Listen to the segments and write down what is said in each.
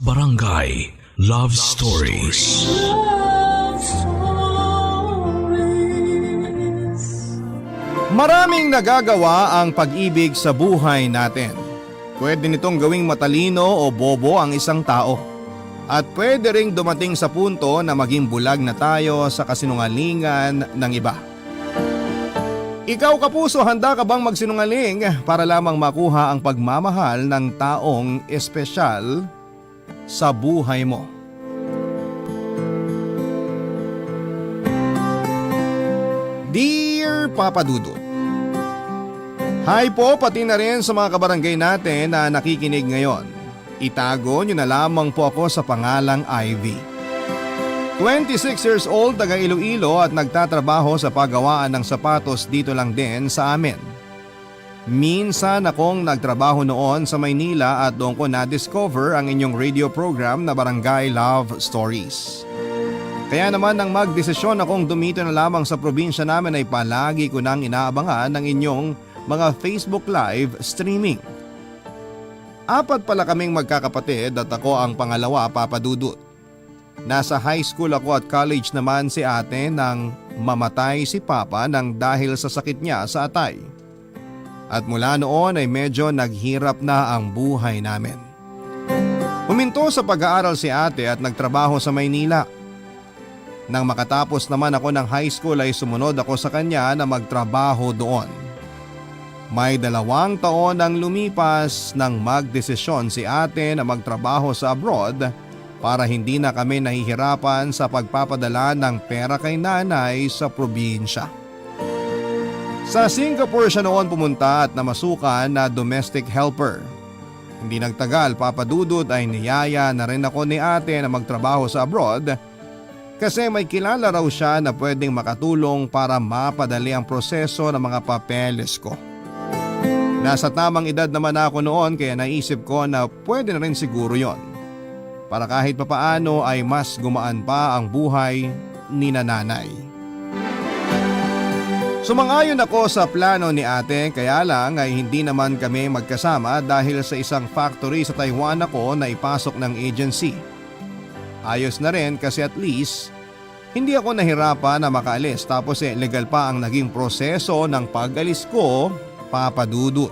Barangay Love Stories. Love Stories. Maraming nagagawa ang pag-ibig sa buhay natin. Pwede nitong gawing matalino o bobo ang isang tao. At pwede ring dumating sa punto na maging bulag na tayo sa kasinungalingan ng iba. Ikaw kapuso, handa ka bang magsinungaling para lamang makuha ang pagmamahal ng taong espesyal sa buhay mo? Dear Papa Dudut, hi po pati na rin sa mga kabarangay natin na nakikinig ngayon. Itago nyo na lamang po ako sa pangalang Ivy. 26 years old, taga Iloilo at nagtatrabaho sa paggawaan ng sapatos dito lang din sa amin. Minsan akong nagtrabaho noon sa Maynila at doon ko na-discover ang inyong radio program na Barangay Love Stories. Kaya naman nang magdesisyon akong dumito na lamang sa probinsya namin ay palagi ko nang inaabangan ng inyong mga Facebook Live streaming. Apat pala kaming magkakapatid at ako ang pangalawa, Papa Dudut. Nasa high school ako at college naman si ate nang mamatay si Papa nang dahil sa sakit niya sa atay. At mula noon ay medyo naghirap na ang buhay namin. Huminto sa pag-aaral si ate at nagtrabaho sa Maynila. Nang makatapos naman ako ng high school ay sumunod ako sa kanya na magtrabaho doon. May 2 taon ang lumipas nang magdesisyon si ate na magtrabaho sa abroad para hindi na kami nahihirapan sa pagpapadala ng pera kay nanay sa probinsya. Sa Singapore siya noon pumunta at namasukan na domestic helper. Hindi nagtagal, Papa Dudut, ay niyaya na rin ako ni ate na magtrabaho sa abroad kasi may kilala raw siya na pwedeng makatulong para mapadali ang proseso ng mga papeles ko. Nasa tamang edad naman ako noon kaya naisip ko na pwede na rin siguro yon. Para kahit papaano ay mas gumaan pa ang buhay ni nanay. Sumang-ayon ako sa plano ni ate kaya lang ay hindi naman kami magkasama dahil sa isang factory sa Taiwan ako na ipasok ng agency. Ayos na rin kasi at least hindi ako nahirapan na makaalis tapos legal pa ang naging proseso ng pag-alis ko, Papa Dudut.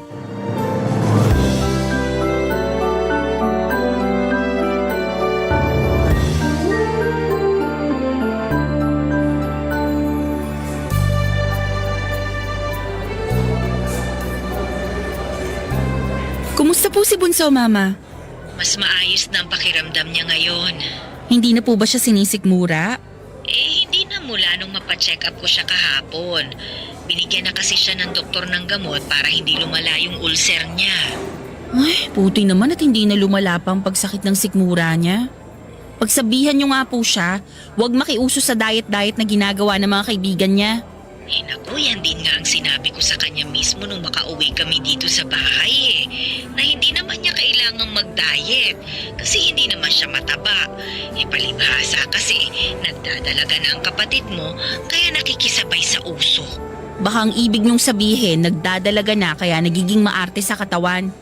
Kumusta po si Bunso, Mama? Mas maayos na ang pakiramdam niya ngayon. Hindi na po ba siya sinisikmura? Hindi na mula nung mapacheck up ko siya kahapon. Binigyan na kasi siya ng doktor ng gamot para hindi lumala yung ulcer niya. Ay, puti naman at hindi na lumala pa ang pagsakit ng sikmura niya. Pagsabihan niyo nga po siya, huwag makiuso sa diet-diet na ginagawa ng mga kaibigan niya. Naku, yan din nga ang sinabi ko sa kanya mismo nung makauwi kami dito sa bahay na hindi naman niya kailangang mag-diet kasi hindi naman siya mataba. Palibhasa kasi nagdadalaga na ang kapatid mo kaya nakikisabay sa uso. Baka ang ibig niyong sabihin, nagdadalaga na kaya nagiging maarte sa katawan.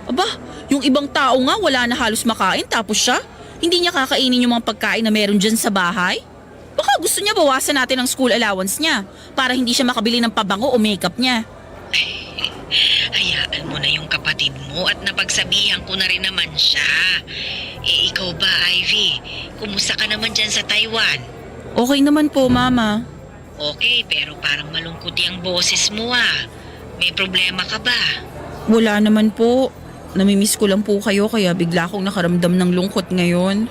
Aba, yung ibang tao nga wala na halos makain tapos siya, hindi niya kakainin yung mga pagkain na meron dyan sa bahay? Baka gusto niya bawasan natin ang school allowance niya para hindi siya makabili ng pabango o makeup niya. Hayaan mo na yung kapatid mo at napagsabihan ko na rin naman siya. Ikaw ba, Ivy? Kumusta ka naman dyan sa Taiwan? Okay naman po, Mama. Okay, pero parang malungkot yung boses mo ah. May problema ka ba? Wala naman po. Namimiss ko lang po kayo kaya bigla akong nakaramdam ng lungkot ngayon.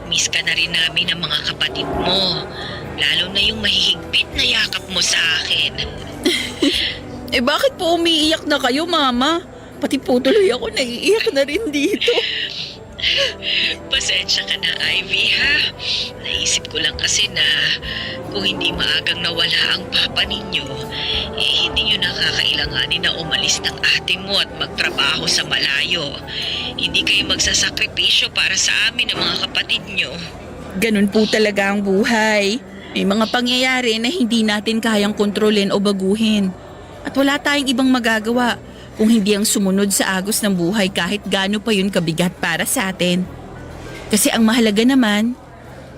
Miss ka na rin namin ng mga kapatid mo. Lalo na yung mahihigpit na yakap mo sa akin. Bakit po umiiyak na kayo, Mama? Pati po tuloy ako naiiyak na rin dito. Pasensya ka na, Ivy, ha? Naisip ko lang kasi na kung hindi maagang nawala ang papa ninyo, hindi nyo nakakailanganin na umalis ng ate mo at magtrabaho sa malayo. Hindi kayo magsasakripisyo para sa amin ng mga kapatid nyo. Ganun po talaga ang buhay. May mga pangyayari na hindi natin kayang kontrolin o baguhin. At wala tayong ibang magagawa kung hindi ang sumunod sa agos ng buhay kahit gaano pa yun kabigat para sa atin. Kasi ang mahalaga naman,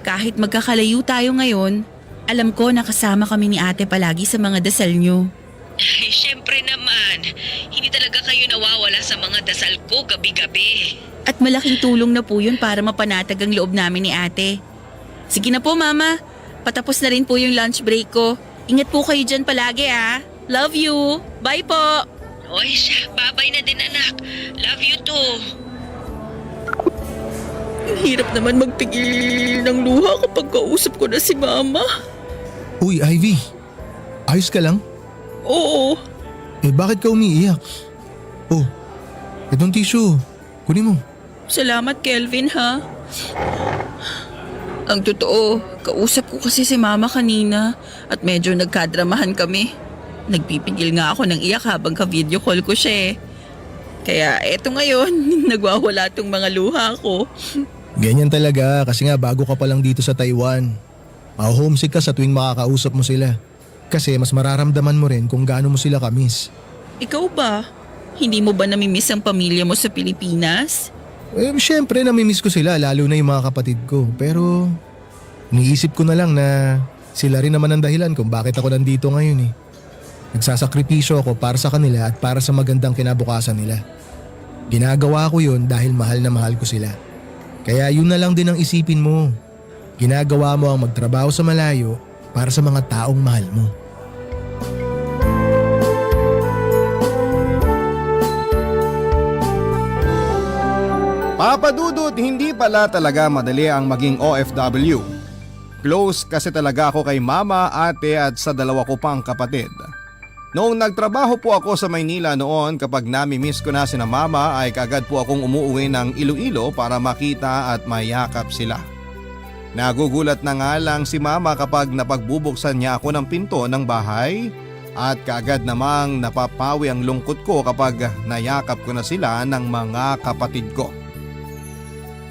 kahit magkakalayo tayo ngayon, alam ko na kasama kami ni ate palagi sa mga dasal nyo. Ay, syempre naman. Hindi talaga kayo nawawala sa mga dasal ko gabi-gabi. At malaking tulong na po yun para mapanatag ang loob namin ni ate. Sige na po mama, patapos na rin po yung lunch break ko. Ingat po kayo dyan palagi ah. Love you. Bye po. Oy, siya, babay na din anak. Love you too. Ang hirap naman magpigil ng luha kapag kausap ko na si mama. Uy, Ivy. Ayos ka lang? Oo. Bakit ka umiiyak? Oh, itong tissue. Kunin mo. Salamat Kelvin ha. Ang totoo, kausap ko kasi si mama kanina at medyo nagkadramahan kami. Nagpipigil nga ako ng iyak habang ka-video call ko siya eh. Kaya eto ngayon, nagwawala tong mga luha ko. Ganyan talaga kasi nga bago ka pa lang dito sa Taiwan. Homesick ka sa tuwing makakausap mo sila. Kasi mas mararamdaman mo rin kung gaano mo sila kamiss. Ikaw ba? Hindi mo ba namimiss ang pamilya mo sa Pilipinas? Siyempre namimiss ko sila lalo na yung mga kapatid ko. Pero iniisip ko na lang na sila rin naman ang dahilan kung bakit ako nandito ngayon eh. Nagsasakripisyo ako para sa kanila at para sa magandang kinabukasan nila. Ginagawa ko yun dahil mahal na mahal ko sila. Kaya yun na lang din ang isipin mo. Ginagawa mo ang magtrabaho sa malayo para sa mga taong mahal mo. Papa Dudut, hindi pala talaga madali ang maging OFW. Close kasi talaga ako kay mama, ate at sa dalawa ko pang kapatid. Noong nagtrabaho po ako sa Maynila noon, kapag nami-miss ko na sina mama ay kagad po akong umuwi ng Iloilo para makita at mayakap sila. Nagugulat na nga lang si mama kapag napagbubuksan niya ako ng pinto ng bahay at kaagad namang napapawi ang lungkot ko kapag nayakap ko na sila ng mga kapatid ko.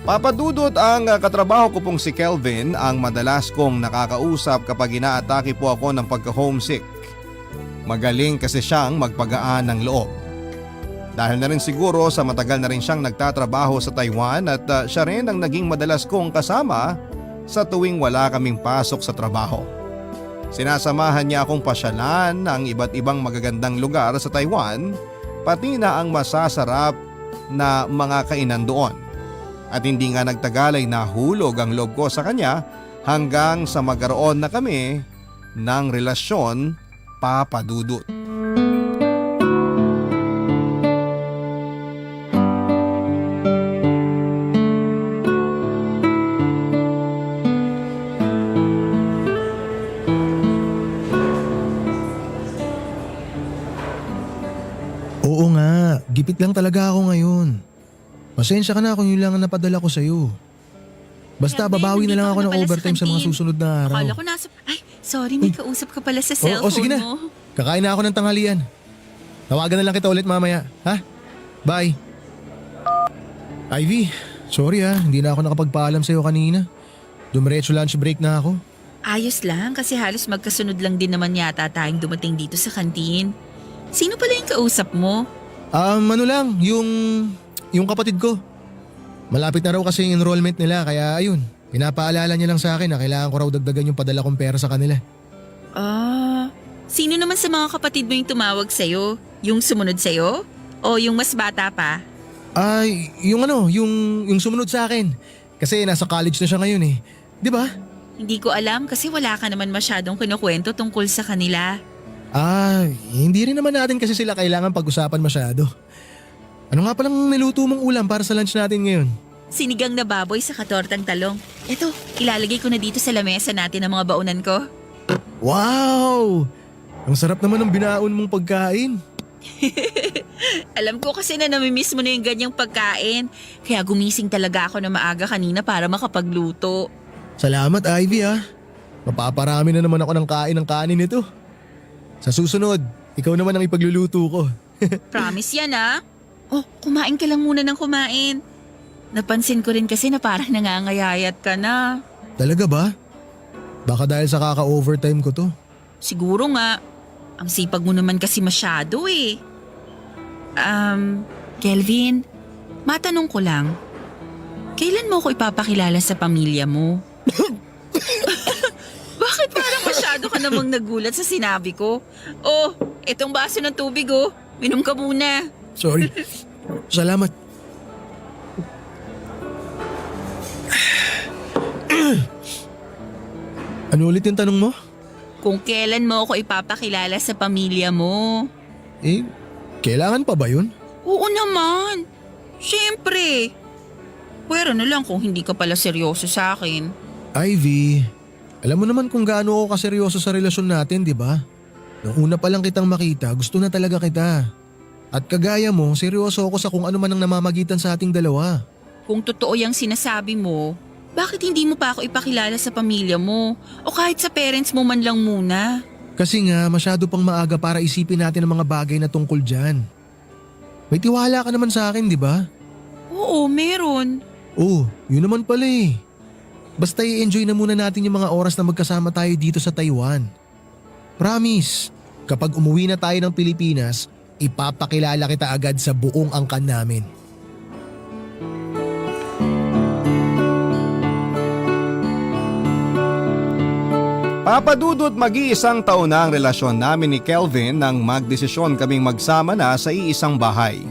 Papadudot ang katrabaho ko pong si Kelvin ang madalas kong nakakausap kapag inaatake po ako ng pagka-homesick. Magaling kasi siyang magpagaan ng loob. Dahil na rin siguro sa matagal na rin siyang nagtatrabaho sa Taiwan at siya rin ang naging madalas kong kasama sa tuwing wala kaming pasok sa trabaho. Sinasamahan niya akong pasyalan ng iba't ibang magagandang lugar sa Taiwan, pati na ang masasarap na mga kainan doon. At hindi nga nagtagal ay nahulog ang loob ko sa kanya hanggang sa magkaroon na kami ng relasyon, Papa Dudut. Oo nga, gipit lang talaga ako ngayon. Pasensya ka na kung yun lang ang napadala ko sa'yo. Basta Kelvin, babawi na lang ako nandito ng ka na pala sa overtime sa mga kantin. susunod na araw. Akala ko nasa... Ay, sorry, may kausap ka pala sa cellphone sige na. mo. Kakain na ako ng tanghalian. Tawagan na lang kita ulit mamaya, ha? Bye. Ivy, sorry hindi na ako nakapagpaalam sa'yo kanina. Dumiretso lunch break na ako. Ayos lang kasi halos magkasunod lang din naman yata tayong dumating dito sa kantin. Sino pala yung kausap mo? Ano lang, yung kapatid ko. Malapit na raw kasi yung enrollment nila kaya ayun, pinapaalala niya lang sa akin na kailangan ko raw dagdagan yung padala kong pera sa kanila. Sino naman sa mga kapatid mo yung tumawag sa'yo? Yung sumunod sa'yo? O yung mas bata pa? Yung sumunod sa akin. Kasi nasa college na siya ngayon eh. Di ba? Hindi ko alam kasi wala ka naman masyadong kinukwento tungkol sa kanila. Hindi rin naman natin kasi sila kailangan pag-usapan masyado. Ano nga palang niluto mong ulam para sa lunch natin ngayon? Sinigang na baboy sa katortang talong. Eto, ilalagay ko na dito sa lamesa natin ang mga baunan ko. Wow! Ang sarap naman ng binaon mong pagkain. Alam ko kasi na namimiss mo na yung ganyang pagkain. Kaya gumising talaga ako na maaga kanina para makapagluto. Salamat Ivy Mapaparami na naman ako ng kanin nito. Sa susunod, ikaw naman ang ipagluluto ko. Promise yan Oh, kumain ka lang muna ng kumain. Napansin ko rin kasi na parang nangangayayat ka na. Talaga ba? Baka dahil sa kaka-overtime ko to. Siguro nga. Ang sipag mo naman kasi masyado eh. Kelvin, matanong ko lang. Kailan mo ako ipapakilala sa pamilya mo? Bakit parang masyado ka namang nagulat sa sinabi ko? Oh, etong baso ng tubig oh. Minom ka muna. Sorry. Salamat. Ano ulit yung tanong mo? Kung kailan mo ako ipapakilala sa pamilya mo? Kailangan pa ba yun? Oo naman. Siyempre. Pwera na lang kung hindi ka pala seryoso sa akin. Ivy, alam mo naman kung gaano ako kaseryoso sa relasyon natin, di ba? Nung una pa lang kitang makita, gusto na talaga kita. At kagaya mo, seryoso ako sa kung ano man ang namamagitan sa ating dalawa. Kung totoo yung sinasabi mo, bakit hindi mo pa ako ipakilala sa pamilya mo? O kahit sa parents mo man lang muna? Kasi nga, masyado pang maaga para isipin natin ang mga bagay na tungkol dyan. May tiwala ka naman sa akin, di ba? Oo, meron. Oh, yun naman pala eh. Basta i-enjoy na muna natin yung mga oras na magkasama tayo dito sa Taiwan. Promise, kapag umuwi na tayo ng Pilipinas, ipapakilala kita agad sa buong angkan namin. Papadudot mag-iisang taon na ang relasyon namin ni Kelvin nang magdesisyon kaming magsama na sa iisang bahay.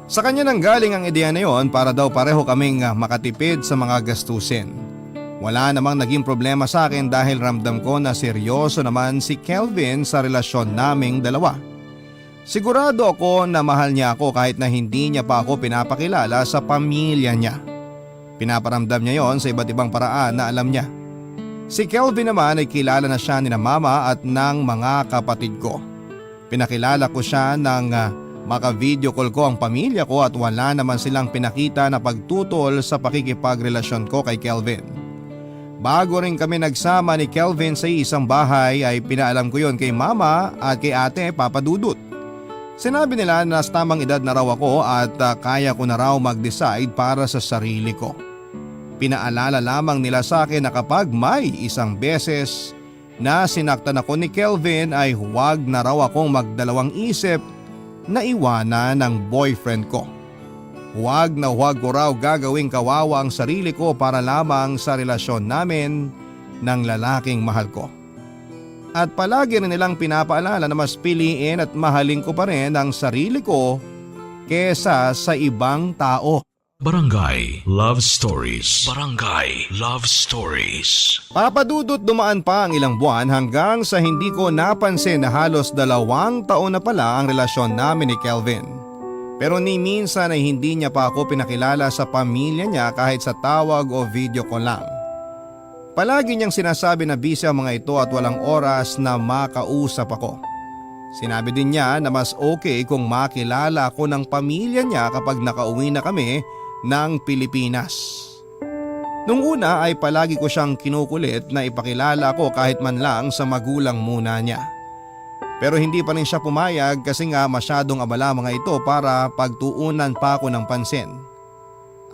Sa kanya nang galing ang ideya na yon para daw pareho kaming makatipid sa mga gastusin. Wala namang naging problema sa akin dahil ramdam ko na seryoso naman si Kelvin sa relasyon naming dalawa. Sigurado ako na mahal niya ako kahit na hindi niya pa ako pinapakilala sa pamilya niya. Pinaparamdam niya yon sa iba't ibang paraan na alam niya. Si Kelvin naman ay kilala na siya ni na mama at ng mga kapatid ko. Pinakilala ko siya ng maka-video call ko ang pamilya ko at wala naman silang pinakita na pagtutol sa pakikipagrelasyon ko kay Kelvin. Bago rin kami nagsama ni Kelvin sa isang bahay ay pinaalam ko yon kay mama at kay ate Papadudut. Sinabi nila na sa tamang edad na raw ako at kaya ko na raw mag-decide para sa sarili ko. Pinaalala lamang nila sa akin na kapag may isang beses na sinaktan ako ni Kelvin ay huwag na raw akong magdalawang isip na iwanan ng boyfriend ko. Huwag na huwag ko raw gagawing kawawa ang sarili ko para lamang sa relasyon namin ng lalaking mahal ko. At palagi rin nilang pinapaalala na mas piliin at mahalin ko pa rin ang sarili ko kesa sa ibang tao. Barangay Love Stories. Barangay Love Stories. Papadudot dumaan pa ang ilang buwan hanggang sa hindi ko napansin na halos 2 taon na pala ang relasyon namin ni Kelvin. Pero ni minsan ay hindi niya pa ako pinakilala sa pamilya niya kahit sa tawag o video call lang. Palagi niyang sinasabi na busy ang mga ito at walang oras na makausap ako. Sinabi din niya na mas okay kung makilala ako ng pamilya niya kapag nakauwi na kami ng Pilipinas. Nung una ay palagi ko siyang kinukulit na ipakilala ko kahit man lang sa magulang muna niya. Pero hindi pa rin siya pumayag kasi nga masyadong abala mga ito para pagtuunan pa ako ng pansin.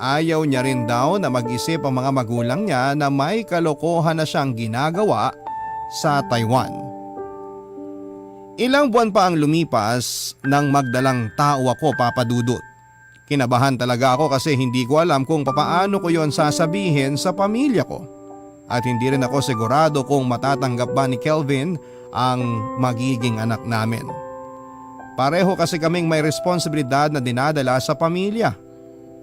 Ayaw niya rin daw na mag-isip ang mga magulang niya na may kalokohan na siyang ginagawa sa Taiwan. Ilang buwan pa ang lumipas nang magdalang tao ako, Papadudot. Kinabahan talaga ako kasi hindi ko alam kung papaano ko yon sasabihin sa pamilya ko. At hindi rin ako sigurado kung matatanggap ba ni Kelvin ang magiging anak namin. Pareho kasi kaming may responsibilidad na dinadala sa pamilya.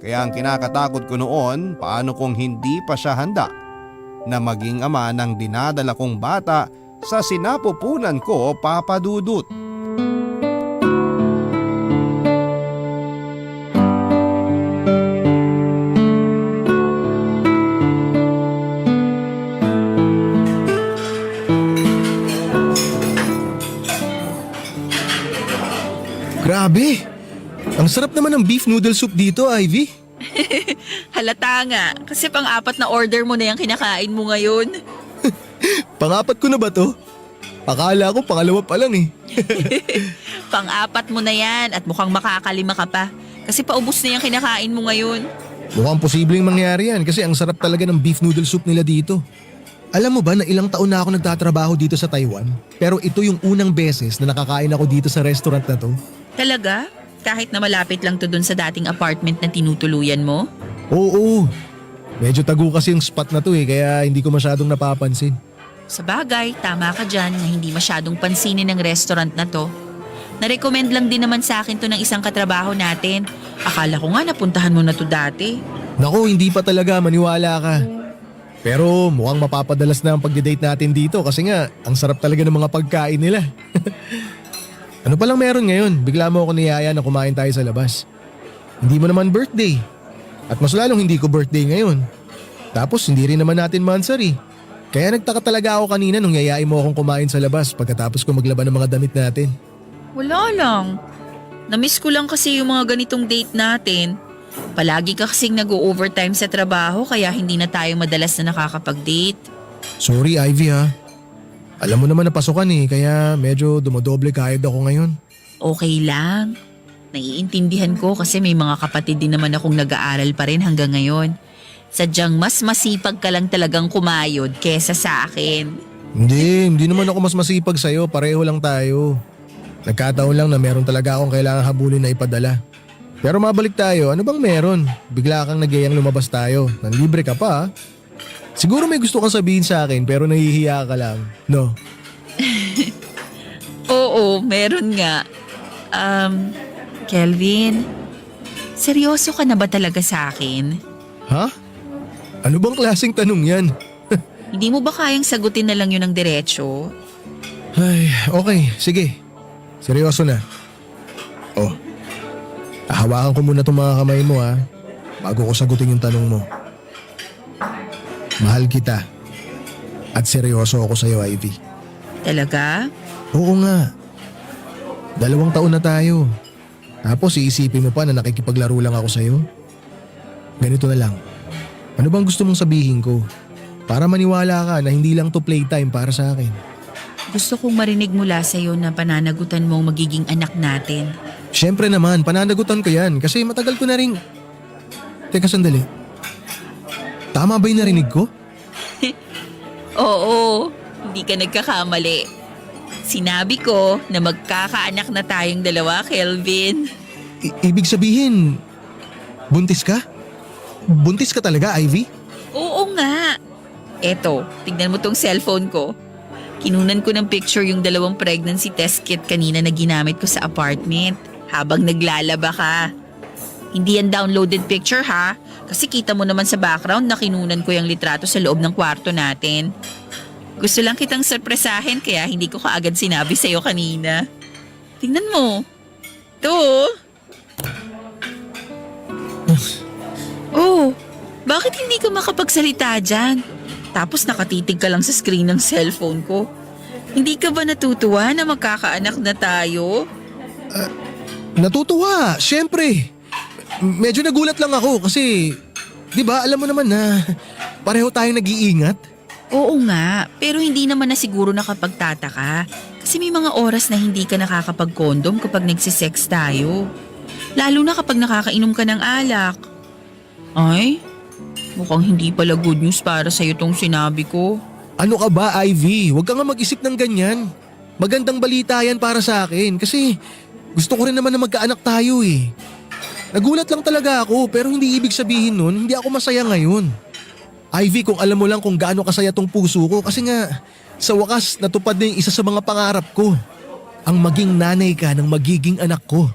Kaya ang kinakatakot ko noon, paano kung hindi pa siya handa na maging ama ng dinadala kong bata sa sinapupunan ko, Papadudut. Grabe! Ang sarap naman ng beef noodle soup dito, Ivy. Halata nga, kasi pang-apat na order mo na yung kinakain mo ngayon. Pang-apat ko na ba to? Akala ko pangalawa pa lang eh. Pang-apat mo na yan at mukhang makakalima ka pa. Kasi paubos na yung kinakain mo ngayon. Mukhang posibleng mangyari yan kasi ang sarap talaga ng beef noodle soup nila dito. Alam mo ba na ilang taon na ako nagtatrabaho dito sa Taiwan? Pero ito yung unang beses na nakakain ako dito sa restaurant na to. Talaga? Kahit na malapit lang to dun sa dating apartment na tinutuluyan mo? Oo, medyo tago kasi yung spot na to kaya hindi ko masyadong napapansin. Sa bagay, tama ka dyan na hindi masyadong pansinin ng restaurant na to. Narecommend lang din naman sa akin to ng isang katrabaho natin. Akala ko nga napuntahan mo na to dati. Naku, hindi pa talaga, maniwala ka. Pero mukhang mapapadalas na ang pagde-date natin dito kasi nga ang sarap talaga ng mga pagkain nila. Ano palang meron ngayon? Bigla mo ako niyaya na kumain tayo sa labas. Hindi mo naman birthday. At mas lalong hindi ko birthday ngayon. Tapos hindi rin naman natin monthsary. Kaya nagtaka talaga ako kanina nung yayain mo akong kumain sa labas pagkatapos ko maglaban ng mga damit natin. Wala lang. Namiss ko lang kasi yung mga ganitong date natin. Palagi ka kasing nag-overtime sa trabaho kaya hindi na tayo madalas na nakakapag-date. Sorry Ivy ha. Alam mo naman na pasukan kaya medyo dumodoble kahit ako ngayon. Okay lang. Naiintindihan ko kasi may mga kapatid din naman akong nag-aaral pa rin hanggang ngayon. Sadyang mas masipag ka lang talagang kumayod kesa sa akin. Hindi naman ako mas masipag sa'yo, pareho lang tayo. Nagkataon lang na meron talaga akong kailangan habulin na ipadala. Pero mabalik tayo, ano bang meron? Bigla kang nagyayang lumabas tayo, nanlibre ka pa Siguro may gusto kang sabihin sa akin pero nahihiya ka lang, no? Oo, meron nga. Kelvin, seryoso ka na ba talaga sa akin? Ha? Ano bang klaseng tanong yan? Hindi mo ba kayang sagutin na lang yun ng diretso? Ay, okay, sige. Seryoso na. Oh, hawakan ko muna itong mga kamay mo bago ko sagutin yung tanong mo. Mahal kita. At seryoso ako sa'yo, Ivy. Talaga? Oo nga. 2 taon na tayo. Tapos iisipin mo pa na nakikipaglaro lang ako sa'yo? Ganito na lang. Ano bang gusto mong sabihin ko? Para maniwala ka na hindi lang to playtime para sa akin. Gusto kong marinig mula sa'yo na pananagutan mo ang magiging anak natin. Siyempre naman, pananagutan ko yan kasi matagal ko na rin. Teka sandali. Tama ba yung narinig ko? Oo, hindi ka nagkakamali. Sinabi ko na magkakaanak na tayong dalawa, Kelvin. Ibig sabihin, buntis ka? Buntis ka talaga, Ivy? Oo nga. Eto, tignan mo tong cellphone ko. Kinunan ko ng picture yung 2 pregnancy test kit kanina na ginamit ko sa apartment habang naglalaba ka. Hindi yan downloaded picture ha, kasi kita mo naman sa background na kinunan ko yung litrato sa loob ng kwarto natin. Gusto lang kitang sorpresahin kaya hindi ko kaagad sinabi sa'yo kanina. Tingnan mo. Ito. Oh, bakit hindi ka makapagsalita dyan? Tapos nakatitig ka lang sa screen ng cellphone ko. Hindi ka ba natutuwa na magkakaanak na tayo? Natutuwa, syempre. Medyo nagulat lang ako kasi, di ba alam mo naman na pareho tayong nag-iingat. Oo nga, pero hindi naman na siguro nakapagtataka. Kasi may mga oras na hindi ka nakakapag-condom kapag nagsisex tayo. Lalo na kapag nakakainom ka ng alak. Ay, mukhang hindi pala good news para sa'yo tong sinabi ko. Ano ka ba, Ivy? Huwag ka nga mag-isip ng ganyan. Magandang balita yan para sa akin kasi gusto ko rin naman na magkaanak tayo Nagulat lang talaga ako pero hindi ibig sabihin nun hindi ako masaya ngayon. Ivy, kung alam mo lang kung gaano kasaya tong puso ko kasi nga sa wakas natupad na yung isa sa mga pangarap ko. Ang maging nanay ka ng magiging anak ko.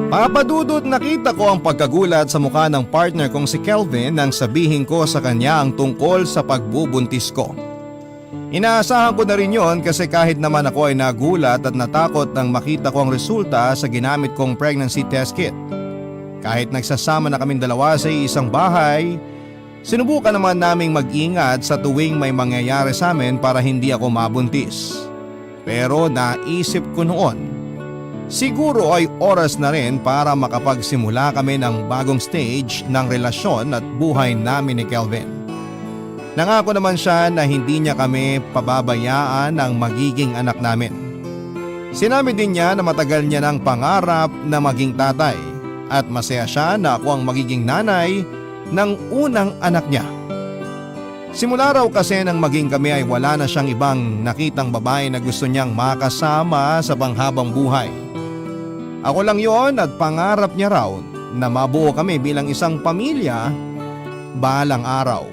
Papadudot nakita ko ang pagkagulat sa mukha ng partner kong si Kelvin nang sabihin ko sa kanya ang tungkol sa pagbubuntis ko. Inaasahan ko na rin yon kasi kahit naman ako ay nagulat at natakot nang makita ko ang resulta sa ginamit kong pregnancy test kit. Kahit nagsasama na kaming dalawa sa isang bahay, sinubukan naman naming mag-ingat sa tuwing may mangyayari sa amin para hindi ako mabuntis. Pero naisip ko noon, siguro ay oras na rin para makapagsimula kami ng bagong stage ng relasyon at buhay namin ni Kelvin. Nangako naman siya na hindi niya kami pababayaan ang magiging anak namin. Sinabi din niya na matagal niya ng pangarap na maging tatay at masaya siya na ako ang magiging nanay ng unang anak niya. Simula raw kasi nang maging kami ay wala na siyang ibang nakitang babae na gusto niyang makasama sa panghabang buhay. Ako lang yon at pangarap niya raw na mabuo kami bilang isang pamilya balang araw.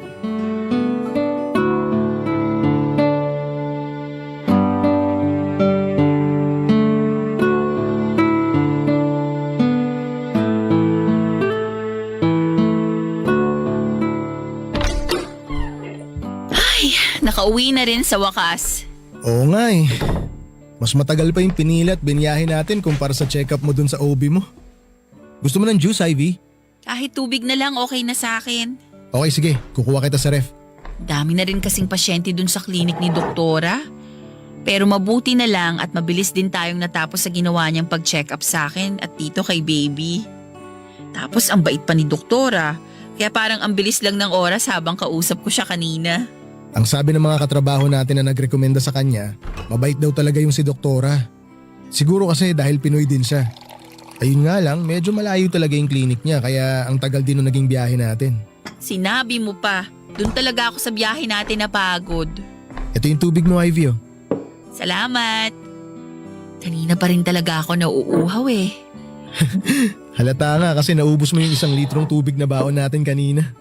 Nakauwi na rin sa wakas. Oo nga eh. Mas matagal pa yung pinili at binyahe natin kumpara sa check-up mo dun sa OB mo. Gusto mo ng juice, Ivy? Kahit tubig na lang okay na sa akin. Okay, sige. Kukuha kita sa ref. Dami na rin kasing pasyente dun sa klinik ni doktora. Pero mabuti na lang at mabilis din tayong natapos sa ginawa niyang pag-check up sa akin at dito kay baby. Tapos ang bait pa ni doktora. Kaya parang ang bilis lang ng oras habang kausap ko siya kanina. Ang sabi ng mga katrabaho natin na nagrekomenda sa kanya, mabait daw talaga yung si doktora. Siguro kasi dahil Pinoy din siya. Ayun nga lang, medyo malayo talaga yung clinic niya kaya ang tagal din nung naging biyahe natin. Sinabi mo pa, dun talaga ako sa biyahe natin napagod. Ito yung tubig mo, Ivy, oh. Salamat. Kanina pa rin talaga ako nauuhaw eh. Halata nga kasi naubos mo yung 1 litrong tubig na baon natin kanina.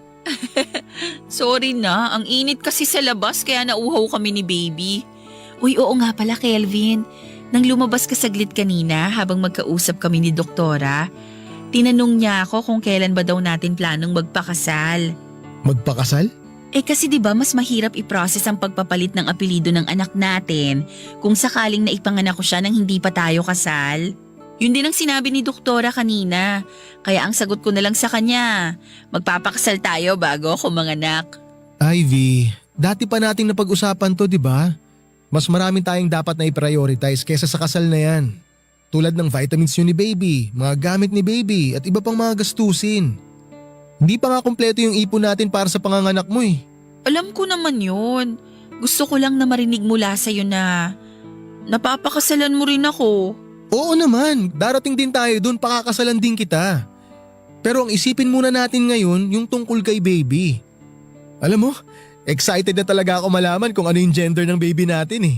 Sorry na, ang init kasi sa labas kaya nauhaw kami ni baby. Uy, oo nga pala Kelvin. Nang lumabas ka saglit kanina habang magkausap kami ni doktora, tinanong niya ako kung kailan ba daw natin planong magpakasal. Magpakasal? Eh kasi 'di ba mas mahirap i-process ang pagpapalit ng apelyido ng anak natin kung sakaling naipanganak ko siya nang hindi pa tayo kasal. Yun din ang sinabi ni doktora kanina. Kaya ang sagot ko na lang sa kanya, magpapakasal tayo bago ako manganak. Ivy, dati pa nating napag-usapan to, di ba? Mas maraming tayong dapat na i-prioritize kesa sa kasal na yan. Tulad ng vitamins yun ni baby, mga gamit ni baby at iba pang mga gastusin. Hindi pa nga kompleto yung ipon natin para sa panganganak mo eh. Alam ko naman yun. Gusto ko lang na marinig mula sa'yo na napapakasalan mo rin ako. Oo naman, darating din tayo dun, pakakasalan din kita. Pero ang isipin muna natin ngayon yung tungkol kay baby. Alam mo, excited na talaga ako malaman kung ano yung gender ng baby natin eh.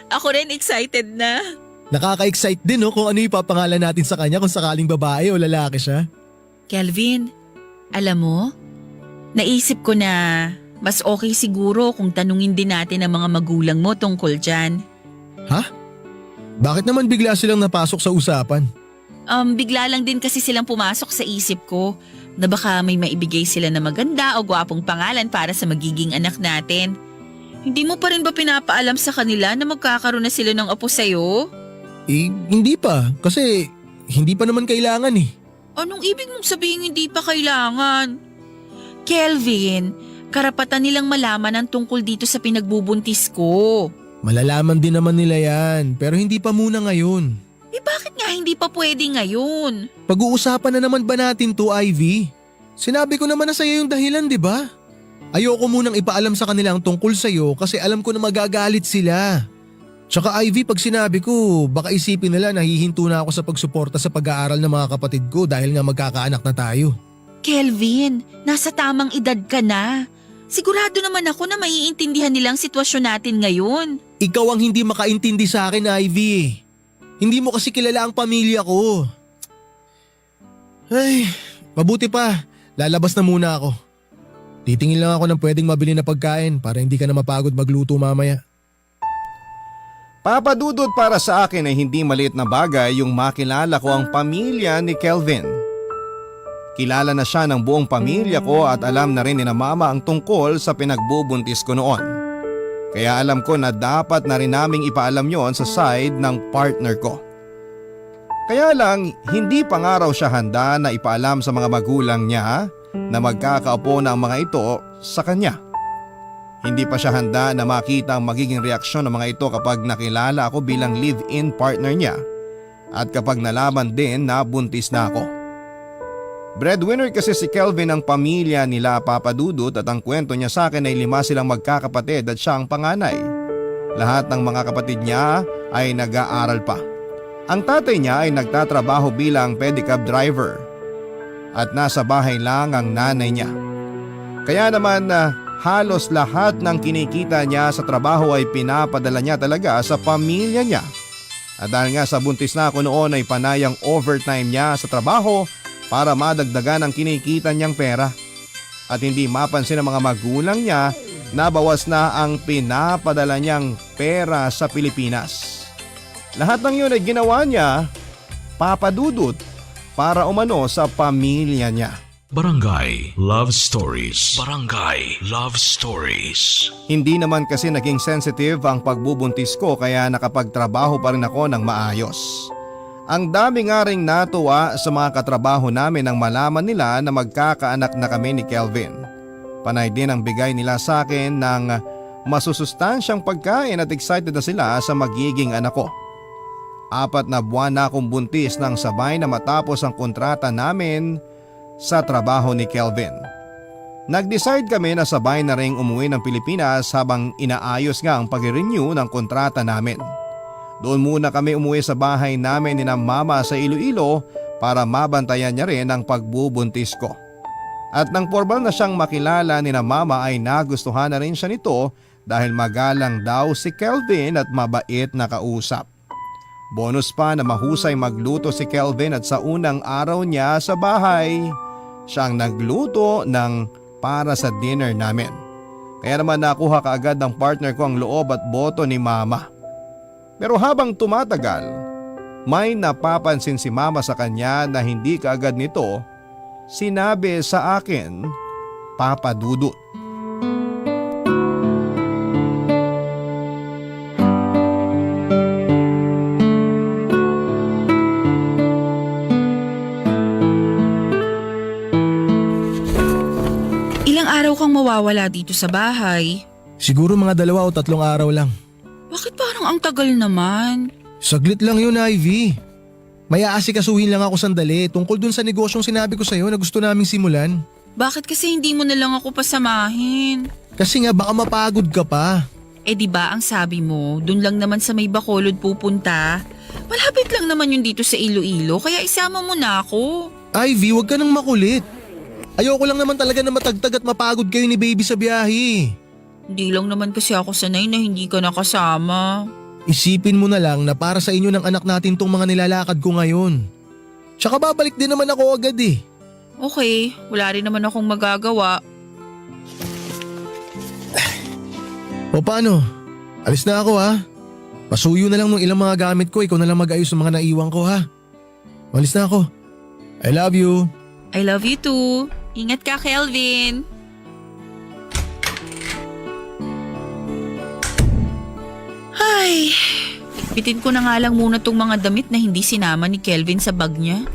Ako rin excited na. Nakaka-excite din kung ano yung ipapangalan natin sa kanya kung sakaling babae o lalaki siya. Kelvin, alam mo, naisip ko na mas okay siguro kung tanungin din natin ang mga magulang mo tungkol dyan. Ha? Bakit naman bigla silang napasok sa usapan? Bigla lang din kasi silang pumasok sa isip ko na baka may maibigay sila na maganda o gwapong pangalan para sa magiging anak natin. Hindi mo pa rin ba pinapaalam sa kanila na magkakaroon na sila ng apo sa'yo? Eh, hindi pa. Kasi hindi pa naman kailangan eh. Anong ibig mong sabihin hindi pa kailangan? Kelvin, karapatan nilang malaman ang tungkol dito sa pinagbubuntis ko. Malalaman din naman nila yan, pero hindi pa muna ngayon. Eh bakit nga hindi pa pwede ngayon? Pag-uusapan na naman ba natin to, Ivy? Sinabi ko naman na sa'yo yung dahilan, di ba? Ayoko munang ipaalam sa kanila ang tungkol sa'yo kasi alam ko na magagalit sila. Tsaka Ivy, pag sinabi ko, baka isipin nila nahihinto na ako sa pagsuporta sa pag-aaral ng mga kapatid ko dahil nga magkakaanak na tayo. Kelvin, nasa tamang edad ka na. Sigurado naman ako na maiintindihan nilang sitwasyon natin ngayon. Ikaw ang hindi makaintindi sa akin, Ivy. Hindi mo kasi kilala ang pamilya ko. Ay, mabuti pa. Lalabas na muna ako. Titingin lang ako ng pwedeng mabili na pagkain para hindi ka na mapagod magluto mamaya. Papadudod para sa akin ay hindi maliit na bagay yung makilala ko ang pamilya ni Kelvin. Kilala na siya ng buong pamilya ko at alam na rin ni na mama ang tungkol sa pinagbubuntis ko noon. Kaya alam ko na dapat na rin naming ipaalam yon sa side ng partner ko. Kaya lang hindi pa nga raw siya handa na ipaalam sa mga magulang niya na magkakaapo na ang mga ito sa kanya. Hindi pa siya handa na makita ang magiging reaksyon ng mga ito kapag nakilala ako bilang live-in partner niya at kapag nalaman din na buntis na ako. Breadwinner kasi si Kelvin ang pamilya nila Papa Dudut at ang kwento niya sa akin ay 5 silang magkakapatid at siya ang panganay. Lahat ng mga kapatid niya ay nag-aaral pa. Ang tatay niya ay nagtatrabaho bilang pedicab driver at nasa bahay lang ang nanay niya. Kaya naman halos lahat ng kinikita niya sa trabaho ay pinapadala niya talaga sa pamilya niya. At dahil nga sa buntis na ako noon ay panayang overtime niya sa trabaho para madagdagan ang kinikita niyang pera. At hindi mapansin ng mga magulang niya na bawas na ang pinapadala niyang pera sa Pilipinas. Lahat ng yun ay ginawa niya, Papa Dudut, para umano sa pamilya niya. Barangay Love Stories. Barangay Love Stories. Hindi naman kasi naging sensitive ang pagbubuntis ko kaya nakapagtrabaho pa rin ako ng maayos. Ang dami nga ring natuwa sa mga katrabaho namin nang malaman nila na magkakaanak na kami ni Kelvin. Panay din ang bigay nila sa akin ng masusustansyang pagkain at excited na sila sa magiging anak ko. 4 na buwan na akong buntis nang sabay na matapos ang kontrata namin sa trabaho ni Kelvin. Nag-decide kami na sabay na ring umuwi ng Pilipinas habang inaayos nga ang pag-renew ng kontrata namin. Doon muna kami umuwi sa bahay namin ni na mama sa Iloilo para mabantayan niya rin ang pagbubuntis ko. At nang formal na siyang makilala ni na mama ay nagustuhan na rin siya nito dahil magalang daw si Kelvin at mabait na kausap. Bonus pa na mahusay magluto si Kelvin at sa unang araw niya sa bahay, siyang nagluto ng para sa dinner namin. Kaya naman nakuha kaagad ng partner ko ang loob at boto ni mama. Pero habang tumatagal, may napapansin si mama sa kanya na hindi kaagad nito sinabi sa akin, Papa Dudut. Ilang araw kang mawawala dito sa bahay? Siguro mga 2 o 3 araw lang. Bakit parang ang tagal naman? Saglit lang yun, Ivy. May aasikasuhin lang ako sandali tungkol dun sa negosyong sinabi ko sa'yo na gusto naming simulan. Bakit kasi hindi mo na lang ako pasamahin? Kasi nga baka mapagod ka pa. Eh di ba ang sabi mo, dun lang naman sa may Bacolod pupunta? Malapit lang naman yun dito sa Iloilo, kaya isama mo na ako. Ivy, huwag ka nang makulit. Ayoko lang naman talaga na matagtag at mapagod kayo ni baby sa biyahe. Hindi lang naman kasi ako sanay na hindi ka nakasama. Isipin mo na lang na para sa inyo ng anak natin tong mga nilalakad ko ngayon. Tsaka babalik din naman ako agad eh. Okay, wala rin naman akong magagawa. O paano? Alis na ako ha. Pasuyo na lang ng ilang mga gamit ko, ikaw na lang mag-ayos ng mga naiwan ko ha. Alis na ako. I love you. I love you too. Ingat ka, Kelvin. Ay, bitin ko na nga lang muna tong mga damit na hindi sinama ni Kelvin sa bag niya.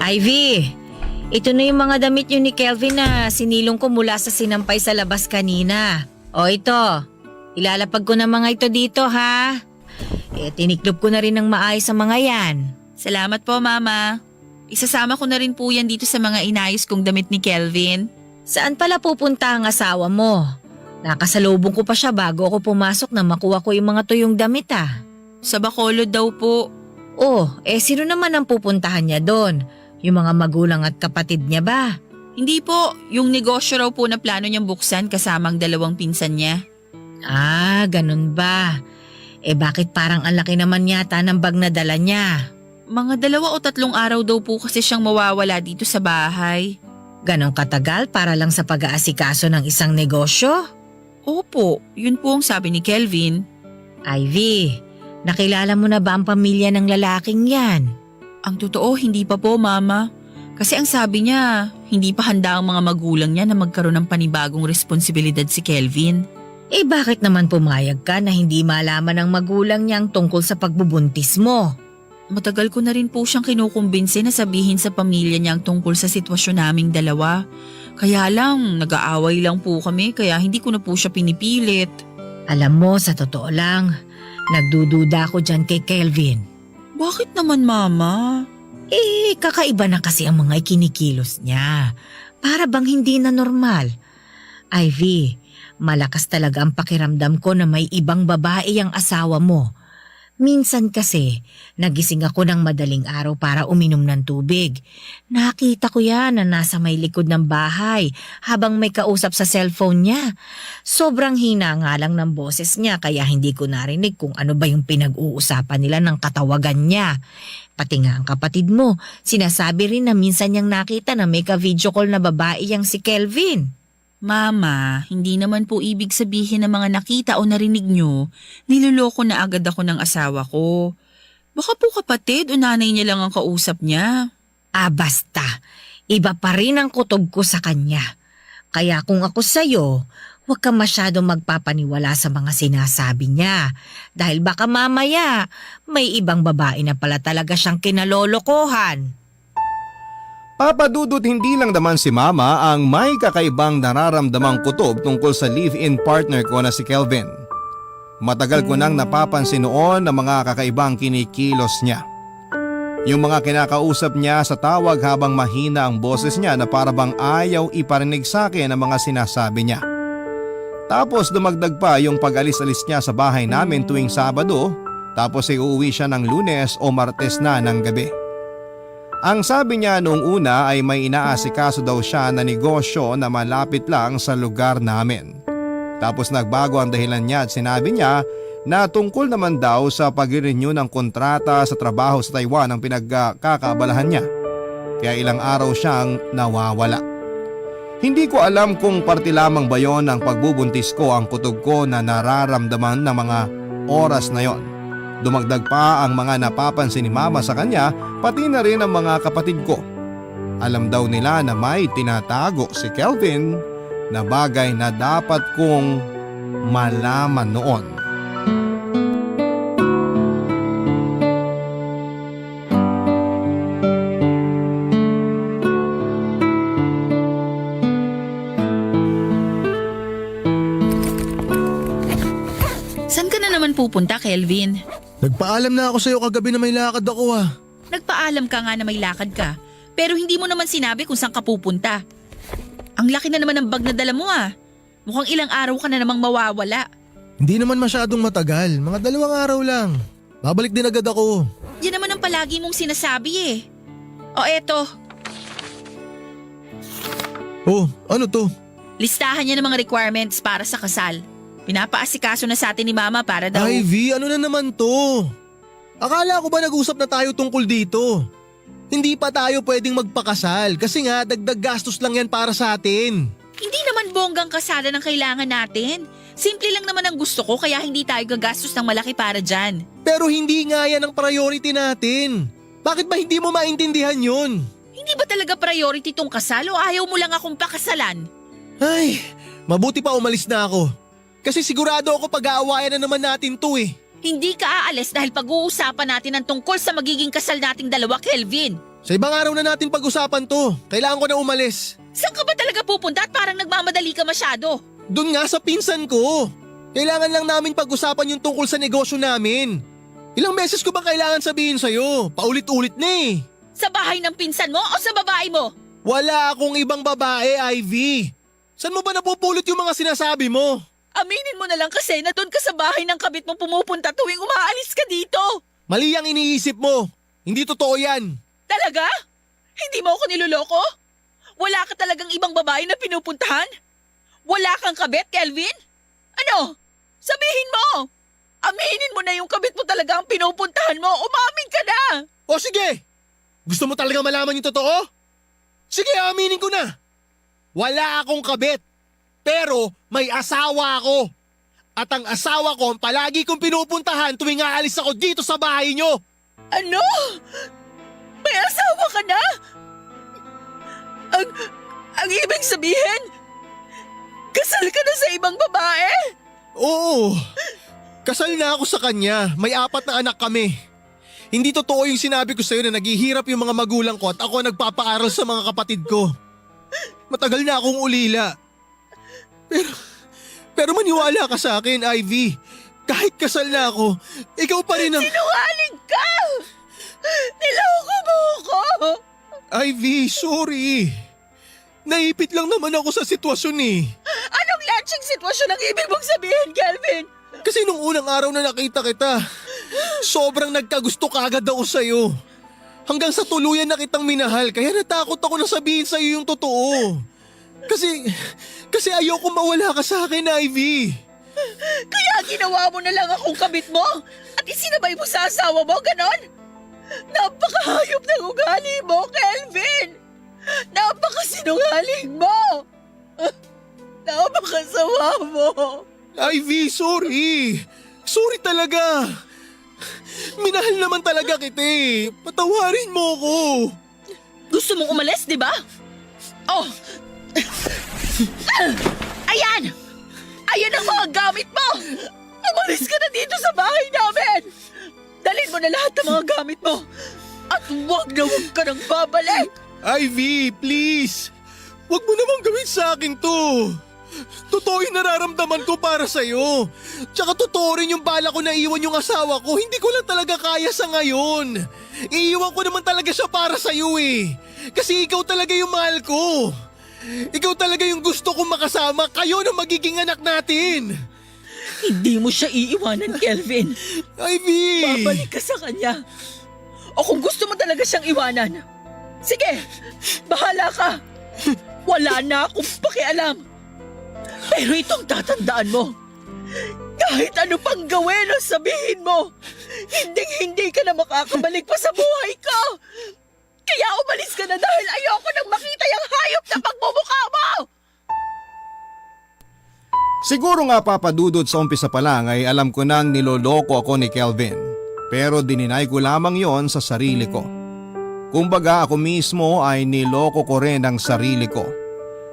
Ivy, ito na yung mga damit yun ni Kelvin na sinilong ko mula sa sinampay sa labas kanina. O ito, ilalapag ko na mga ito dito ha. Tiniklop ko na rin ng maayos sa mga yan. Salamat po, Mama. Isasama ko na rin po yan dito sa mga inayos kong damit ni Kelvin. Saan pala pupunta ang asawa mo? Nakasalubong ko pa siya bago ako pumasok na makuha ko yung mga tuyong damit ah. Sa Bacolod daw po. Sino naman ang pupuntahan niya doon? Yung mga magulang at kapatid niya ba? Hindi po, yung negosyo raw po na plano niyang buksan kasamang 2 pinsan niya. Ah, ganun ba? Bakit parang ang laki naman yata ng bag na dala niya? Mga 2 o 3 araw daw po kasi siyang mawawala dito sa bahay. Ganon katagal para lang sa pag-aasikaso ng isang negosyo? Opo, yun po ang sabi ni Kelvin. Ivy, nakilala mo na ba ang pamilya ng lalaking yan? Ang totoo, hindi pa po, Mama. Kasi ang sabi niya, hindi pa handa ang mga magulang niya na magkaroon ng panibagong responsibilidad si Kelvin. Bakit naman pumayag ka na hindi malaman ng magulang niyang tungkol sa pagbubuntis mo? Matagal ko na rin po siyang kinukumbinsi na sabihin sa pamilya niyang tungkol sa sitwasyon naming 2. Kaya lang, nag-aaway lang po kami kaya hindi ko na po siya pinipilit. Alam mo, sa totoo lang, nagdududa ako dyan kay Kelvin. Bakit naman, Mama? Kakaiba na kasi ang mga ikinikilos niya. Para bang hindi na normal. Ivy, malakas talaga ang pakiramdam ko na may ibang babae ang asawa mo. Minsan kasi, nagising ako ng madaling araw para uminom ng tubig. Nakita ko yan na nasa may likod ng bahay habang may kausap sa cellphone niya. Sobrang hina nga lang ng boses niya kaya hindi ko narinig kung ano ba yung pinag-uusapan nila ng katawagan niya. Pati nga ang kapatid mo, sinasabi rin na minsan niyang nakita na may ka-video call na babae yang si Kelvin. Mama, hindi naman po ibig sabihin ng mga nakita o narinig nyo, niloloko na agad ako ng asawa ko. Baka po kapatid o nanay niya lang ang kausap niya. Basta. Iba pa rin ang kutob ko sa kanya. Kaya kung ako sa'yo, huwag ka masyadong magpapaniwala sa mga sinasabi niya. Dahil baka mamaya, may ibang babae na pala talaga siyang kinalolokohan. Papadudot hindi lang naman si Mama ang may kakaibang nararamdamang kutob tungkol sa live-in partner ko na si Kelvin. Matagal ko nang napapansin noon ang mga kakaibang kinikilos niya. Yung mga kinakausap niya sa tawag habang mahina ang boses niya na parabang ayaw iparinig sa akin ang mga sinasabi niya. Tapos dumagdag pa yung pag-alis-alis niya sa bahay namin tuwing Sabado, tapos ay uuwi siya ng Lunes o Martes na ng gabi. Ang sabi niya noong una ay may inaasikaso daw siya na negosyo na malapit lang sa lugar namin. Tapos nagbago ang dahilan niya at sinabi niya na tungkol naman daw sa pag-renew ng kontrata sa trabaho sa Taiwan ang pinagkakaabalahan niya. Kaya ilang araw siyang nawawala. Hindi ko alam kung parte lamang ba yon ng pagbubuntis ko ang kutob ko na nararamdaman ng mga oras na yon. Dumagdag pa ang mga napapansin ni Mama sa kanya pati na rin ang mga kapatid ko. Alam daw nila na may tinatago si Kelvin na bagay na dapat kong malaman noon. Saan ka na naman pupunta, Kelvin? Nagpaalam na ako sa'yo kagabi na may lakad ako Nagpaalam ka nga na may lakad ka, pero hindi mo naman sinabi kung saan ka pupunta. Ang laki na naman ng bag na dala mo Mukhang ilang araw ka na namang mawawala. Hindi naman masyadong matagal, mga 2 araw lang. Babalik din agad ako. Yan naman ang palagi mong sinasabi O eto, Oh, ano to? listahan niya ng mga requirements para sa kasal. Pinapaasikaso na sa atin ni Mama para daw… Ivy, ano na naman to? Akala ko ba nag-usap na tayo tungkol dito? Hindi pa tayo pwedeng magpakasal kasi nga dagdag gastos lang yan para sa atin. Hindi naman bonggang kasalan ang kailangan natin. Simple lang naman ang gusto ko kaya hindi tayo gagastos ng malaki para dyan. Pero hindi nga yan ang priority natin. Bakit ba hindi mo maintindihan yun? Hindi ba talaga priority tong kasal o ayaw mo lang akong pakasalan? Ay, mabuti pa umalis na ako. Kasi sigurado ako pag-aawayan na naman natin to Hindi ka aalis dahil pag-uusapan natin ang tungkol sa magiging kasal nating dalawa, Kelvin. Sa ibang araw na natin pag-usapan to. Kailangan ko na umalis. Saan ka ba talaga pupunta at parang nagmamadali ka masyado? Doon nga sa pinsan ko. Kailangan lang namin pag-usapan yung tungkol sa negosyo namin. Ilang beses ko ba kailangan sabihin sa'yo? Paulit-ulit na Sa bahay ng pinsan mo o sa babae mo? Wala akong ibang babae, Ivy. Saan mo ba napupulot yung mga sinasabi mo? Aminin mo na lang kasi na doon ka sa bahay ng kabit mo pumupunta tuwing umaalis ka dito. Mali ang iniisip mo. Hindi totoo yan. Talaga? Hindi mo ako niloloko? Wala ka talagang ibang babae na pinupuntahan? Wala kang kabit, Kelvin? Ano? Sabihin mo! Aminin mo na yung kabit mo talaga ang pinupuntahan mo. Umamin ka na! O sige! Gusto mo talaga malaman yung totoo? Sige, aminin ko na. Wala akong kabit. Pero may asawa ako. At ang asawa ko ang palagi kong pinupuntahan tuwing aalis ako dito sa bahay nyo. Ano? May asawa ka na? Ang ibig sabihin, kasal ka na sa ibang babae? Oo. Kasal na ako sa kanya. May 4 na anak kami. Hindi totoo yung sinabi ko sa'yo na naghihirap yung mga magulang ko at ako nagpapaaral sa mga kapatid ko. Matagal na akong ulila. Pero maniwala ka sa akin, Ivy. Kahit kasal na ako, ikaw pa rin ang… Sinungaling ka! Niloko mo ako! Ivy, sorry. Naipit lang naman ako sa sitwasyon Anong lansing sitwasyon ang ibig mong sabihin, Kelvin? Kasi nung unang araw na nakita kita, Sobrang nagkagusto kagad ako sa'yo. Hanggang sa tuluyan na kitang minahal kaya natakot ako na sabihin sa'yo yung totoo. Kasi ayoko mawala ka sa akin, Ivy. Kaya ginawa mo na lang akong kabit mo at isinabay mo sa asawa mo, ganon? Napakahayop ng ugali mo, Kelvin! Napakasinungaling mo! Napakasawa mo! Ivy, sorry. Sorry talaga. Minahal naman talaga kita eh. Patawarin mo ako. Gusto mong umalis, di ba? Oh! Ayan! Ayan ang mga gamit mo! Umalis ka na dito sa bahay namin! Dalhin mo na lahat ng mga gamit mo! At huwag ka nang babalik! Ivy, please. Huwag mo namang gawin sa akin to. Totoo yung nararamdaman ko para sa'yo. Tsaka totoo rin yung bala ko na iwan yung asawa ko. Hindi ko lang talaga kaya sa ngayon. Iiwan ko naman talaga siya para sa'yo eh. Kasi ikaw talaga yung mahal ko. Ikaw talaga yung gusto kong makasama. Kayo na magiging anak natin. Hindi mo siya iiwanan, Kelvin. Ivy! Babalik ka sa kanya. O kung gusto mo talaga siyang iwanan, sige, bahala ka. Wala na akong pakialam. Pero itong tatandaan mo, kahit ano pang gawin o sabihin mo, hindi ka na makakabalik pa sa buhay ko. Kaya umalis ka na dahil ayoko nang makita yung hayop na pagmumukha mo! Siguro nga papadudod sa umpisa pa lang ay alam ko nang niloloko ako ni Kelvin. Pero dininay ko lamang yon sa sarili ko. Kumbaga ako mismo ay niloko ko rin ang sarili ko.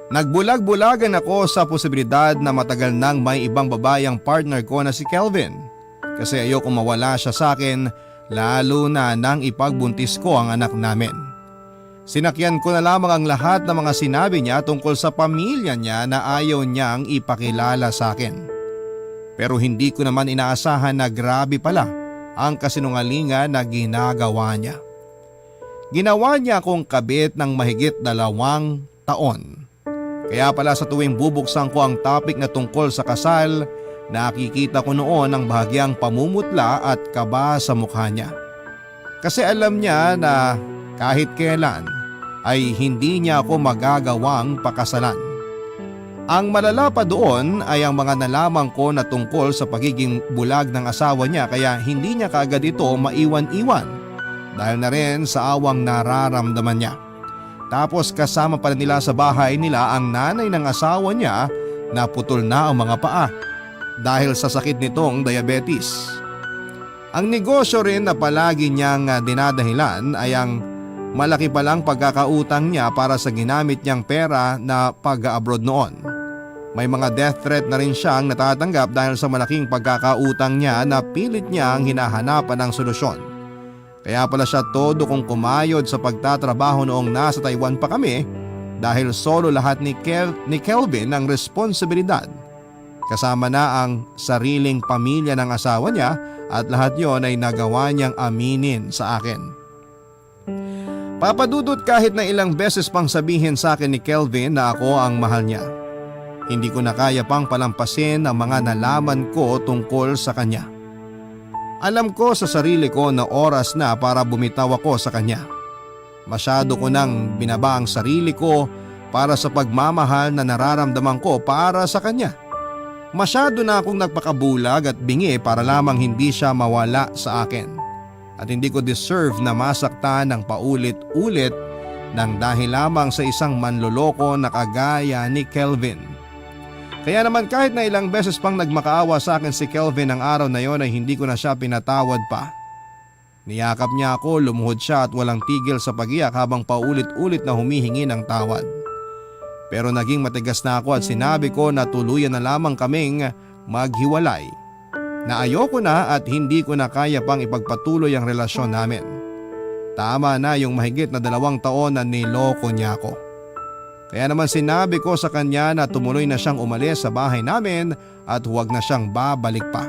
Nagbulag-bulagan ako sa posibilidad na matagal nang may ibang babayang partner ko na si Kelvin. Kasi ayoko mawala siya sa akin lalo na nang ipagbuntis ko ang anak namin. Sinakyan ko na lamang ang lahat ng mga sinabi niya tungkol sa pamilya niya na ayaw niyang ipakilala sa akin. Pero hindi ko naman inaasahan na grabe pala ang kasinungalingan na ginagawa niya. Ginawa niya akong kabit ng mahigit 2 taon. Kaya pala sa tuwing bubuksan ko ang topic na tungkol sa kasal, nakikita ko noon ang bahagyang pamumutla at kaba sa mukha niya. Kasi alam niya na kahit kailan ay hindi niya ako magagawang pakasalan. Ang malala pa doon ay ang mga nalaman ko na tungkol sa pagiging bulag ng asawa niya kaya hindi niya kaagad ito maiwan-iwan dahil na rin sa awang nararamdaman niya. Tapos kasama pala nila sa bahay nila ang nanay ng asawa niya na putol na ang mga paa dahil sa sakit nitong diabetes. Ang negosyo rin na palagi niyang dinadahilan ay ang malaki palang pagkakautang niya para sa ginamit niyang pera na pag-abroad noon. May mga death threat na rin siyang natatanggap dahil sa malaking pagkakautang niya na pilit niyang hinahanapan ng solusyon. Kaya pala siya todo kong kumayod sa pagtatrabaho noong nasa Taiwan pa kami dahil solo lahat ni Kelvin ang responsibilidad. Kasama na ang sariling pamilya ng asawa niya at lahat yon ay nagawa niyang aminin sa akin. Papadudot kahit na ilang beses pang sabihin sa akin ni Kelvin na ako ang mahal niya. Hindi ko na kaya pang palampasin ang mga nalaman ko tungkol sa kanya. Alam ko sa sarili ko na oras na para bumitaw ako sa kanya. Masyado ko nang binaba ang sarili ko para sa pagmamahal na nararamdaman ko para sa kanya. Masyado na akong nagpakabulag at bingi para lamang hindi siya mawala sa akin. At hindi ko deserve na masaktan ng paulit-ulit nang dahil lamang sa isang manloloko na kagaya ni Kelvin. Kaya naman kahit na ilang beses pang nagmakaawa sa akin si Kelvin ang araw na yon ay hindi ko na siya pinatawad pa. Niyakap niya ako, lumuhod siya at walang tigil sa pagiyak habang paulit-ulit na humihingi ng tawad. Pero naging matigas na ako at sinabi ko na tuluyan na lamang kaming maghiwalay. Na ayoko na at hindi ko na kaya pang ipagpatuloy ang relasyon namin. Tama na yung mahigit na 2 taon na niloko niya ako. Kaya naman sinabi ko sa kanya na tumuloy na siyang umalis sa bahay namin at huwag na siyang babalik pa.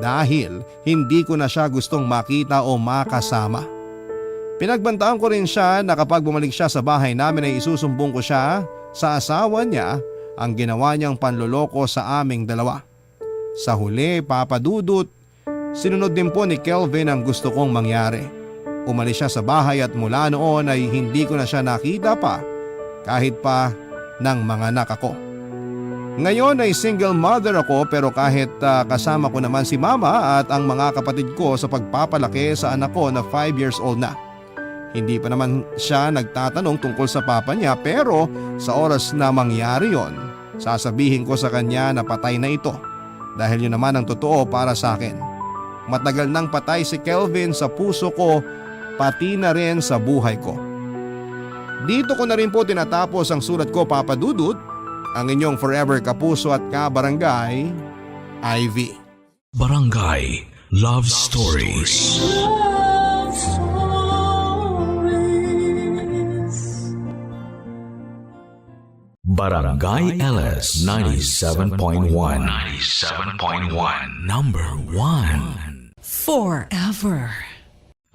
Dahil hindi ko na siya gustong makita o makasama. Pinagbantaan ko rin siya na kapag bumalik siya sa bahay namin ay isusumbong ko siya sa asawa niya ang ginawa niyang panloloko sa aming dalawa. Sa huli, papadudot, Sinunod din po ni Kelvin ang gusto kong mangyari. Umalis siya sa bahay at mula noon ay hindi ko na siya nakita pa kahit pa ng mga anak ako. Ngayon ay single mother ako pero kahit kasama ko naman si mama at ang mga kapatid ko sa pagpapalaki sa anak ko na 5 years old na. Hindi pa naman siya nagtatanong tungkol sa papa niya pero sa oras na mangyari yon, sasabihin ko sa kanya na patay na ito dahil yun naman ang totoo para sa akin. Matagal nang patay si Kelvin sa puso ko pati na rin sa buhay ko. Dito ko na rin po tinatapos ang sulat ko, Papa Dudut, ang inyong forever kapuso at kabarangay, Ivy. Barangay Love Stories. Love Stories. Barangay LS 97.1. 97.1. Number 1. Forever.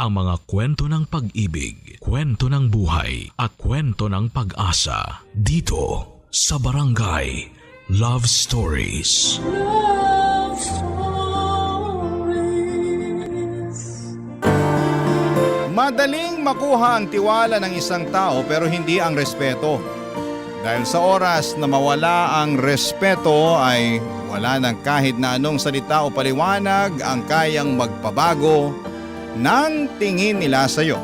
Ang mga kwento ng pag-ibig, kwento ng buhay at kwento ng pag-asa dito sa Barangay Love Stories. Love Stories. Madaling makuha ang tiwala ng isang tao pero hindi ang respeto. Dahil sa oras na mawala ang respeto ay wala nang kahit na anong salita o paliwanag ang kayang magpabago ng tingin nila sa iyo.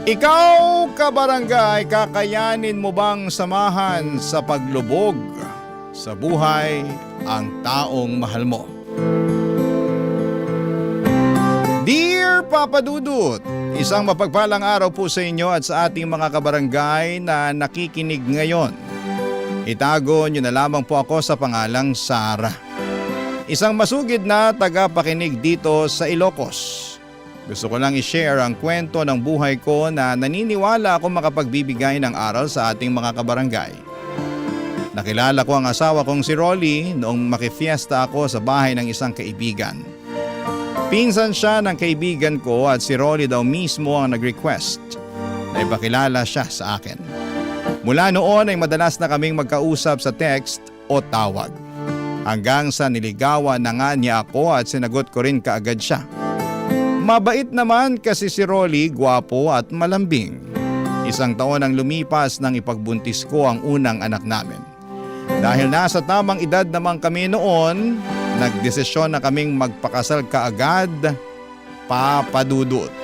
Ikaw, kabarangay, kakayanin mo bang samahan sa paglubog sa buhay ang taong mahal mo? Dear Papa Dudut, isang mapagpalang araw po sa inyo at sa ating mga kabarangay na nakikinig ngayon. Itago niyo na lamang po ako sa pangalang Sara. Isang masugid na tagapakinig dito sa Ilocos. Gusto ko lang i-share ang kwento ng buhay ko na naniniwala akong makapagbibigay ng aral sa ating mga kabarangay. Nakilala ko ang asawa kong si Rolly noong makifiesta ako sa bahay ng isang kaibigan. Pinsan siya ng kaibigan ko at si Rolly daw mismo ang nag-request na ipakilala siya sa akin. Mula noon ay madalas na kaming magkausap sa text o tawag. Hanggang sa niligawan na nga niya ako at sinagot ko rin kaagad siya. Mabait naman kasi si Rolly, gwapo at malambing. Isang taon ang lumipas nang ipagbuntis ko ang unang anak namin. Dahil nasa tamang edad naman kami noon, nagdesisyon na kaming magpakasal kaagad, Papa Dudut.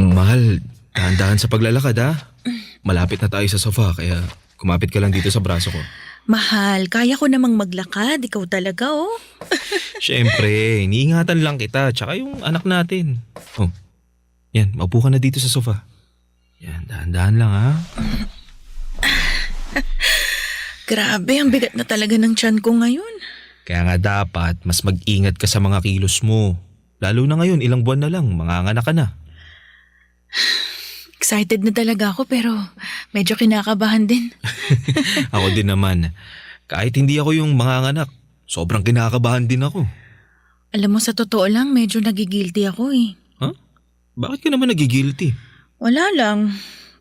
Mahal, dahan-dahan sa paglalakad ha. Malapit na tayo sa sofa kaya kumapit ka lang dito sa braso ko. Mahal, kaya ko namang maglakad. Ikaw talaga, oh. Siyempre, iniingatan lang kita tsaka yung anak natin. Oh, yan, maupo ka na dito sa sofa. Yan, dahan-dahan lang ha. Grabe, ang bigat na talaga ng tiyan ko ngayon. Kaya nga dapat mas mag-ingat ka sa mga kilos mo. Lalo na ngayon, ilang buwan na lang, manganganak ka na. Excited na talaga ako pero medyo kinakabahan din. Ako din naman. Kahit hindi ako yung manganganak, sobrang kinakabahan din ako. Alam mo, sa totoo lang, medyo nagigilty ako eh. Huh? Bakit ka naman nagigilty? Wala lang.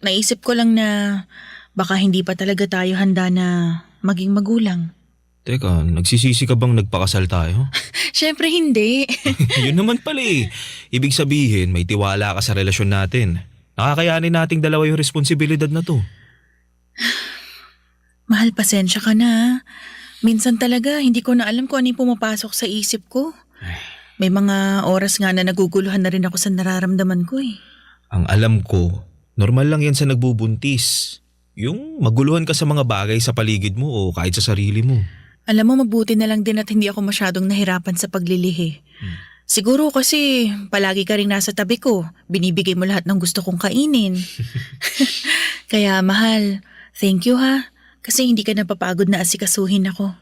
Naisip ko lang na baka hindi pa talaga tayo handa na maging magulang. Teka, nagsisisi ka bang nagpakasal tayo? Syempre hindi. Yun naman pala eh. Ibig sabihin, may tiwala ka sa relasyon natin. Nakakayanin nating dalawa yung responsibilidad na to. Mahal, pasensya ka na. Minsan talaga, hindi ko na alam kung ano yung pumapasok sa isip ko. May mga oras nga na naguguluhan na rin ako sa nararamdaman ko eh. Ang alam ko, normal lang yan sa nagbubuntis. Yung maguluhan ka sa mga bagay sa paligid mo o kahit sa sarili mo. Alam mo, mabuti na lang din at hindi ako masyadong nahirapan sa paglilihi. Siguro kasi palagi ka rin nasa tabi ko. Binibigay mo lahat ng gusto kong kainin. Kaya mahal, thank you ha. Kasi hindi ka napapagod na asikasuhin ako.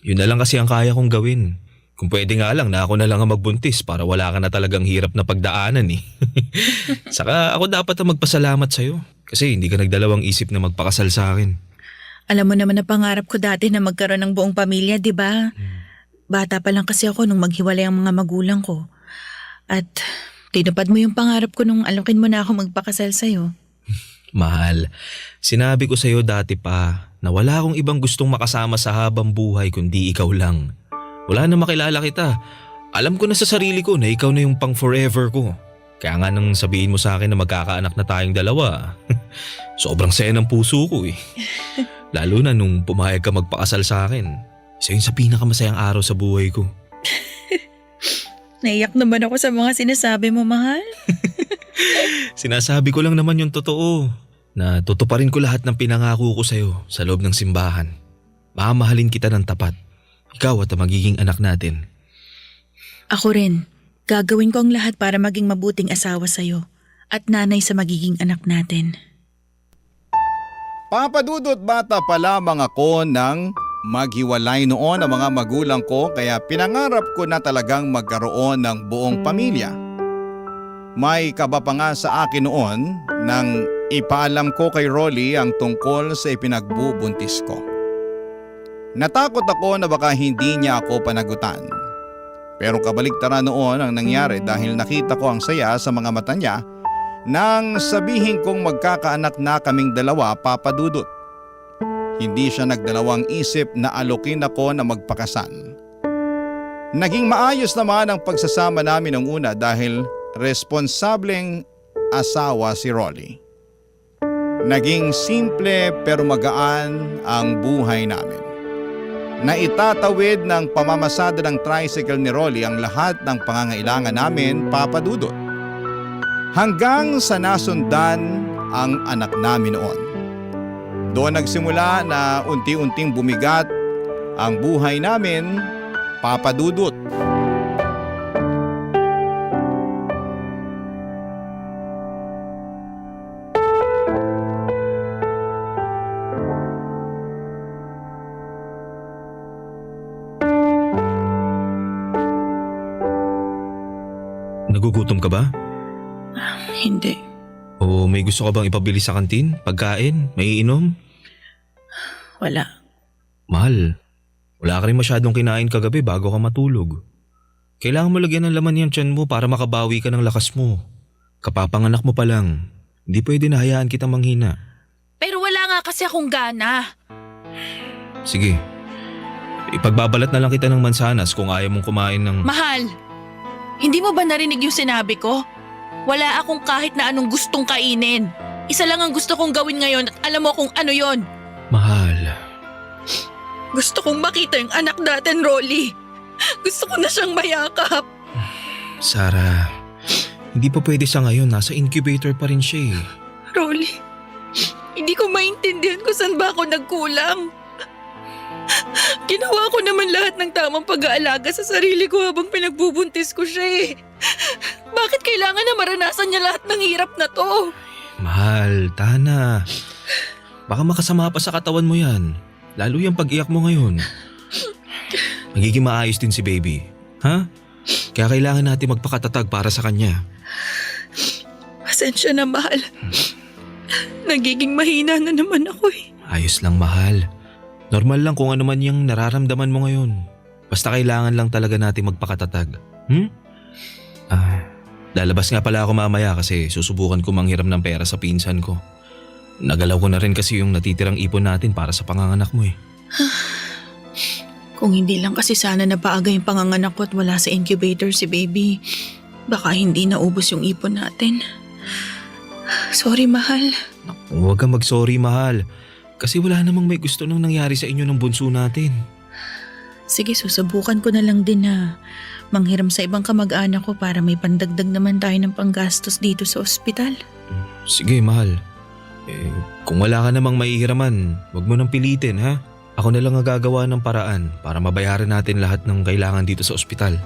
Yun na lang kasi ang kaya kong gawin. Kung pwede nga lang na ako na lang ang magbuntis para wala ka na talagang hirap na pagdaanan eh. Saka ako dapat ang magpasalamat sa'yo. Kasi hindi ka nagdalawang isip na magpakasal sa akin. Alam mo naman na pangarap ko dati na magkaroon ng buong pamilya, di ba? Bata pa lang kasi ako nung maghiwalay ang mga magulang ko. At tinupad mo yung pangarap ko nung alokin mo na ako magpakasal sa'yo. Mahal, sinabi ko sa'yo dati pa na wala akong ibang gustong makasama sa habang buhay kundi ikaw lang. Wala na makilala kita. Alam ko na sa sarili ko na ikaw na yung pang forever ko. Kaya nga nang sabihin mo sa akin na magkakaanak na tayong dalawa, sobrang saya ng puso ko eh. Lalo na nung pumayag ka magpakasal sa akin. Isa yun sa pinakamasayang araw sa buhay ko. Naiyak naman ako sa mga sinasabi mo, mahal. Sinasabi ko lang naman yung totoo. Na tutuparin ko lahat ng pinangako ko sa'yo sa loob ng simbahan. Mamahalin kita ng tapat. Ikaw at ang magiging anak natin. Ako rin. Gagawin ko ang lahat para maging mabuting asawa sa'yo at nanay sa magiging anak natin. Papadudot, bata pa lamang ako nang maghiwalay noon ang mga magulang ko kaya pinangarap ko na talagang magkaroon ng buong pamilya. May kaba pa nga sa akin noon nang ipaalam ko kay Rolly ang tungkol sa ipinagbubuntis ko. Natakot ako na baka hindi niya ako panagutan. Pero kabaligtaran noon ang nangyari dahil nakita ko ang saya sa mga mata niya nang sabihin kong magkakaanak na kaming dalawa, Papa Dudut. Hindi siya nagdalawang isip na alokin ako na magpakasal. Naging maayos naman ang pagsasama namin ng una dahil responsableng asawa si Rolly. Naging simple pero magaan ang buhay namin. Naitatawid ng pamamasada ng tricycle ni Rolly ang lahat ng pangangailangan namin, Papa Dudut. Hanggang sa nasundan ang anak namin noon. Doon nagsimula na unti-unting bumigat ang buhay namin, Papa Dudut. Nagugutom ka ba? Hindi. O may gusto ka bang ipabili sa kantin? Pagkain? May iinom? Wala. Mahal, wala ka rin masyadong kinain kagabi bago ka matulog. Kailangan mo lagyan ng laman yung tiyan mo para makabawi ka ng lakas mo. Kapapanganak mo pa lang. Hindi pwede na hayaan kitang manghina. Pero wala nga kasi akong gana. Sige, ipagbabalat na lang kita ng mansanas kung ayaw mong kumain ng… Mahal, hindi mo ba narinig yung sinabi ko? Wala akong kahit na anong gustong kainin. Isa lang ang gusto kong gawin ngayon at alam mo kung ano yon. Mahal, Gusto kong makita yung anak natin, Rolly. Gusto ko na siyang mayakap. Sarah, hindi pa pwede sa ngayon. Nasa incubator pa rin siya eh. Rolly, hindi ko maintindihan kung saan ba ako nagkulang. Ginawa ko naman lahat ng tamang pag-aalaga sa sarili ko habang pinagbubuntis ko siya eh. Bakit kailangan na maranasan niya lahat ng hirap na to? Mahal, Tana. Baka makasama pa sa katawan mo yan. Lalo yung pag-iyak mo ngayon. Magiging maayos din si baby. Ha? Kaya kailangan natin magpakatatag para sa kanya. Pasensya na, mahal. Nagiging mahina na naman ako eh. Ayos lang, mahal. Normal lang kung ano man yung nararamdaman mo ngayon. Basta kailangan lang talaga natin magpakatatag. Lalabas nga pala ako mamaya kasi susubukan ko manghiram ng pera sa pinsan ko. Nagalaw ko na rin kasi yung natitirang ipon natin para sa panganganak mo eh. Kung hindi lang kasi sana napaaga yung panganganak ko at wala sa incubator si baby, baka hindi naubos yung ipon natin. Sorry, mahal. Huwag kang mag-sorry, mahal. Kasi wala namang may gusto nang nangyari sa inyo ng bunso natin. Sige, susubukan ko na lang din na manghiram sa ibang kamag-anak ko para may pandagdag naman tayo ng panggastos dito sa ospital. Sige, mahal. Kung wala ka namang maihiraman, huwag mo nang pilitin, ha? Ako na lang ang gagawa ng paraan para mabayaran natin lahat ng kailangan dito sa ospital.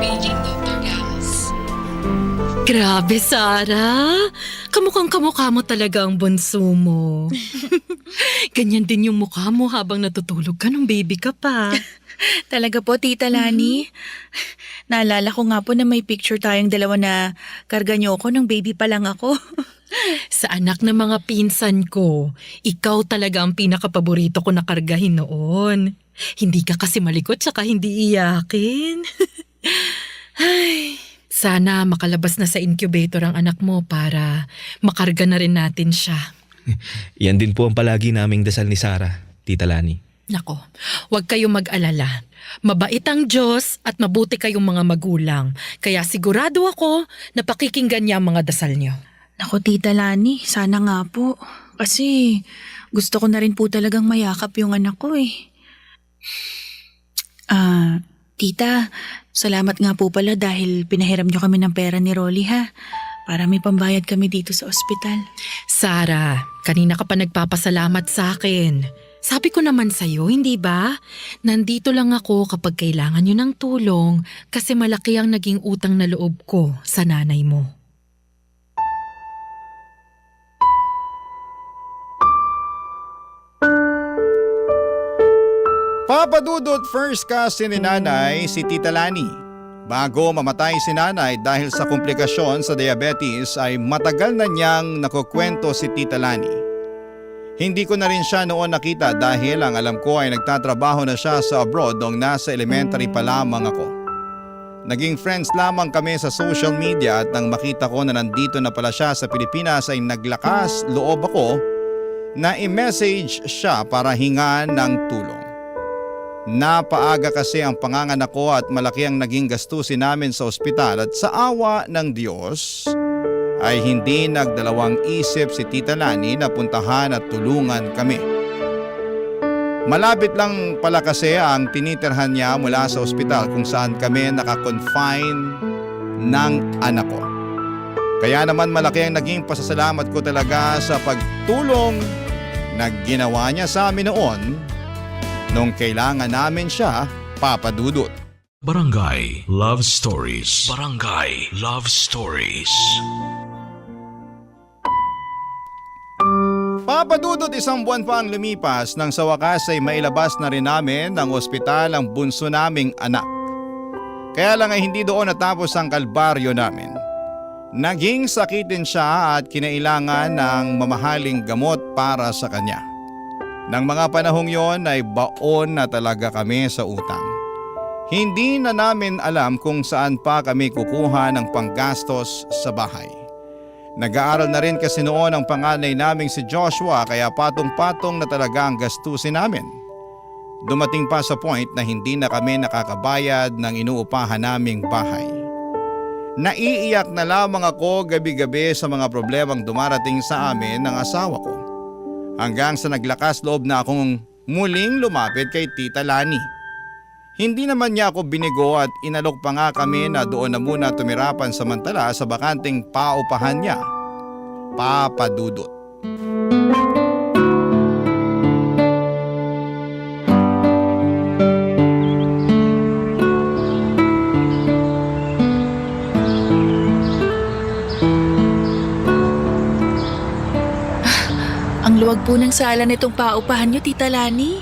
Paging Dr. Gams. Grabe, Sarah. Kamukhang kamukha mo talaga ang bunso mo. Ganyan din yung mukha mo habang natutulog ka nung baby ka pa. Talaga po, Tita Lani. Naalala ko nga po na may picture tayong dalawa na karga niyo ako nung baby pa lang ako. Sa anak ng mga pinsan ko, ikaw talaga ang pinakapaborito ko na kargahin noon. Hindi ka kasi malikot saka hindi iyakin. Ay, sana makalabas na sa incubator ang anak mo para makarga na rin natin siya. Yan din po ang palagi naming dasal ni Sarah, Tita Lani. Nako, huwag kayong mag-alala. Mabait ang Diyos at mabuti kayong mga magulang. Kaya sigurado ako na pakikinggan niya ang mga dasal niyo. Naku, Tita Lani, sana nga po. Kasi gusto ko na rin po talagang mayakap yung anak ko eh. Tita, salamat nga po pala dahil pinahiram niyo kami ng pera ni Rolly ha. Para may pambayad kami dito sa ospital. Sarah, kanina ka pa nagpapasalamat sa akin. Sabi ko naman sa'yo, hindi ba? Nandito lang ako kapag kailangan nyo ng tulong kasi malaki ang naging utang na loob ko sa nanay mo. Papadudot first cousin ni nanay si Tita Lani. Bago mamatay si nanay dahil sa komplikasyon sa diabetes ay matagal na niyang nakukwento si Tita Lani. Hindi ko na rin siya noon nakita dahil ang alam ko ay nagtatrabaho na siya sa abroad noong nasa elementary pa lamang ako. Naging friends lamang kami sa social media at nang makita ko na nandito na pala siya sa Pilipinas ay naglakas loob ako na i-message siya para hingan ng tulong. Napaaga kasi ang panganganak ko at malaki ang naging gastusin namin sa ospital at sa awa ng Diyos ay hindi nagdalawang isip si Tita Lani na puntahan at tulungan kami. Malapit lang pala kasi ang tinitirhan niya mula sa ospital kung saan kami nakakonfine ng anak ko. Kaya naman malaki ang naging pasasalamat ko talaga sa pagtulong na ginawa niya sa amin noon nung kailangan namin siya, Papa Dudut. Barangay Love Stories. Barangay Love Stories. Papa Dudut, isang buwan pa ang lumipas nang sa wakas ay mailabas na rin namin ng ospital ang bunso naming anak. Kaya lang ay hindi doon natapos ang kalbaryo namin. Naging sakitin siya at kinailangan ng mamahaling gamot para sa kanya. Nang mga panahong yon ay baon na talaga kami sa utang. Hindi na namin alam kung saan pa kami kukuha ng panggastos sa bahay. Nag-aaral na rin kasi noon ang panganay naming si Joshua kaya patong-patong na talaga ang gastusin namin. Dumating pa sa point na hindi na kami nakakabayad ng inuupahan naming bahay. Naiiyak na lamang ako gabi-gabi sa mga problemang dumarating sa amin ng asawa ko. Hanggang sa naglakas loob na akong muling lumapit kay Tita Lani. Hindi naman niya ako binigo at inalok pa nga kami na doon na muna tumirapan samantala sa bakanting paupahan niya, Papa Dudut. Ang luwag po ng sala nitong paupahan niyo, Tita Lani.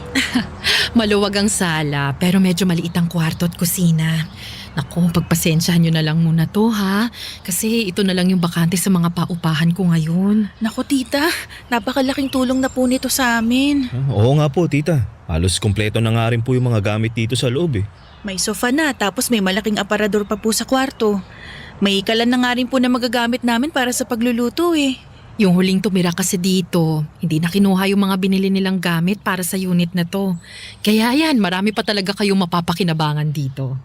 Maluwag ang sala pero medyo maliit ang kwarto at kusina. Naku, pagpasensyahan nyo na lang muna to ha. Kasi ito na lang yung bakante sa mga paupahan ko ngayon. Naku, Tita, napakalaking tulong na po nito sa amin. Oo nga po, Tita. Halos kumpleto na nga rin po yung mga gamit dito sa loob eh. May sofa na tapos may malaking aparador pa po sa kwarto. May ikalan na nga rin po na magagamit namin para sa pagluluto eh. Yung huling tumira kasi dito, hindi na kinuha yung mga binili nilang gamit para sa unit na to. Kaya yan, marami pa talaga kayong mapapakinabangan dito.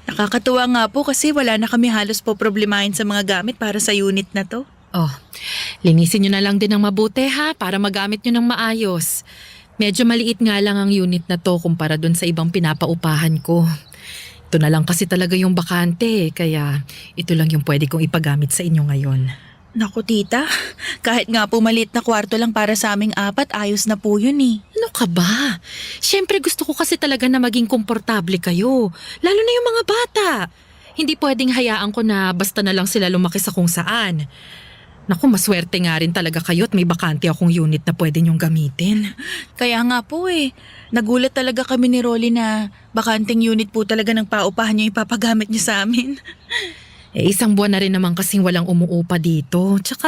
Nakakatuwa nga po kasi wala na kami halos po problemahin sa mga gamit para sa unit na to. Oh, linisin nyo na lang din ng mabuti ha para magamit nyo ng maayos. Medyo maliit nga lang ang unit na to kumpara dun sa ibang pinapaupahan ko. Ito na lang kasi talaga yung bakante kaya ito lang yung pwede kong ipagamit sa inyo ngayon. Naku, Tita, kahit nga po maliit na kwarto lang para sa aming apat, ayos na po yun eh. Ano ka ba? Siyempre gusto ko kasi talaga na maging komportable kayo. Lalo na yung mga bata. Hindi pwedeng hayaan ko na basta na lang sila lumaki sa kung saan. Naku, maswerte nga rin talaga kayo at may bakante akong unit na pwede niyong gamitin. Kaya nga po nagulat talaga kami ni Rolly na bakanting unit po talaga ng paupahan niya ipapagamit niya sa amin. Isang buwan na rin naman kasing walang umuupa dito. Tsaka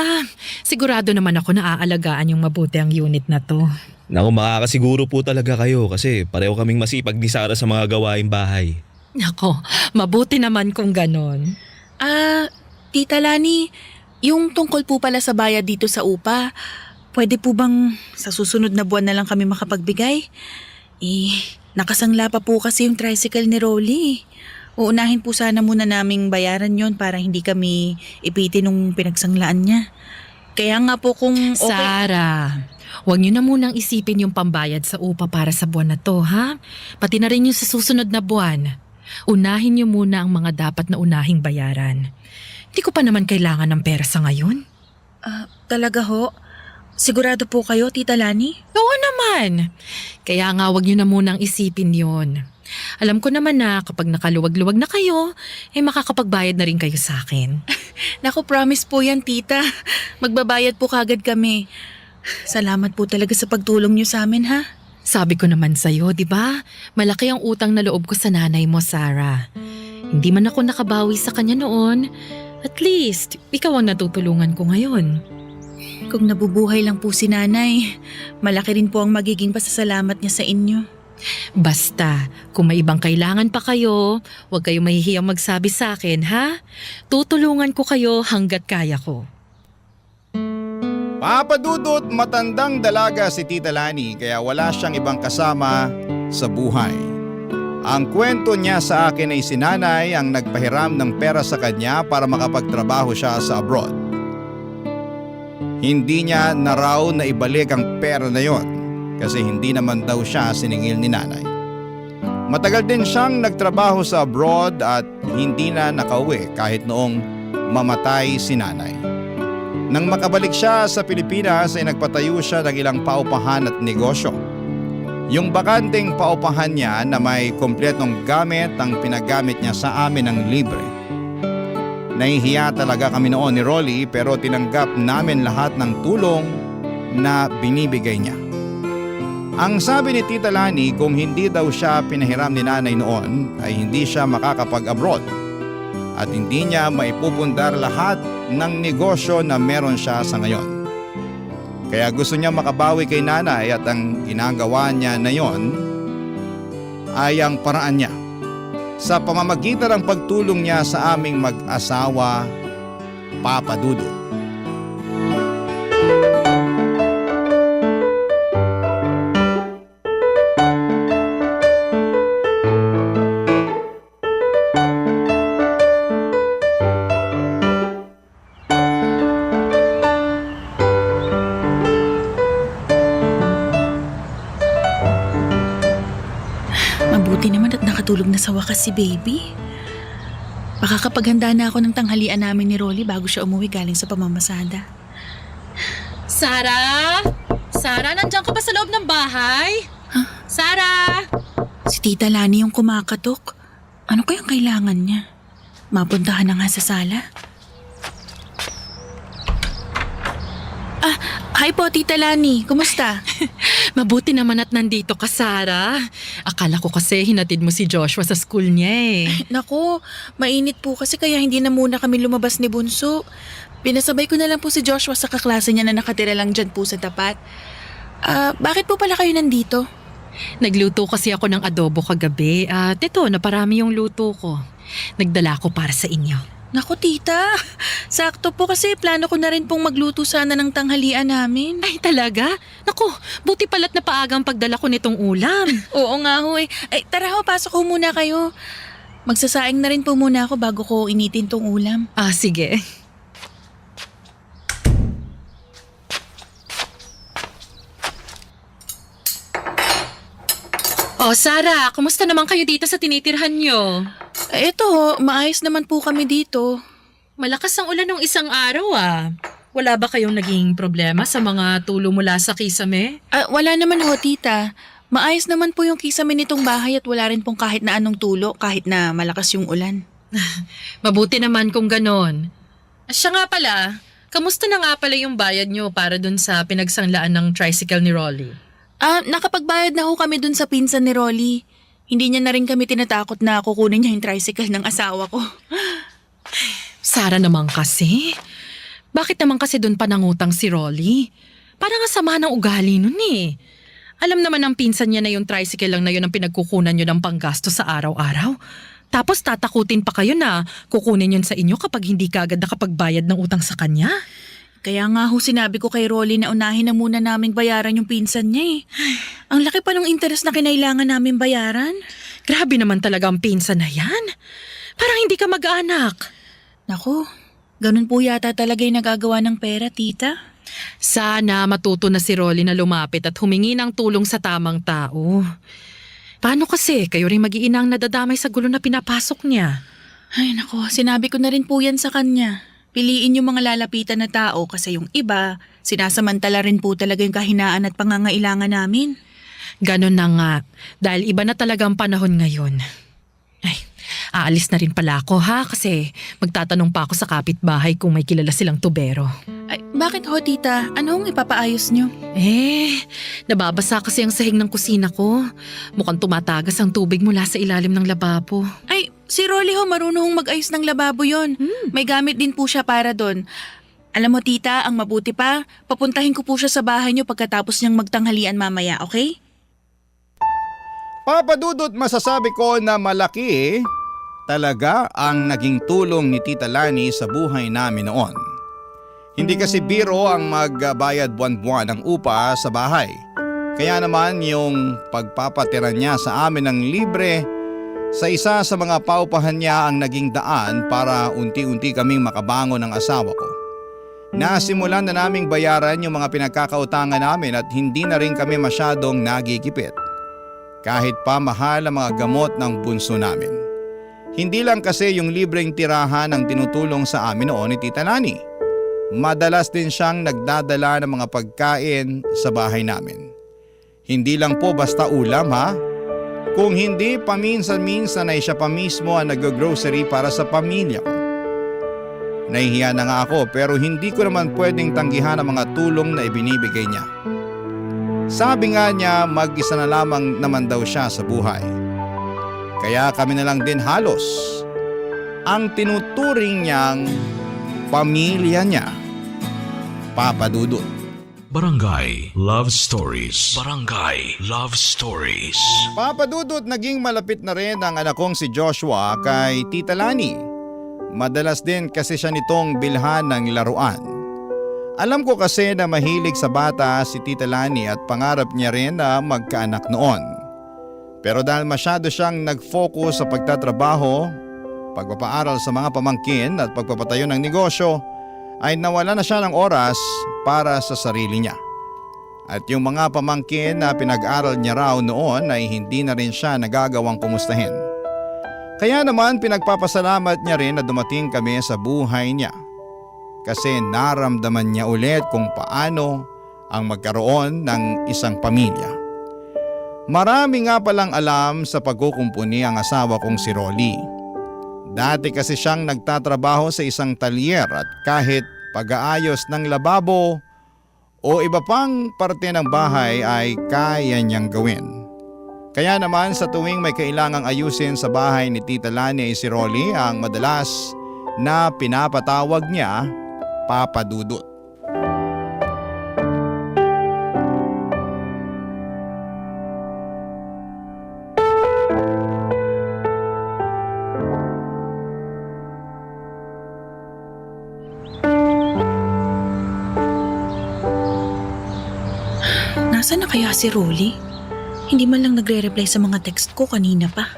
sigurado naman ako na aalagaan yung mabuti ang unit na to. Naku, makakasiguro po talaga kayo kasi pareho kaming masipag ni Sarah sa mga gawaing bahay. Nako, mabuti naman kung ganon. Tita Lani, yung tungkol po pala sa bayad dito sa upa, pwede po bang sa susunod na buwan na lang kami makapagbigay? Nakasangla pa po kasi yung tricycle ni Rolly. Uunahin po sana muna naming bayaran yon para hindi kami ipitin nung pinagsanglaan niya. Kaya nga po kung okay... Sarah, huwag niyo na munang isipin yung pambayad sa upa para sa buwan na to, ha? Pati na rin yung sa susunod na buwan. Unahin niyo muna ang mga dapat na unahing bayaran. Hindi ko pa naman kailangan ng pera sa ngayon. Talaga ho? Sigurado po kayo, Tita Lani? Oo naman. Kaya nga huwag niyo na munang isipin yon. Alam ko naman na kapag nakaluwag-luwag na kayo, makakapagbayad na rin kayo sa akin. Naku, promise po yan, Tita. Magbabayad po kagad kami. Salamat po talaga sa pagtulong niyo sa amin, ha? Sabi ko naman sa'yo, di ba? Malaki ang utang na loob ko sa nanay mo, Sarah. Hindi man ako nakabawi sa kanya noon. At least, ikaw ang natutulungan ko ngayon. Kung nabubuhay lang po si nanay, malaki rin po ang magiging pasasalamat niya sa inyo. Basta, kung may ibang kailangan pa kayo, huwag kayong mahihiyang magsabi sa akin, ha? Tutulungan ko kayo hanggat kaya ko. Papadudot, matandang dalaga si Tita Lani kaya wala siyang ibang kasama sa buhay. Ang kwento niya sa akin ay si nanay ang nagpahiram ng pera sa kanya para makapagtrabaho siya sa abroad. Hindi niya na raw na ibalik ang pera na yon kasi hindi naman daw siya siningil ni nanay. Matagal din siyang nagtrabaho sa abroad at hindi na nakauwi kahit noong mamatay si nanay. Nang makabalik siya sa Pilipinas ay nagpatayo siya ng ilang paupahan at negosyo. Yung bakanting paupahan niya na may kompletong gamit ang pinagamit niya sa amin ng libre. Nahihiya talaga kami noon ni Rolly pero tinanggap namin lahat ng tulong na binibigay niya. Ang sabi ni Tita Lani kung hindi daw siya pinahiram ni nanay noon ay hindi siya makakapag-abroad at hindi niya maipupundar lahat ng negosyo na meron siya sa ngayon. Kaya gusto niya makabawi kay nanay at ang ginagawa niya na yon ay ang paraan niya sa pamamagitan ng pagtulong niya sa aming mag-asawa, Papa Dudut. Mabuti naman at nakatulog na sa wakas si baby. Makakapaghanda na ako ng tanghalian namin ni Rolly bago siya umuwi galing sa pamamasada. Sarah? Sarah, nandiyan ka ba sa loob ng bahay? Huh? Sarah? Si Tita Lani yung kumakatok. Ano kayang kailangan niya? Mapuntahan na nga sa sala. Hi po, Tita Lani. Kumusta? Mabuti naman at nandito ka, Sarah. Akala ko kasi hinatid mo si Joshua sa school niya eh. Naku, mainit po kasi kaya hindi na muna kami lumabas ni Bunso. Pinasabay ko na lang po si Joshua sa kaklase niya na nakatira lang dyan po sa tapat. Bakit po pala kayo nandito? Nagluto kasi ako ng adobo kagabi at ito, naparami yung luto ko. Nagdala ko para sa inyo. Naku, tita. Sakto po kasi plano ko na rin pong magluto sana ng tanghalian namin. Ay, talaga? Naku, buti pala't napaagang pagdala ko nitong ulam. Oo nga ho eh. Ay, tara ho, pasok ho muna kayo. Magsasaing na rin po muna ako bago ko initin tong ulam. Sige. Sarah, kumusta naman kayo dito sa tinitirhan nyo? Eto ho, maayos naman po kami dito. Malakas ang ulan ng isang araw Wala ba kayong naging problema sa mga tulo mula sa kisame? Wala naman ho, tita. Maayos naman po yung kisame nitong bahay at wala rin pong kahit na anong tulo kahit na malakas yung ulan. Mabuti naman kung ganon. Siya nga pala, kamusta na nga pala yung bayad nyo para dun sa pinagsanglaan ng tricycle ni Rolly? Nakapagbayad na ho kami dun sa pinsan ni Rolly. Hindi niya na rin kami tinatakot na kukunin niya yung tricycle ng asawa ko. Sara naman kasi. Bakit naman kasi dun pa nangutang si Rolly? Parang nga sama ng ugali nun eh. Alam naman ng pinsan niya na yung tricycle lang na yun ang pinagkukunan nyo ng panggasto sa araw-araw. Tapos tatakutin pa kayo na kukunin yun sa inyo kapag hindi ka agad nakapagbayad ng utang sa kanya. Kaya nga ho sinabi ko kay Rolly na unahin na muna naming bayaran yung pinsan niya eh. Ang laki pa ng interest na kinailangan namin bayaran. Grabe naman talaga ang pinsan na yan. Parang hindi ka mag-anak. Naku, ganun po yata talaga yung nagagawa ng pera, tita. Sana matuto na si Rolly na lumapit at humingi ng tulong sa tamang tao. Paano kasi kayo rin mag-iinang nadadamay sa gulo na pinapasok niya? Ay naku, sinabi ko na rin po yan sa kanya. Piliin yung mga lalapitan na tao kasi yung iba, sinasamantala rin po talaga yung kahinaan at pangangailangan namin. Ganon na nga, dahil iba na talaga ang panahon ngayon. Ay, aalis na rin pala ako ha kasi magtatanong pa ako sa kapitbahay kung may kilala silang tubero. Ay, bakit ho tita? Anong ipapaayos nyo? Nababasa kasi ang sahig ng kusina ko. Mukhang tumatagas ang tubig mula sa ilalim ng lababo. Ay, si Rolly ho marunong mag-ayos ng lababo yon. May gamit din po siya para doon. Alam mo tita, ang mabuti pa, papuntahin ko po siya sa bahay nyo pagkatapos niyang magtanghalian mamaya, okay? Papa Dudut, masasabi ko na malaki talaga ang naging tulong ni Tita Lani sa buhay namin noon. Hindi kasi biro ang magbayad buwan-buwan ng upa sa bahay. Kaya naman yung pagpapatira niya sa amin ng libre sa isa sa mga paupahan niya ang naging daan para unti-unti kaming makabangon ng asawa ko. Nasimulan na naming bayaran yung mga pinagkakautangan namin at hindi na rin kami masyadong nagigipit. Kahit pa mahal ang mga gamot ng bunso namin. Hindi lang kasi yung libreng tirahan ang tinutulong sa amin noon ni Tita Lani. Madalas din siyang nagdadala ng mga pagkain sa bahay namin. Hindi lang po basta ulam ha. Kung hindi, paminsan-minsan ay siya pa mismo ang nag-grocery para sa pamilya ko. Nahihiya na nga ako pero hindi ko naman pwedeng tanggihan ang mga tulong na ibinibigay niya. Sabi nga niya mag-isa na lamang naman daw siya sa buhay. Kaya kami na lang din halos ang tinuturing niyang pamilya niya. Papa Dudut. Barangay Love Stories. Barangay Love Stories. Papa Dudut, naging malapit na rin ang anak kong si Joshua kay Tita Lani. Madalas din kasi siya nitong bilhan ng laruan. Alam ko kasi na mahilig sa bata si Tita Lani at pangarap niya rin na magkaanak noon. Pero dahil masyado siyang nag-focus sa pagtatrabaho, pagpapaaral sa mga pamangkin at pagpapatayo ng negosyo, ay nawala na siya ng oras para sa sarili niya. At yung mga pamangkin na pinag-aral niya raw noon ay hindi na rin siya nagagawang kumustahin. Kaya naman pinagpapasalamat niya rin na dumating kami sa buhay niya. Kasi naramdaman niya ulit kung paano ang magkaroon ng isang pamilya. Marami nga palang alam sa pagkukumpuni ang asawa kong si Rolly. Dati kasi siyang nagtatrabaho sa isang talyer at kahit pag-aayos ng lababo o iba pang parte ng bahay ay kaya niyang gawin. Kaya naman sa tuwing may kailangang ayusin sa bahay ni Tita Lani ay si Rolly ang madalas na pinapatawag niya Papa Dudut. Nasaan na kaya si Rolly? Hindi man lang nagre-reply sa mga text ko kanina pa.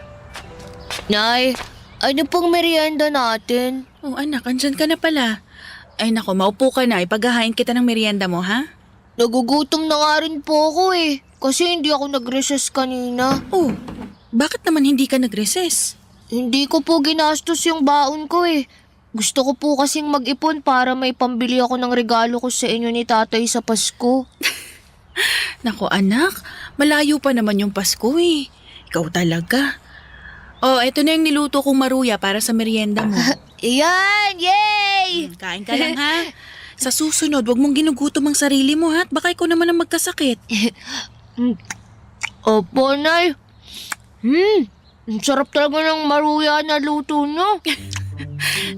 Nay, ano pong merienda natin? Oh anak, andyan ka na pala. Ay nako, maupo ka na. Ipaghahain kita ng merienda mo, ha? Nagugutom na nga rin po ako eh. Kasi hindi ako nag-recess kanina. Oh, bakit naman hindi ka nag-recess? Hindi ko po ginastos yung baon ko eh. Gusto ko po kasing mag-ipon para may pambili ako ng regalo ko sa inyo ni tatay sa Pasko. Nako anak, malayo pa naman yung Pasko eh. Ikaw talaga. Oh, eto na yung niluto kong maruya para sa merienda mo. Iyan! Yay! Kain ka lang ha. Sa susunod, wag mong ginugutom ang sarili mo ha. At baka ikaw naman ang magkasakit. Opo, Nay. Ang sarap talaga ng maruya na luto nyo.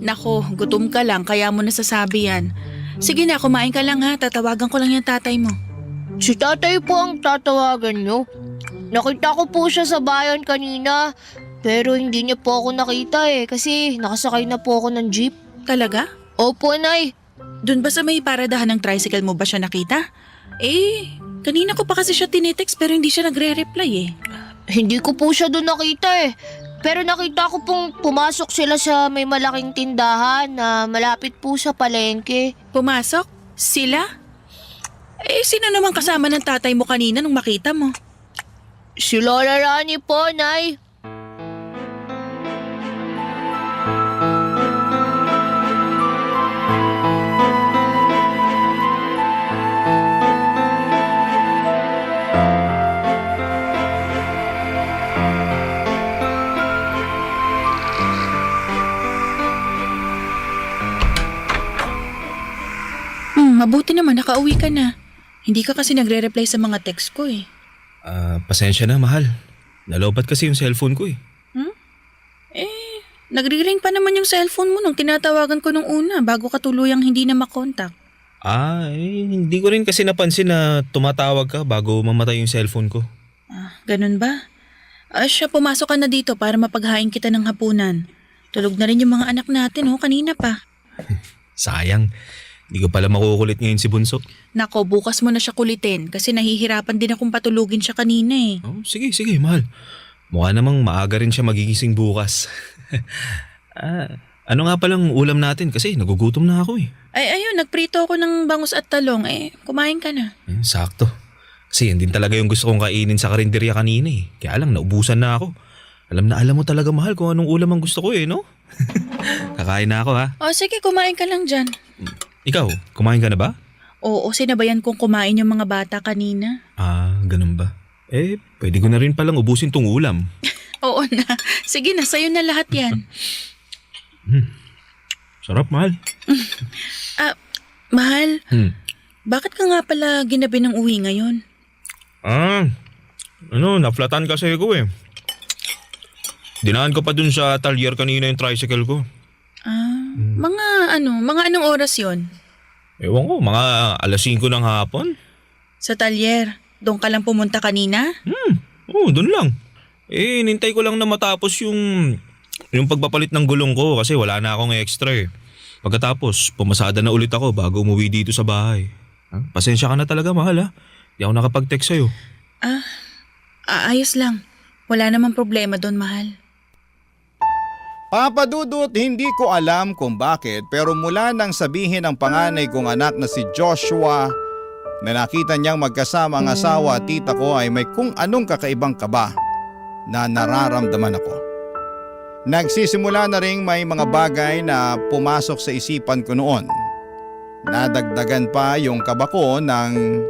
Nako, gutom ka lang kaya mo nasasabi yan. Sige na, kumain ka lang ha. Tatawagan ko lang yung tatay mo. Si tatay po ang tatawagan nyo. Nakita ko po siya sa bayan kanina. Pero hindi niya po ako nakita kasi nakasakay na po ako ng jeep. Talaga? Opo, Nay. Doon ba sa may paradahan ng tricycle mo ba siya nakita? Kanina ko pa kasi siya tinitext pero hindi siya nagre-reply Hindi ko po siya doon nakita. Pero nakita ko pong pumasok sila sa may malaking tindahan na malapit po sa palengke. Pumasok? Sila? Sino naman kasama ng tatay mo kanina nung makita mo? Si Lola Rani po, Nay. Mabuti naman nakauwi ka na. Hindi ka kasi nagre-reply sa mga text ko Pasensya na, mahal. Nalobat kasi yung cellphone ko eh. Nagre-ring pa naman yung cellphone mo nung tinatawagan ko nung una bago ka tuluyang hindi na makontak. Hindi ko rin kasi napansin na tumatawag ka bago mamatay yung cellphone ko. Ganun ba? Siya, pumasok ka na dito para mapaghain kita ng hapunan. Tulog na rin yung mga anak natin kanina pa. Sayang. Hindi ko pala makukulit ngayon si Bunso. Nako, bukas mo na siya kulitin kasi nahihirapan din akong patulugin siya kanina Oh, sige, mahal. Mukha namang maaga rin siya magigising bukas. Ano nga palang ulam natin kasi nagugutom na ako Ayun, nagprito ako ng bangus at talong. Kumain ka na. Sakto. Kasi yan din talaga yung gusto kong kainin sa karinderya kanina Kaya lang, naubusan na ako. Alam mo talaga, mahal, kung anong ulam ang gusto ko no? Kakain na ako ha. Sige, kumain ka lang dyan. Ikaw, kumain ka na ba? Oo, sinabayan kong kumain yung mga bata kanina. Ganun ba? Pwede ko na rin palang ubusin tong ulam. Oo na. Sige na, sa'yo na lahat yan. Sarap, mahal. Mahal, bakit ka nga pala ginabi ng uwi ngayon? Naflatan kasi ko Dinaan ko pa dun sa talyer kanina yung tricycle ko. Mga anong oras yon? Ewan ko, mga alas 5 ng hapon. Sa talyer, doon ka lang pumunta kanina? Oo, dun lang. Nintay ko lang na matapos yung pagpapalit ng gulong ko kasi wala na akong extra Pagkatapos, pumasada na ulit ako bago umuwi dito sa bahay. Pasensya ka na talaga, mahal Di ako nakapag-text sa'yo. Ayos lang. Wala namang problema doon, mahal. Papa Dudut, hindi ko alam kung bakit pero mula nang sabihin ang panganay kong anak na si Joshua na nakita niyang magkasama ang asawa at tita ko ay may kung anong kakaibang kaba na nararamdaman ako. Nagsisimula na ring may mga bagay na pumasok sa isipan ko noon. Nadagdagan pa yung kaba ko nang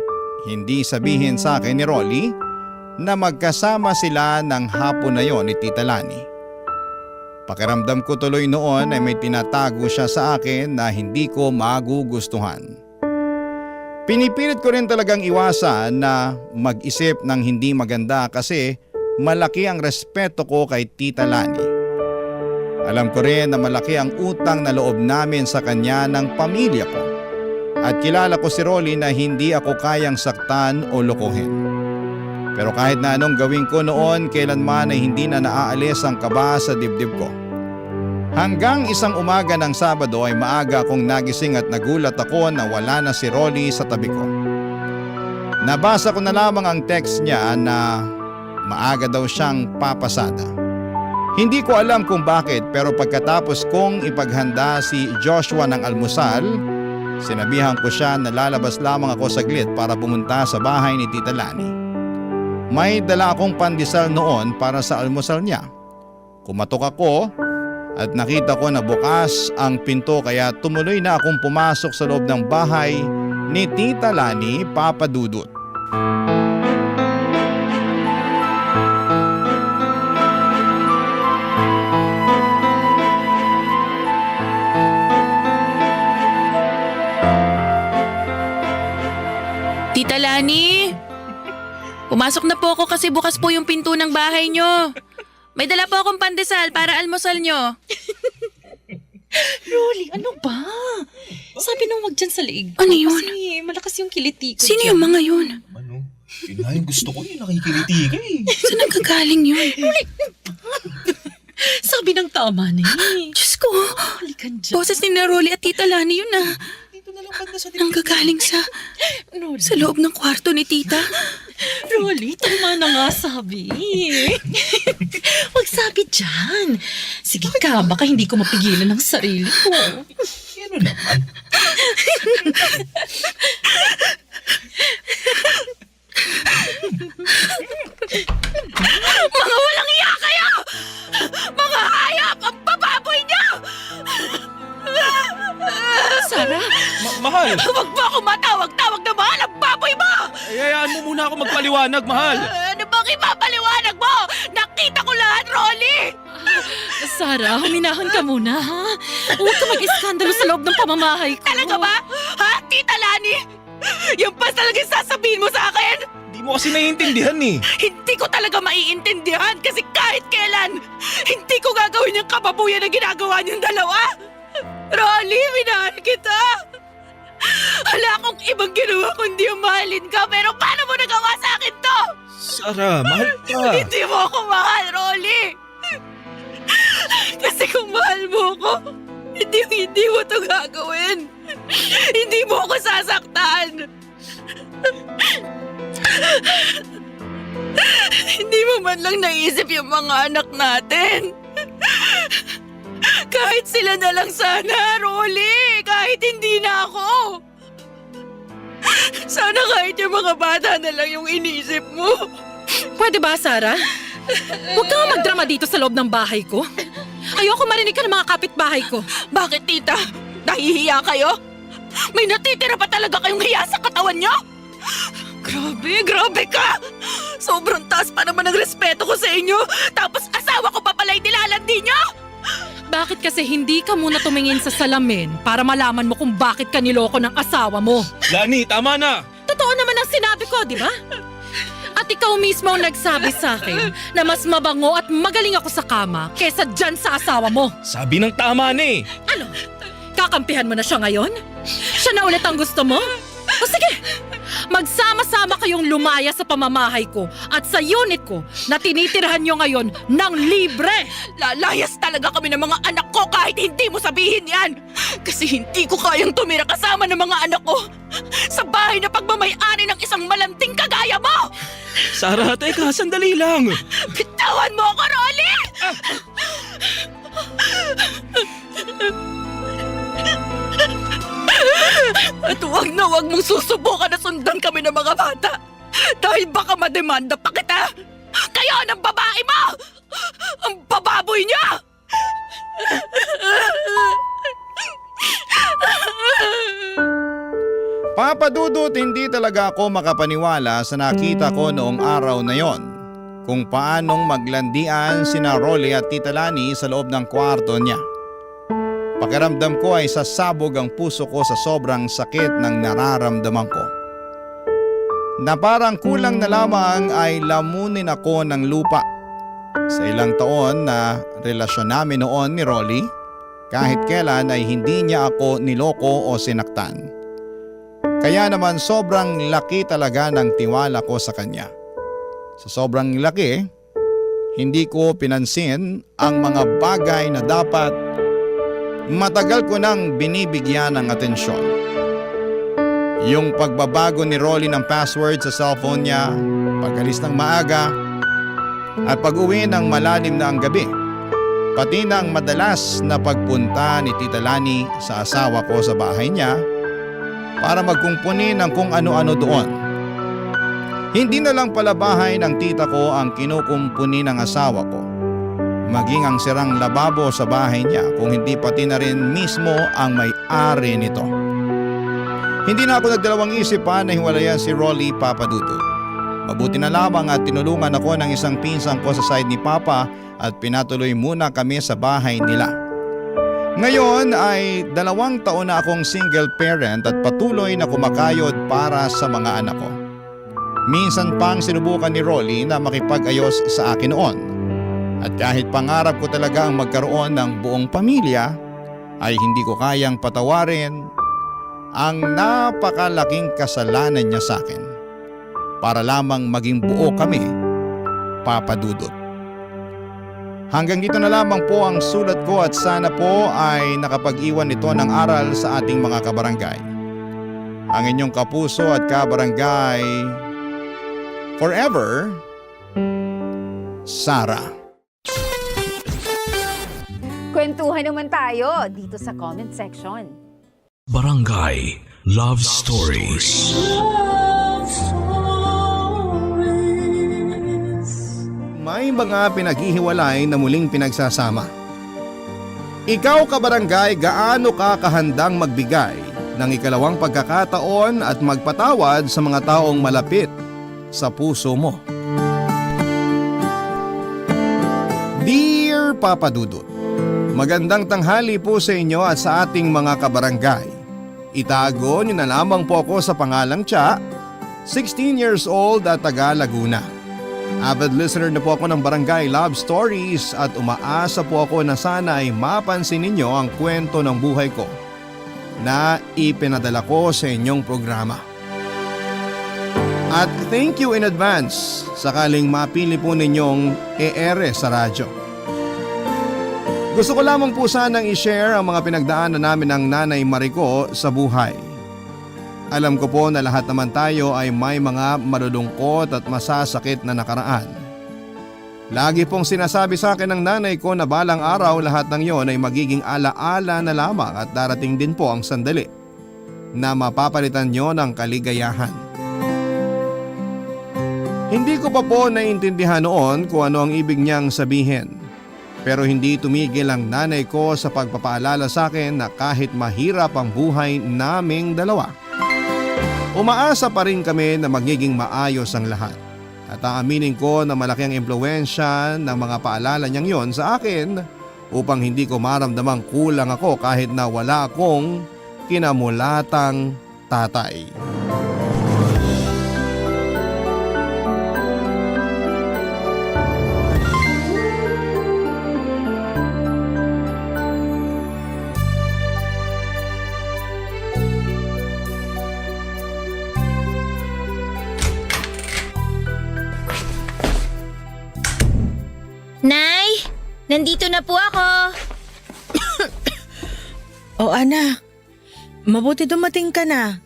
hindi sabihin sa akin ni Rolly na magkasama sila ng hapon na yon ni Tita Lani. Pakiramdam ko tuloy noon ay may tinatago siya sa akin na hindi ko magugustuhan. Pinipilit ko rin talagang iwasan na mag-isip ng hindi maganda kasi malaki ang respeto ko kay Tita Lani. Alam ko rin na malaki ang utang na loob namin sa kanya ng pamilya ko. At kilala ko si Rolly na hindi ako kayang saktan o lokohin. Pero kahit na anong gawin ko noon, kailanman ay hindi na naaalis ang kaba sa dibdib ko. Hanggang isang umaga ng Sabado ay maaga akong nagising at nagulat ako na wala na si Rolly sa tabi ko. Nabasa ko na lamang ang text niya na maaga daw siyang papasada. Hindi ko alam kung bakit pero pagkatapos kong ipaghanda si Joshua ng almusal, sinabihan ko siya na lalabas lamang ako saglit para pumunta sa bahay ni Tita Lani. May dala akong pandesal noon para sa almusal niya. Kumatok ako at nakita ko na bukas ang pinto kaya tumuloy na akong pumasok sa loob ng bahay ni Tita Lani, Papa Dudut. Tita Lani! Pumasok na po ako kasi bukas po yung pinto ng bahay nyo. May dala po akong pandesal para almusal nyo. Rolly, ano ba? Sabi nung wag dyan sa liig. Ano yun? Kasi malakas yung kiliti ko. Sino yung mga yun? Ano? Yun nga yung gusto ko, yung nakikiliti ka eh. Saan nagkagaling yun? Sabi ng tama na eh. Diyos ko, Halikan dyan. boses ni na Rolly at Tita Lani yun ah. Dito na lang banda sa Nanggagaling sa Rolly, loob ng kwarto ni Tita. Rolly, tama na nga sabi. Wag sabi dyan. Sige ka, baka hindi ko mapigilan ang sarili ko. Ano naman? Mga walang iya kayo! Mga hayop! Ang bababoy niyo! Sarah, Mahal! Huwag mo ako matawag-tawag na mahal ang baboy mo! Hayaan mo muna ako magpaliwanag, mahal! Ano bang ipapaliwanag mo? Nakita ko lahat, Rolly! Sarah, huminahon ka muna, ha? Huwag ka mag-iskandalo sa loob ng pamamahay ko. Talaga ba? Ha, Tita Lani? Yung pa talaga sasabihin mo sa akin? Di mo kasi naiintindihan eh. Hindi ko talaga maiintindihan kasi kahit kailan, hindi ko gagawin yung kababuyan na ginagawa niyong dalawa. Rolly, minahal kita. Wala akong ibang ginawa kundi yung mahalin ka, pero paano mo nagawa sa akin to? Sarah, mahal ka. Hindi mo ako mahal, Rolly. Kasi kung mahal mo ako, hindi mo to gagawin. Hindi mo ako sasaktan. Hindi mo man lang naisip yung mga anak natin. Kahit sila na lang sana, Rolly. Kahit hindi na ako. Sana kahit yung mga bata na lang yung inisip mo. Pwede ba, Sarah? Huwag kang magdrama dito sa loob ng bahay ko. Ayoko marinig ka ng mga kapitbahay ko. Bakit, tita? Nahihiya kayo? May natitira pa talaga kayong hiya sa katawan nyo? Grabe ka! Sobrang taas pa naman ng respeto ko sa inyo, tapos asawa ko pa pala nilalandi nyo? Bakit kasi hindi ka muna tumingin sa salamin para malaman mo kung bakit ka niloko ng asawa mo? Lani, tama na! Totoo naman ang sinabi ko, di ba? At ikaw mismo ang nagsabi sa akin na mas mabango at magaling ako sa kama kesa dyan sa asawa mo. Sabi ng tama na eh. Ano? Kakampihan mo na siya ngayon? Siya na ulit ang gusto mo? O sige, magsama-sama kayong lumaya sa pamamahay ko at sa unit ko na tinitirahan nyo ngayon ng libre. Lalayas talaga kami ng mga anak ko kahit hindi mo sabihin yan. Kasi hindi ko kayang tumira kasama ng mga anak ko sa bahay na pagmamay-ani ng isang malanting kagaya mo. Sarah, teka, sandali lang. Bitawan mo ako, Rolly! At huwag na huwag mong susubukan na sundan kami ng mga bata. Dahil baka mademanda pa kita. Kayo ng babae mo! Ang bababoy niya! Papa Dudut, hindi talaga ako makapaniwala sa nakita ko noong araw na yon. Kung paanong maglandian sina Rolly at Tita Lani sa loob ng kwarto niya. Pakiramdam ko ay sasabog ang puso ko sa sobrang sakit ng nararamdaman ko. Na parang kulang na lamang ay lamunin ako ng lupa. Sa ilang taon na relasyon namin noon ni Rolly, kahit kailan ay hindi niya ako niloko o sinaktan. Kaya naman sobrang laki talaga ng tiwala ko sa kanya. Sa sobrang laki, hindi ko pinansin ang mga bagay na dapat matagal ko nang binibigyan ng atensyon. Yung pagbabago ni Rolly ng password sa cellphone niya, pag-alis ng maaga, at pag-uwi ng malalim na ang gabi. Pati na ang madalas na pagpunta ni Tita Lani sa asawa ko sa bahay niya para magkumpuni ng kung ano-ano doon. Hindi na lang pala bahay ng tita ko ang kinukumpuni ng asawa ko. Maging ang sirang lababo sa bahay niya kung hindi pati na rin mismo ang may-ari nito. Hindi na ako nagdalawang isip pa na hiwalayan si Rolly, Papa Dudut. Mabuti na lamang at tinulungan ako ng isang pinsan ko sa side ni Papa at pinatuloy muna kami sa bahay nila. Ngayon ay 2 taon na akong single parent at patuloy na kumakayod para sa mga anak ko. Minsan pang sinubukan ni Rolly na makipag-ayos sa akin noon. At kahit pangarap ko talaga ang magkaroon ng buong pamilya, ay hindi ko kayang patawarin ang napakalaking kasalanan niya sa akin. Para lamang maging buo kami, Papa Dudut. Hanggang dito na lamang po ang sulat ko at sana po ay nakapag-iwan ito ng aral sa ating mga kabarangay. Ang inyong kapuso at kabarangay forever, Sarah. Kwentuhan naman tayo dito sa comment section. Barangay Love Stories. Love Stories. May mga pinaghihiwalay na muling pinagsasama. Ikaw kabarangay, gaano ka kahandang magbigay ng ikalawang pagkakataon at magpatawad sa mga taong malapit sa puso mo? Dear Papa Dudut, magandang tanghali po sa inyo at sa ating mga kabarangay. Itago niyo na lamang po ako sa pangalang Cha, 16 years old at taga Laguna. Avid listener na po ako ng Barangay Love Stories at umaasa po ako na sana ay mapansin ninyo ang kwento ng buhay ko na ipinadala ko sa inyong programa. At thank you in advance sakaling mapili po ninyong e-ere sa radyo. Gusto ko lamang po sanang i-share ang mga pinagdaanan namin ng Nanay Marico sa buhay. Alam ko po na lahat naman tayo ay may mga malulungkot at masasakit na nakaraan. Lagi pong sinasabi sa akin ng nanay ko na balang araw lahat ng yon ay magiging alaala na lamang at darating din po ang sandali na mapapalitan nyo ng kaligayahan. Hindi ko pa po naiintindihan noon kung ano ang ibig niyang sabihin. Pero hindi tumigil ang nanay ko sa pagpapaalala sa akin na kahit mahirap ang buhay naming dalawa, umaasa pa rin kami na magiging maayos ang lahat. At aaminin ko na malaki ang impluwensya ng mga paalala niyang yon sa akin upang hindi ko maramdamang kulang ako kahit na wala akong kinamulatang tatay. Nay, nandito na po ako. O anak, mabuti dumating ka na.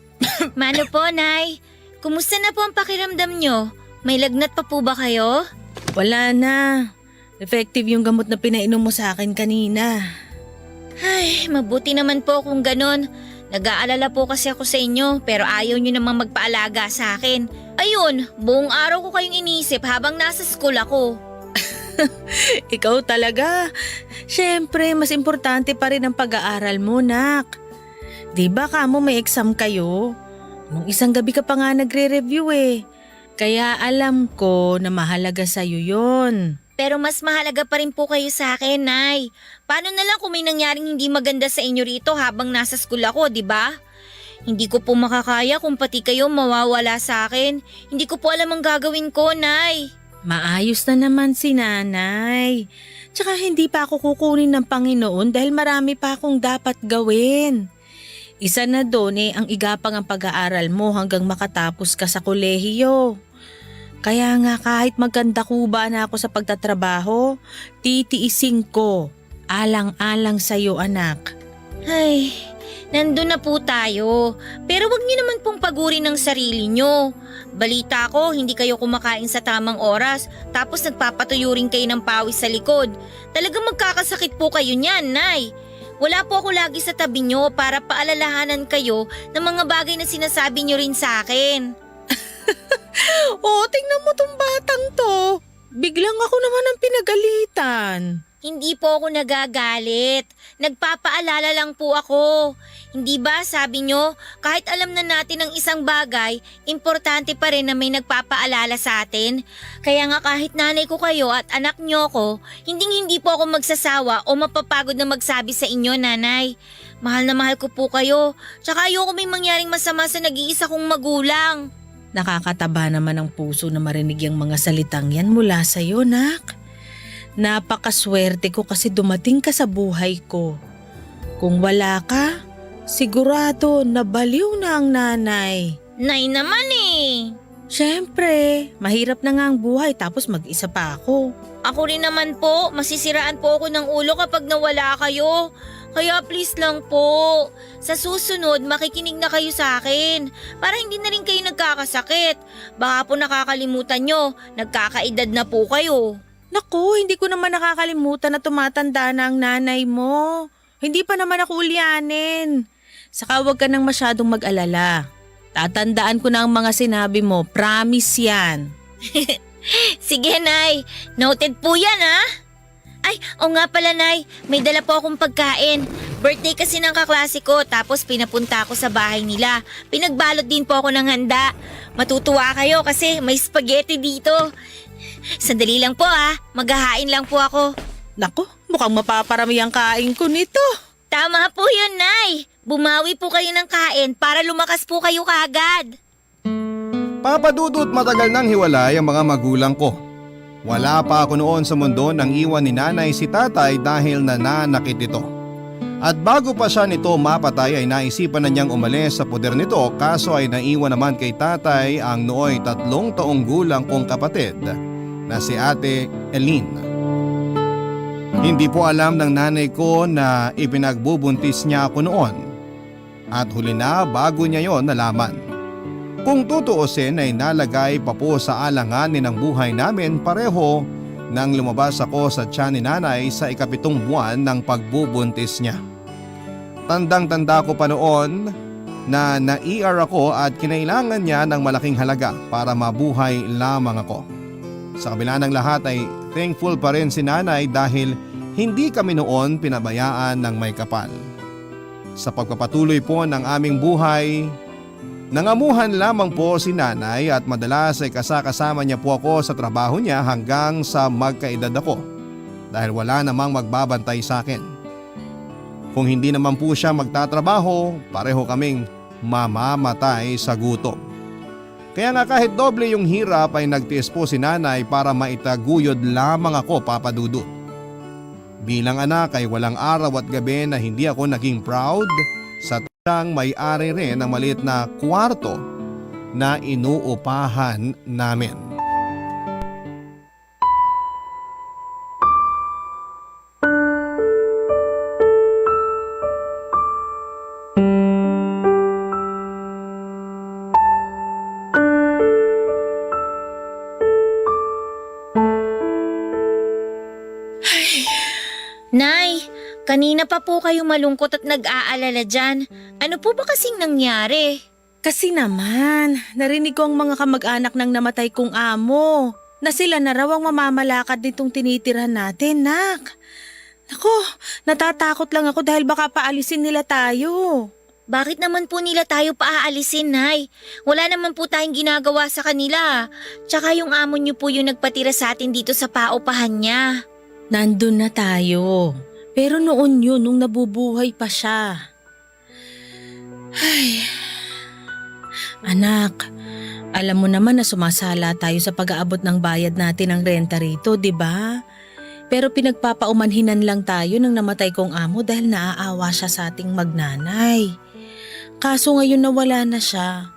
Mano po, Nay? Kumusta na po ang pakiramdam nyo? May lagnat pa po ba kayo? Wala na. Effective yung gamot na pinainom mo sa akin kanina. Ay, mabuti naman po kung ganon. Nag-aalala po kasi ako sa inyo pero ayaw nyo namang magpaalaga sa akin. Ayun, buong araw ko kayong iniisip habang nasa school ako. Ikaw talaga. Siyempre, mas importante pa rin ang pag-aaral mo, nak. Di ba kamo may exam kayo? Nung isang gabi ka pa nga nagre-review eh. Kaya alam ko na mahalaga sa'yo yon. Pero mas mahalaga pa rin po kayo sa akin, Nay. Paano na lang kung may nangyaring hindi maganda sa inyo rito habang nasa school ako, di ba? Hindi ko po makakaya kung pati kayo mawawala sa akin. Hindi ko po alam ang gagawin ko, Nay. Maayos na naman si nanay. Tsaka hindi pa ako kukunin ng Panginoon dahil marami pa akong dapat gawin. Isa na doon ang igapang ang pag-aaral mo hanggang makatapos ka sa kolehiyo. Kaya nga kahit maganda kuba na ako sa pagtatrabaho, titiisin ko. Alang-alang sa'yo, anak. Ay, nandun na po tayo. Pero wag niyo naman pong pagurin ng sarili niyo. Balita ko, hindi kayo kumakain sa tamang oras, tapos nagpapatuyo rin kayo ng pawis sa likod. Talagang magkakasakit po kayo niyan, Nay. Wala po ako lagi sa tabi niyo para paalalahanan kayo ng mga bagay na sinasabi niyo rin sa akin. Oo, tingnan mo tong batang to. Biglang ako naman ang pinagalitan. Hindi po ako nagagalit. Nagpapaalala lang po ako. Hindi ba sabi nyo, kahit alam na natin ang isang bagay, importante pa rin na may nagpapaalala sa atin? Kaya nga kahit nanay ko kayo at anak nyo ko, hindi po ako magsasawa o mapapagod na magsabi sa inyo, nanay. Mahal na mahal ko po kayo. Tsaka ayoko may mangyaring masama sa nag-iisa kong magulang. Nakakataba naman ang puso na marinig yung mga salitang yan mula sa'yo, nak. Napakaswerte ko kasi dumating ka sa buhay ko. Kung wala ka, sigurado nabaliw na ang nanay. Nay naman eh. Siyempre, mahirap na nga ang buhay tapos mag-isa pa ako. Ako rin naman po, masisiraan po ako ng ulo kapag nawala kayo. Kaya please lang po, sa susunod makikinig na kayo sa akin para hindi na rin kayo nagkakasakit. Baka po nakakalimutan nyo, nagkakaedad na po kayo. Naku, hindi ko naman nakakalimutan na tumatanda na ang nanay mo. Hindi pa naman ako ulyanin. Saka huwag ka nang masyadong mag-alala. Tatandaan ko na ang mga sinabi mo, promise yan. Sige, Nay. Noted po yan, ha? Ay, o nga pala, Nay. May dala po akong pagkain. Birthday kasi ng kaklase ko, tapos pinapunta ako sa bahay nila. Pinagbalot din po ako ng handa. Matutuwa kayo kasi may spaghetti dito. Sandali lang po, ha. Maghahain lang po ako. Naku, mukhang mapaparami ang kain ko nito. Tama po yun, Nay. Bumawi po kayo ng kain para lumakas po kayo kaagad. Papadudot matagal nang hiwalay ang mga magulang ko. Wala pa ako noon sa mundo nang iwan ni nanay si tatay dahil nananakit ito. At bago pa siya nito mapatay ay naisipan na niyang umalis sa poder nito, kaso ay naiwan naman kay tatay ang nooy 3 taong gulang kong kapatid na si Ate Eileen. Hindi po alam ng nanay ko na ipinagbubuntis niya ako noon. At huli na bago niya yon nalaman. Kung tutuusin ay nalagay pa po sa alanganin ng buhay namin pareho nang lumabas ako sa tiyan ni nanay sa 7 buwan ng pagbubuntis niya. Tandang-tanda ko pa noon na na-ER ako at kinailangan niya ng malaking halaga para mabuhay lamang ako. Sa kabila ng lahat ay thankful pa rin si nanay dahil hindi kami noon pinabayaan ng may kapal. Sa pagpapatuloy po ng aming buhay, nangamuhan lamang po si nanay at madalas ay kasama niya po ako sa trabaho niya hanggang sa magkaedad ako dahil wala namang magbabantay sa akin. Kung hindi naman po siya magtatrabaho, pareho kaming mamamatay sa gutom. Kaya nga kahit doble yung hirap ay nagtiis po si nanay para maitaguyod lamang ako, Papa Dudut. Bilang anak ay walang araw at gabi na hindi ako naging proud sa siyang may-ari rin ng maliit na kwarto na inuupahan namin. Nay, kanina pa po kayo malungkot at nag-aalala dyan. Ano po ba kasing nangyari? Kasi naman, narinig ko ang mga kamag-anak ng namatay kong amo na sila na raw ang mamamalakad nitong tinitirhan natin, nak. Naku, natatakot lang ako dahil baka paalisin nila tayo. Bakit naman po nila tayo paaalisin, Nay? Wala naman po tayong ginagawa sa kanila. Tsaka yung amo niyo po yung nagpatira sa atin dito sa paupahan niya. Nandun na tayo. Pero noon yun, nung nabubuhay pa siya. Ay, anak, alam mo naman na sumasala tayo sa pag-aabot ng bayad natin ng renta rito, di ba? Pero pinagpapaumanhinan lang tayo nang namatay kong amo dahil naaawa siya sa ating magnanay. Kaso ngayon nawala na siya.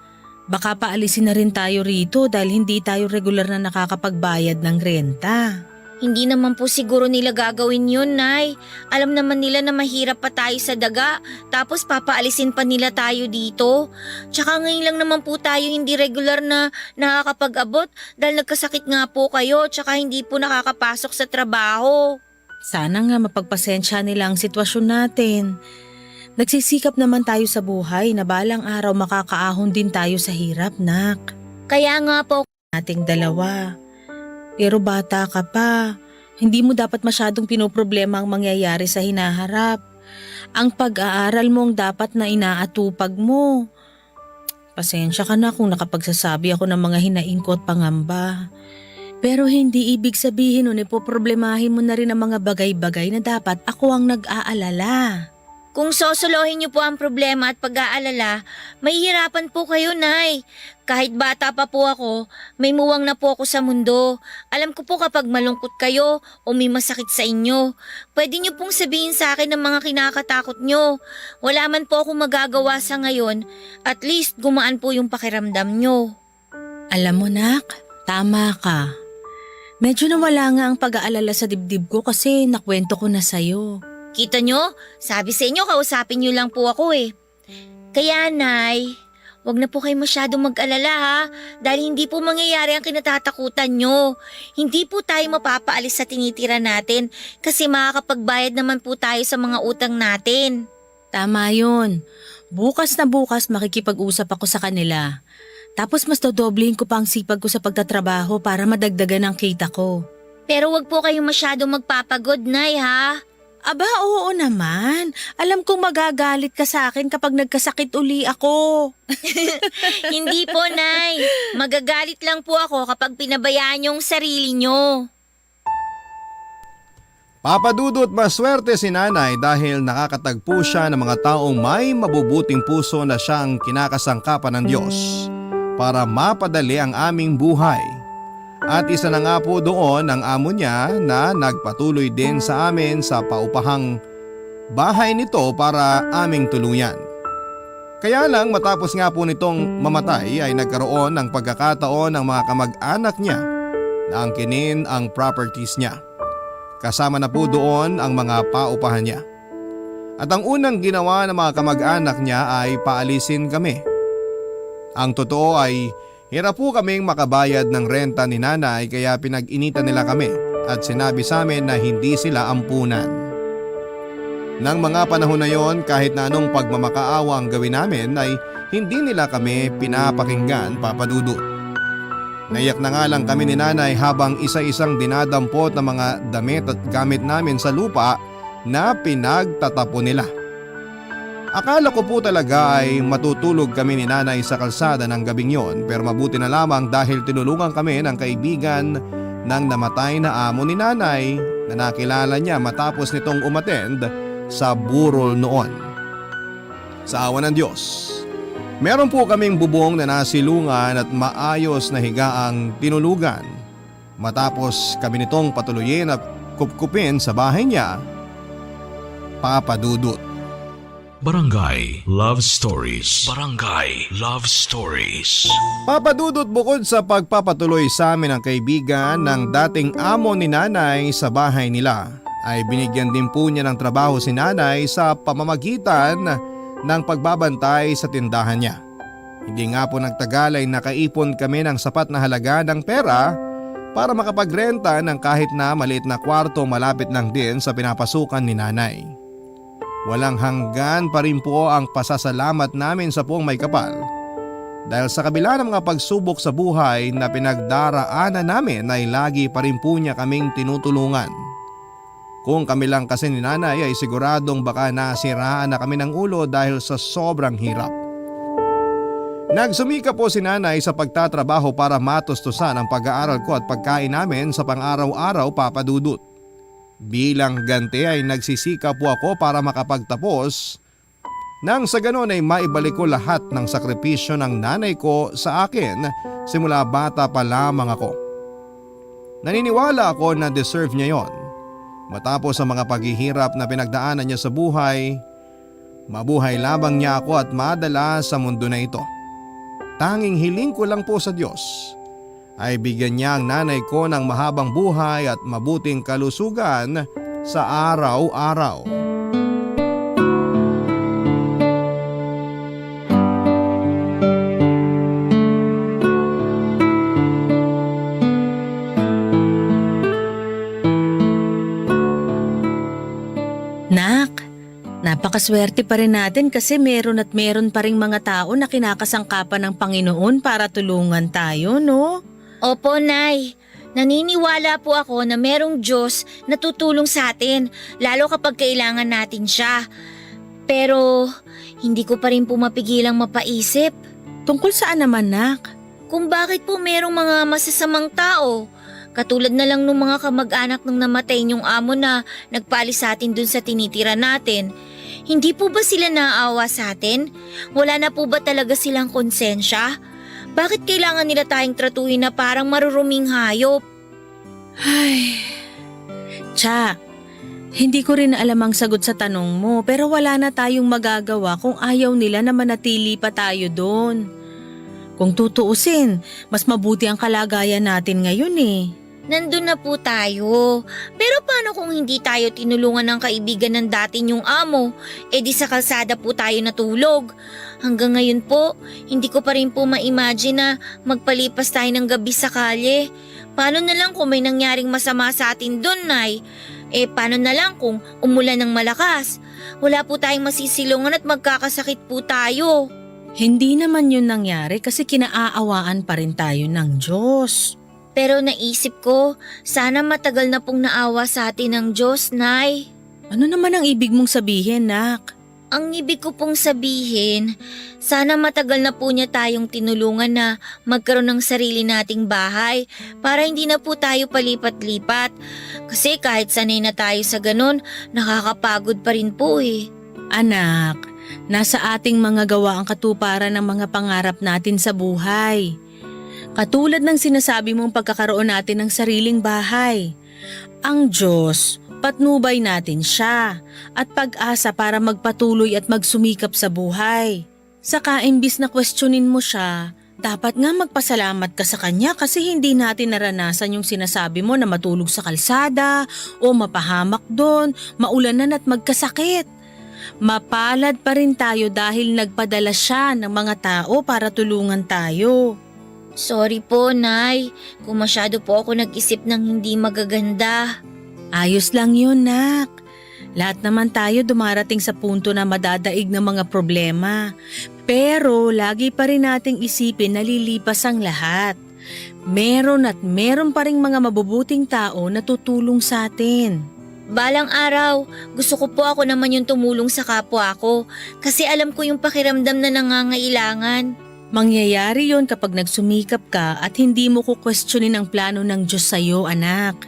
Baka paalisin na rin tayo rito dahil hindi tayo regular na nakakapagbayad ng renta. Hindi naman po siguro nila gagawin yun, Nay. Alam naman nila na mahirap pa tayo sa daga, tapos papaalisin pa nila tayo dito. Tsaka ngayon lang naman po tayo hindi regular na nakakapag-abot dahil nagkasakit nga po kayo, tsaka hindi po nakakapasok sa trabaho. Sana nga mapagpasensya nila ang sitwasyon natin. Nagsisikap naman tayo sa buhay na balang araw makakaahon din tayo sa hirap, nak. Kaya nga po, Ating dalawa. Pero bata ka pa. Hindi mo dapat masyadong pinoproblema ang mangyayari sa hinaharap. Ang pag-aaral mo ang dapat na inaatupag mo. Pasensya ka na kung nakapagsasabi ako ng mga hinaing ko at pangamba. Pero hindi ibig sabihin nun ipoproblemahin mo na rin ang mga bagay-bagay na dapat ako ang nag-aalala. Kung sosolohin niyo po ang problema at pag-aalala, mahihirapan po kayo, Nay. Kahit bata pa po ako, may muwang na po ako sa mundo. Alam ko po kapag malungkot kayo o may masakit sa inyo, pwede niyo pong sabihin sa akin ang mga kinakatakot niyo. Wala man po akong magagawa sa ngayon, at least gumaan po yung pakiramdam niyo. Alam mo, Nak, tama ka. Medyo nawala nga ang pag-aalala sa dibdib ko kasi nakwento ko na sa'yo. Kita nyo? Sabi sa inyo, kausapin nyo lang po ako eh. Kaya, Nay, wag na po kayo masyadong mag-alala ha, dahil hindi po mangyayari ang kinatatakutan nyo. Hindi po tayo mapapaalis sa tinitira natin kasi makakapagbayad naman po tayo sa mga utang natin. Tama yun. Bukas na bukas makikipag-usap ako sa kanila. Tapos mas dodoblehin ko pa ang sipag ko sa pagtatrabaho para madagdagan ang kita ko. Pero wag po kayong masyadong magpapagod, Nay ha. Aba, oo naman. Alam kong magagalit ka sa akin kapag nagkasakit uli ako. Hindi po, Nay. Magagalit lang po ako kapag pinabayaan yung sarili nyo. Papa Dudut, maswerte si nanay dahil nakakatagpo siya ng mga taong may mabubuting puso na siyang kinakasangkapan ng Diyos para mapadali ang aming buhay. At isa na nga po doon ang amo niya na nagpatuloy din sa amin sa paupahang bahay nito para aming tuluyan. Kaya lang matapos nga po nitong mamatay ay nagkaroon ng pagkakataon ng mga kamag-anak niya na angkinin ang properties niya. Kasama na po doon ang mga paupahan niya. At ang unang ginawa ng mga kamag-anak niya ay paalisin kami. Ang totoo ay hirap po kaming makabayad ng renta ni nanay kaya pinag-initan nila kami at sinabi sa amin na hindi sila ampunan. Nang mga panahon na yon, kahit na anong pagmamakaawa ang gawin namin ay hindi nila kami pinapakinggan, Papa Dudut. Naiyak na nga lang kami ni nanay habang isa-isang dinadampot ng mga damit at gamit namin sa lupa na pinagtatapon nila. Akala ko po talaga ay matutulog kami ni nanay sa kalsada ng gabing yon, pero mabuti na lamang dahil tinulungan kami ng kaibigan ng namatay na amo ni nanay na nakilala niya matapos nitong umattend sa burol noon. Sa awa ng Diyos, meron po kaming bubong na nasilungan at maayos na higaang tinulugan. Matapos kami nitong patuloyin at kupkupin sa bahay niya, Papa Dudut. Barangay Love Stories. Barangay Love Stories. Papa Dudut, bukod sa pagpapatuloy sa amin ng kaibigan ng dating amo ni nanay sa bahay nila, ay binigyan din po niya ng trabaho si nanay sa pamamagitan ng pagbabantay sa tindahan niya. Hindi nga po nagtagal ay nakaipon kami ng sapat na halaga ng pera para makapagrenta ng kahit na maliit na kwarto malapit lang din sa pinapasukan ni nanay. Walang hanggan pa rin po ang pasasalamat namin sa Puong May Kapal dahil sa kabila ng mga pagsubok sa buhay na pinagdaraanan namin ay lagi pa rin po niya kaming tinutulungan. Kung kami lang kasi ni nanay ay siguradong baka nasiraan na kami ng ulo dahil sa sobrang hirap. Nagsumika po si nanay sa pagtatrabaho para matustusan ang pag-aaral ko at pagkain namin sa pang-araw-araw, Papa Dudut. Bilang ganti ay nagsisika po ako para makapagtapos nang sa ganon ay maibalik ko lahat ng sakripisyo ng nanay ko sa akin simula bata pa lamang ako. Naniniwala ako na deserve niya yon. Matapos ang mga paghihirap na pinagdaanan niya sa buhay, mabuhay labang niya ako at madala sa mundo na ito. Tanging hiling ko lang po sa Diyos ay bigyan niya ang nanay ko ng mahabang buhay at mabuting kalusugan sa araw-araw. Nak, napakaswerte pa rin natin kasi meron pa ring mga tao na kinakasangkapan ng Panginoon para tulungan tayo, no? Opo, Nay. Naniniwala po ako na merong Diyos na tutulong sa atin, lalo kapag kailangan natin siya. Pero hindi ko pa rin po mapigilang mapaisip Tungkol saan naman, nak? kung bakit po merong mga masasamang tao. Katulad na lang ng mga kamag-anak ng namatay niyong amo na nagpaalis sa atin dun sa tinitira natin. Hindi po ba sila naaawa sa atin? Wala na po ba talaga silang konsensya? Bakit kailangan nila tayong tratuhin na parang maruruming hayop? Ay, Cha, hindi ko rin alam ang sagot sa tanong mo pero wala na tayong magagawa kung ayaw nila na manatili pa tayo doon. Kung tutuusin, mas mabuti ang kalagayan natin ngayon eh. Nandun na po tayo. Pero paano kung hindi tayo tinulungan ng kaibigan ng dati niyong amo? E di sa kalsada po tayo natulog. Hanggang ngayon po, hindi ko pa rin po ma-imagine na magpalipas tayo ng gabi sa kalye. Paano na lang kung may nangyaring masama sa atin doon, Nay? Paano na lang kung umulan ng malakas? Wala po tayong masisilungan at magkakasakit po tayo. Hindi naman yun nangyari kasi kinaaawaan pa rin tayo ng Diyos. Pero naisip ko, sana matagal na pong naawa sa atin ng Diyos, Nay. Ano naman ang ibig mong sabihin, nak? Ang ibig ko pong sabihin, sana matagal na po niya tayong tinulungan na magkaroon ng sarili nating bahay para hindi na po tayo palipat-lipat. Kasi kahit sanay na tayo sa ganun, nakakapagod pa rin po eh. Anak, nasa ating mga gawa ang katuparan ng mga pangarap natin sa buhay. Katulad ng sinasabi mong pagkakaroon natin ng sariling bahay. Ang Diyos, patnubay natin siya at pag-asa para magpatuloy at magsumikap sa buhay. Saka imbis na questionin mo siya, dapat nga magpasalamat ka sa kanya kasi hindi natin naranasan yung sinasabi mo na matulog sa kalsada o mapahamak doon, maulanan at magkasakit. Mapalad pa rin tayo dahil nagpadala siya ng mga tao para tulungan tayo. Sorry po, Nay, kung masyado po ako nag-isip ng hindi magaganda. Ayos lang yun, nak. Lahat naman tayo dumarating sa punto na madadaig ng mga problema. Pero lagi pa rin nating isipin na lilipas ang lahat. Meron at meron pa ring mga mabubuting tao na tutulong sa atin. Balang araw, gusto ko po ako naman yung tumulong sa kapwa ko kasi alam ko yung pakiramdam na nangangailangan. Mangyayari yon kapag nagsumikap ka at hindi mo kukwestiyonin ang plano ng Diyos sa'yo, anak.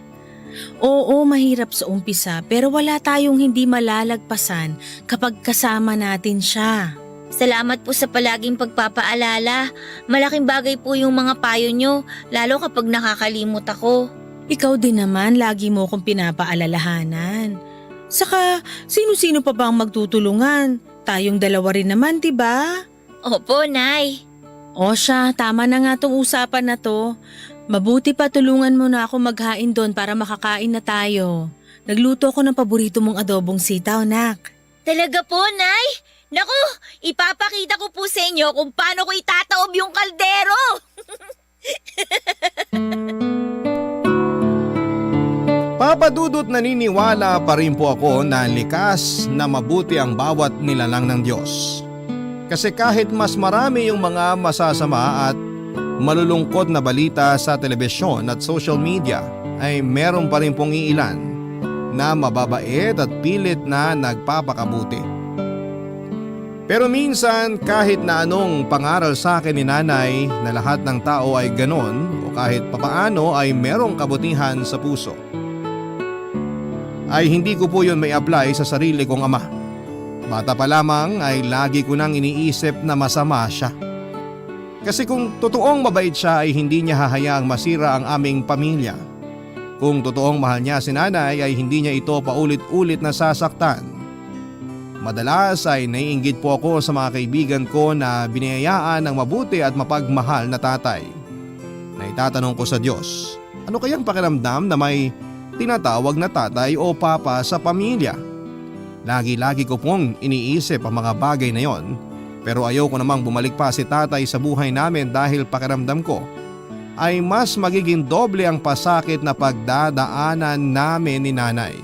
Oo, mahirap sa umpisa pero wala tayong hindi malalagpasan kapag kasama natin siya. Salamat po sa palaging pagpapaalala. Malaking bagay po yung mga payo nyo, lalo kapag nakakalimot ako. Ikaw din naman, lagi mo akong pinapaalalahanan. Saka, sino-sino pa ba ang magtutulungan? Tayong dalawa rin naman, diba? Opo, Nay. O siya, tama na nga tong usapan na to. Mabuti pa tulungan mo na ako maghain doon para makakain na tayo. Nagluto ko ng paborito mong adobong sitaw, nak. Talaga po, Nay? Naku, ipapakita ko po sa inyo kung paano ko itataob yung kaldero. Papadudot naniniwala pa rin po ako na likas na mabuti ang bawat nilalang ng Diyos. Kasi kahit mas marami yung mga masasama at malulungkot na balita sa telebisyon at social media, ay meron pa rin pong iilan na mababait at pilit na nagpapakabuti. Pero minsan kahit na anong pangaral sa akin ni nanay na lahat ng tao ay ganon o kahit papaano ay merong kabutihan sa puso, ay hindi ko po yun may apply sa sarili kong ama. Bata pa lamang ay lagi ko nang iniisip na masama siya. Kasi kung totoong mabait siya ay hindi niya hahayaang masira ang aming pamilya. Kung totoong mahal niya si nanay ay hindi niya ito paulit-ulit na sasaktan. Madalas ay naiinggit po ako sa mga kaibigan ko na biniyayaan ng mabuti at mapagmahal na tatay. Naitatanong ko sa Diyos, ano kayang pakiramdam na may tinatawag na tatay o papa sa pamilya? Lagi-lagi ko pong iniisip ang mga bagay na yon, pero ayaw ko namang bumalik pa si tatay sa buhay namin dahil pakiramdam ko ay mas magiging doble ang pasakit na pagdadaanan namin ni nanay.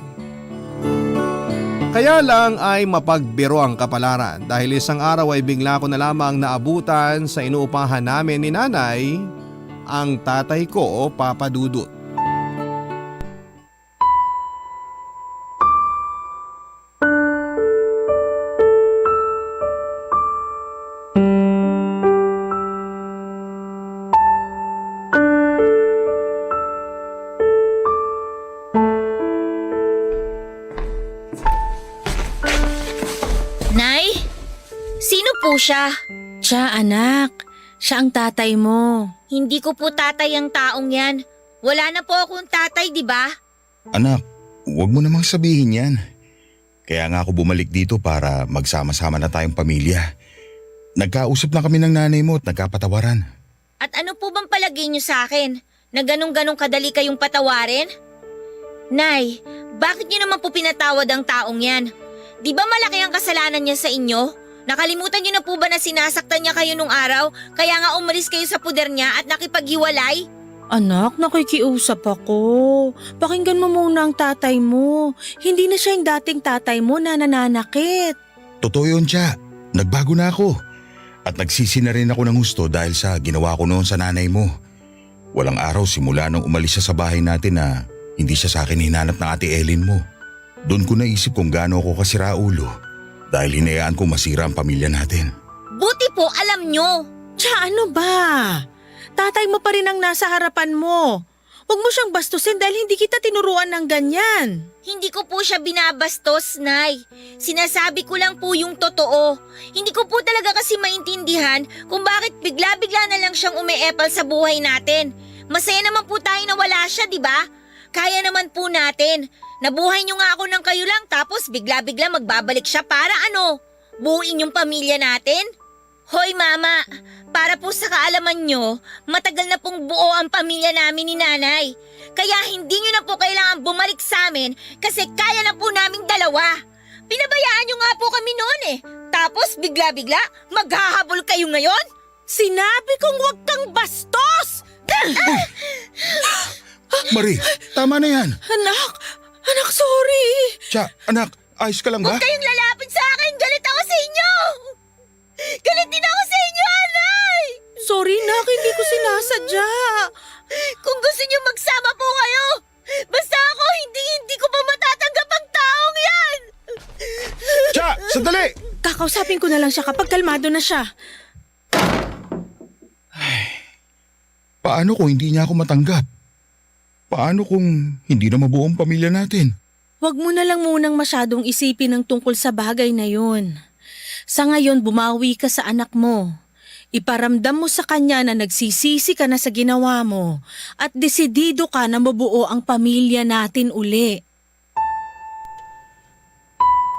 Kaya lang ay mapagbiro ang kapalaran dahil isang araw ay bigla ko na lamang naabutan sa inuupahan namin ni nanay ang tatay ko, Papa Dudut. po siya. Siya anak, siya ang tatay mo. Hindi ko po tatay ang taong yan. Wala na po akong tatay, di ba? Anak, huwag mo namang sabihin yan. Kaya nga ako bumalik dito para magsama-sama na tayong pamilya. Nagkausap na kami ng nanay mo at nagkapatawaran. At ano po bang palagay niyo sa akin? Na ganong-ganong kadali kayong patawarin? Nay, bakit niyo naman po pinatawad ang taong yan? Di ba malaki ang kasalanan niya sa inyo? Nakalimutan niyo na po ba na sinasaktan niya kayo nung araw? Kaya nga umalis kayo sa puder niya at nakipaghiwalay? Anak, nakikiusap ako. Pakinggan mo muna ang tatay mo. Hindi na siya yung dating tatay mo na nananakit. Totoo yun, Tia. Nagbago na ako. At nagsisi na rin ako ng gusto dahil sa ginawa ko noon sa nanay mo. Walang araw simula nung umalis siya sa bahay natin na hindi siya sa akin hinanap ng ate Ellen mo. Doon ko naisip kung gaano ako kasira ulo dahil hinayaan kong masira ang pamilya natin. Buti po alam nyo. Tsaka ano ba? Tatay mo pa rin ang nasa harapan mo. Huwag mo siyang bastusin dahil hindi kita tinuruan ng ganyan. Hindi ko po siya binabastos, Nay. Sinasabi ko lang po yung totoo. Hindi ko po talaga kasi maintindihan kung bakit bigla-bigla na lang siyang umeepal sa buhay natin. Masaya naman po tayo na wala siya, di ba? Kaya naman po natin. Nabuhay niyo nga ako ng kayo lang tapos bigla-bigla magbabalik siya para ano? Buuin yung pamilya natin? Hoy Mama, para po sa kaalaman nyo, matagal na pong buo ang pamilya namin ni Nanay. Kaya hindi nyo na po kailangan bumalik sa amin kasi kaya na po naming dalawa. Pinabayaan nyo nga po kami noon eh. Tapos bigla-bigla, maghahabol kayo ngayon? Sinabi kong huwag kang bastos! Marie, tama na yan. Anak, sorry. Tia, anak, ayos ka lang ba? Huwag kayong lalapit sa akin, galit ako sa inyo! Galit din ako sa inyo, Anay! Sorry nak, hindi ko sinasadya. Kung gusto niyo magsama po kayo, basta ako hindi ko pa matatanggap ang taong yan! Tia, sandali! Kakausapin ko na lang siya kapag kalmado na siya. Paano kung hindi niya ako matanggap? Paano kung hindi na mabuo ang pamilya natin? Huwag mo na lang munang masyadong isipin ang tungkol sa bagay na yun. Sa ngayon, bumawi ka sa anak mo. Iparamdam mo sa kanya na nagsisisi ka na sa ginawa mo at desidido ka na mabuo ang pamilya natin uli.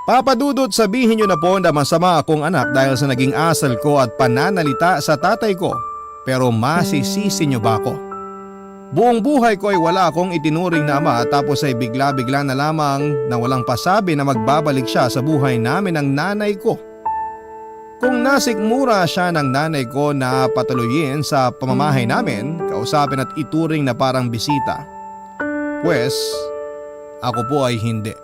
Papa Dudut, sabihin niyo na po na masama akong anak dahil sa naging asal ko at pananalita sa tatay ko. Pero masisisi niyo ba ako? Buong buhay ko ay wala akong itinuring na ama tapos ay bigla-bigla na lamang na walang pasabi na magbabalik siya sa buhay namin ng nanay ko. Kung nasikmura siya ng nanay ko na patuloyin sa pamamahay namin, kausapin at ituring na parang bisita, pues ako po ay hindi.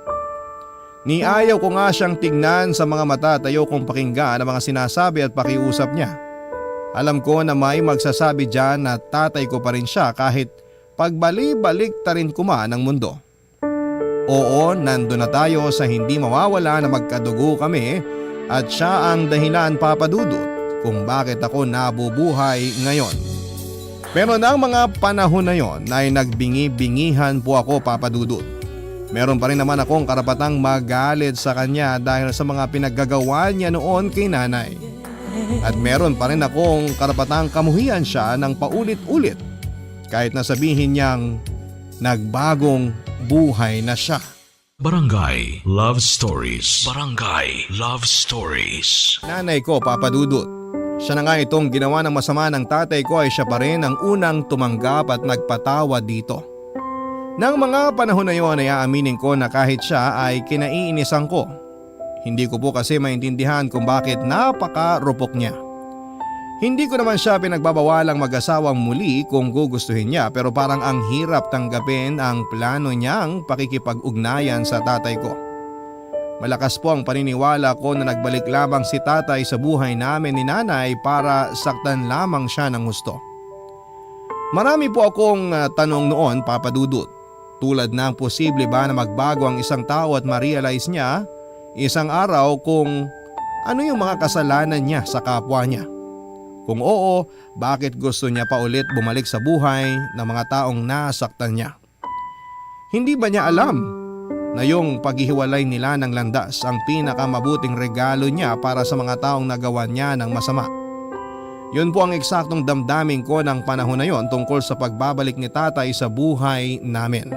Niayaw ko nga siyang tignan sa mga mata at ayaw kong pakinggan ang mga sinasabi at pakiusap niya. Alam ko na may magsasabi dyan na tatay ko pa rin siya kahit pagbali-balik ta rin kuma ng mundo. Oo, nando na tayo sa hindi mawawala na magkadugo kami at siya ang dahilan, Papa Dudut, kung bakit ako nabubuhay ngayon. Pero ng mga panahon na yon ay nagbingi-bingihan po ako, Papa Dudut. Meron pa rin naman akong karapatang magalit sa kanya dahil sa mga pinaggagawa niya noon kay nanay. At meron pa rin akong karapatang kamuhian siya ng paulit-ulit kahit na sabihin niyang nagbagong buhay na siya. Barangay Love Stories. Barangay Love Stories. Nanay ko, Papa Dudut. Siya na nga itong ginawa ng masama ng tatay ko ay siya pa rin ang unang tumanggap at nagpatawa dito. Nang mga panahon na yon ay aaminin ko na kahit siya ay kinaiinisan ko. Hindi ko po kasi maintindihan kung bakit napakarupok niya. Hindi ko naman siya pinagbabawalang mag-asawang muli kung gugustuhin niya pero parang ang hirap tanggapin ang plano niyang pakikipag-ugnayan sa tatay ko. Malakas po ang paniniwala ko na nagbalik lamang si tatay sa buhay namin ni nanay para saktan lamang siya ng gusto. Marami po akong tanong noon, Papa Dudut. Tulad ng posible ba na magbago ang isang tao at ma-realize niya isang araw kung ano yung mga kasalanan niya sa kapwa niya. Kung oo, bakit gusto niya pa ulit bumalik sa buhay ng mga taong nasaktan niya? Hindi ba niya alam na yung paghihiwalay nila ng landas ang pinakamabuting regalo niya para sa mga taong nagawa niya ng masama. Yun po ang eksaktong damdamin ko ng panahon na yon tungkol sa pagbabalik ni tatay sa buhay namin.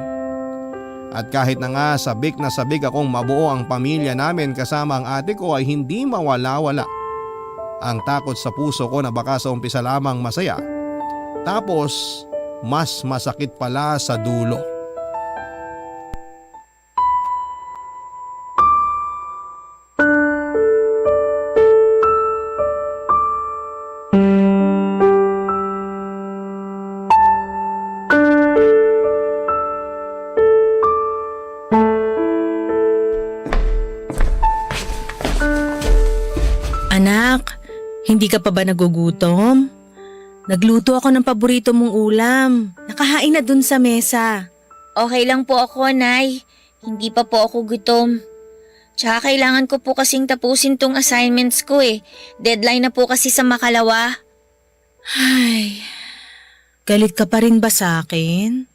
At kahit na nga sabik na sabik akong mabuo ang pamilya namin kasama ang ate ko ay hindi mawala-wala ang takot sa puso ko na baka sa umpisa lamang masaya, tapos mas masakit pala sa dulo. Anak, hindi ka pa ba nagugutom? Nagluto ako ng paborito mong ulam. Nakahain na dun sa mesa. Okay lang po ako, Nay. Hindi pa po ako gutom. Tsaka kailangan ko po kasing tapusin tong assignments ko eh. Deadline na po kasi sa makalawa. Ay, galit ka pa rin ba sa akin?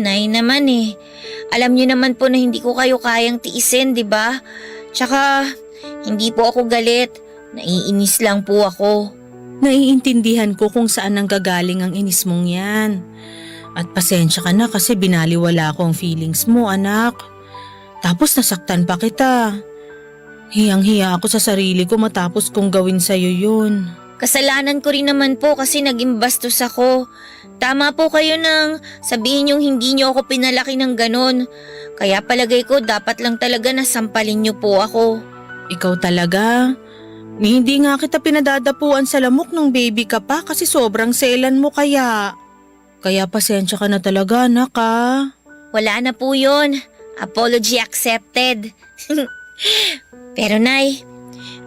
Nay naman eh. Alam niyo naman po na hindi ko kayo kayang tiisin, di ba? Tsaka, hindi po ako galit. Naiinis lang po ako. Naiintindihan ko kung saan nanggagaling ang inis mong yan. At pasensya ka na kasi binaliwala ko ang feelings mo, anak. Tapos nasaktan pa kita. Hiyang-hiya ako sa sarili ko matapos kong gawin sa'yo yun. Kasalanan ko rin naman po kasi naging bastos ako. Tama po kayo nang sabihin yung hindi niyo ako pinalaki ng ganon. Kaya palagay ko dapat lang talaga na sampalin niyo po ako. Ikaw talaga? Hindi nga kita pinadadapuan sa lamok nung baby ka pa kasi sobrang selan mo kaya. Kaya pasensya ka na talaga, anak ha. Wala na po yun. Apology accepted. Pero Nay,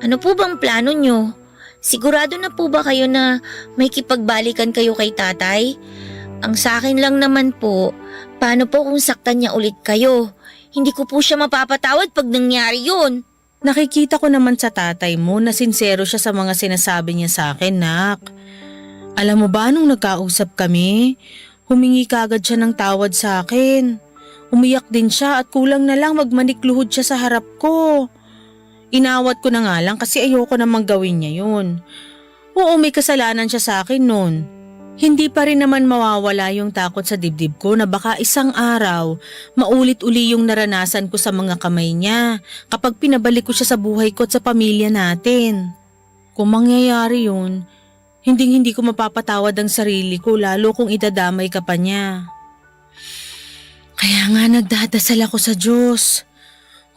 ano po bang plano niyo? Sigurado na po ba kayo na may kipagbalikan kayo kay tatay? Ang sa akin lang naman po, paano po kung saktan niya ulit kayo? Hindi ko po siya mapapatawad pag nangyari yun. Nakikita ko naman sa tatay mo na sincero siya sa mga sinasabi niya sa akin, nak. Alam mo ba nung nagkausap kami, humingi kagad siya ng tawad sa akin. Umiyak din siya at kulang na lang magmanikluhod siya sa harap ko. Inawat ko na nga lang kasi ayoko namang gawin niya yun. Oo, may kasalanan siya sa akin nun. Hindi pa rin naman mawawala yung takot sa dibdib ko na baka isang araw maulit-uli yung naranasan ko sa mga kamay niya kapag pinabalik ko siya sa buhay ko at sa pamilya natin. Kung mangyayari yun, hindi ko mapapatawad ang sarili ko lalo kung idadamay ka pa niya. Kaya nga nagdadasal ako sa Diyos.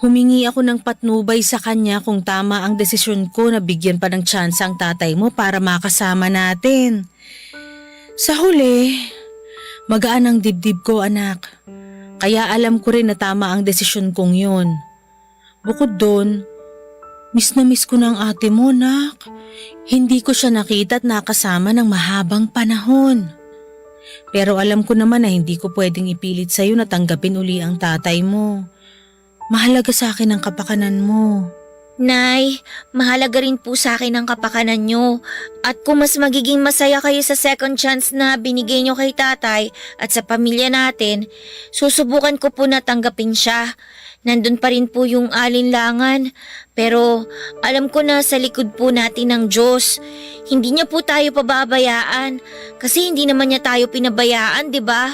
Humingi ako ng patnubay sa kanya kung tama ang desisyon ko na bigyan pa ng tsansa ang tatay mo para makasama natin. Sa huli, magaan ang dibdib ko, anak. Kaya alam ko rin na tama ang desisyon kong yun. Bukod doon, miss na miss ko na ang ate mo, nak. Hindi ko siya nakita at nakasama ng mahabang panahon. Pero alam ko naman na hindi ko pwedeng ipilit sa'yo na tanggapin uli ang tatay mo. Mahalaga sa akin ang kapakanan mo. Nay, mahalaga rin po sa akin ang kapakanan nyo. At kung mas magiging masaya kayo sa second chance na binigay nyo kay tatay at sa pamilya natin, susubukan ko po na tanggapin siya. Nandun pa rin po yung alinlangan. Pero alam ko na sa likod po natin ng Diyos. Hindi niya po tayo pababayaan. Kasi hindi naman niya tayo pinabayaan, di ba?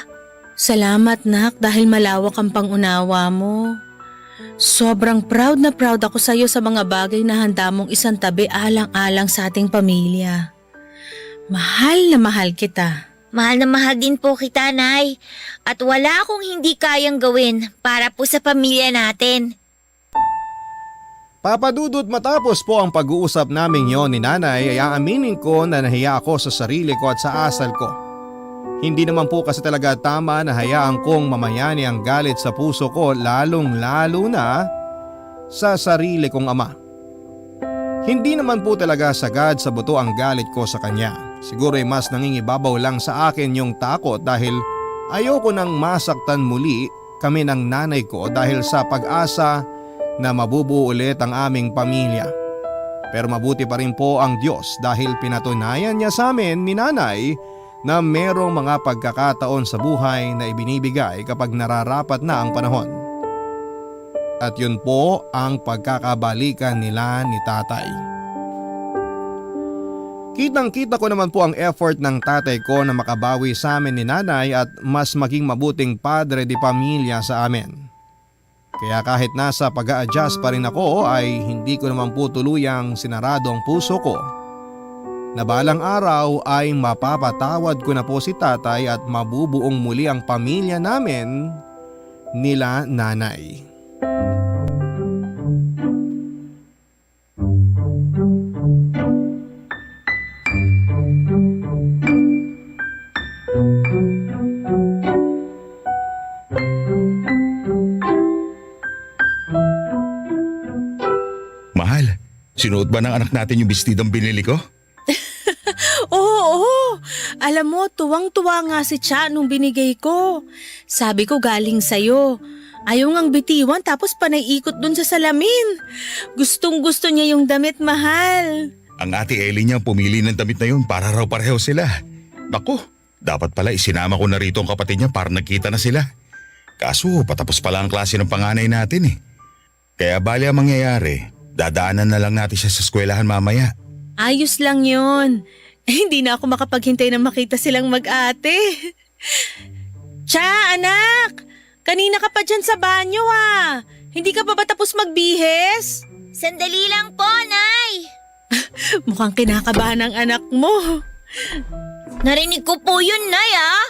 Salamat, nak, dahil malawak ang pangunawa mo. Sobrang proud ako sa iyo sa mga bagay na handa mong isantabi alang-alang sa ating pamilya. Mahal na mahal kita. Mahal na mahal din po kita, Nay. At wala akong hindi kayang gawin para po sa pamilya natin. Papadudot matapos po ang pag-uusap naming yon ni nanay ay aaminin ko na nahiya ako sa sarili ko at sa asal ko. Hindi naman po kasi talaga tama na hayaan kong mamayani ang galit sa puso ko lalong-lalo na sa sarili kong ama. Hindi naman po talaga sagad sa buto ang galit ko sa kanya. Siguro ay mas nangingibabaw lang sa akin yung takot dahil ayoko nang masaktan muli kami ng nanay ko dahil sa pag-asa na mabubuo ulit ang aming pamilya. Pero mabuti pa rin po ang Diyos dahil pinatunayan niya sa amin ni nanay na merong mga pagkakataon sa buhay na ibinibigay kapag nararapat na ang panahon. At yun po ang pagkakabalikan nila ni tatay. Kitang-kita ko naman po ang effort ng tatay ko na makabawi sa amin ni nanay at mas maging mabuting padre de pamilya sa amin. Kaya kahit nasa pag-a-adjust pa rin ako ay hindi ko naman po tuluyang sinarado ang puso ko na balang araw ay mapapatawad ko na po si tatay at mabubuong muli ang pamilya namin nila nanay. Mahal, sinuot ba ng anak natin yung bestidang binili ko? Oo. Alam mo, tuwang-tuwa nga si Cha nung binigay ko. Sabi ko galing sa'yo. Ayaw ngang bitiwan tapos panay-ikot dun sa salamin. Gustong-gusto niya yung damit, mahal. Ang ate Ellie niya pumili ng damit na yun para raw pareho sila. Naku, dapat pala isinama ko na rito ang kapatid niya para nagkita na sila. Kaso patapos pala ang klase ng panganay natin eh. Kaya bali ang mangyayari, dadaanan na lang natin siya sa eskwelahan mamaya. Ayos lang yun. Hindi na ako makapaghintay na makita silang mag-ate. Cha, anak! Kanina ka pa dyan sa banyo ah. Hindi ka pa ba tapos magbihis? Sandali lang po, Nay. Mukhang kinakabahan ang anak mo. Narinig ko po yun, Nay, ah.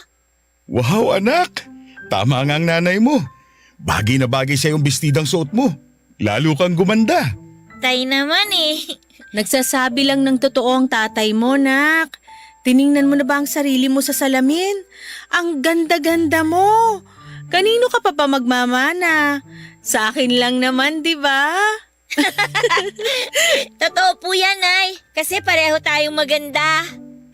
Wow anak, tama nga ang nanay mo. Bagay na bagay sa yung bestidang suot mo. Lalo kang gumanda. Tay naman eh. Nagsasabi lang ng totoo ang tatay mo, nak. Tiningnan mo na ba ang sarili mo sa salamin? Ang ganda-ganda mo. Kanino ka pa magmamana? Sa akin lang naman, di ba? Totoo po yan, Nay. Kasi pareho tayong maganda.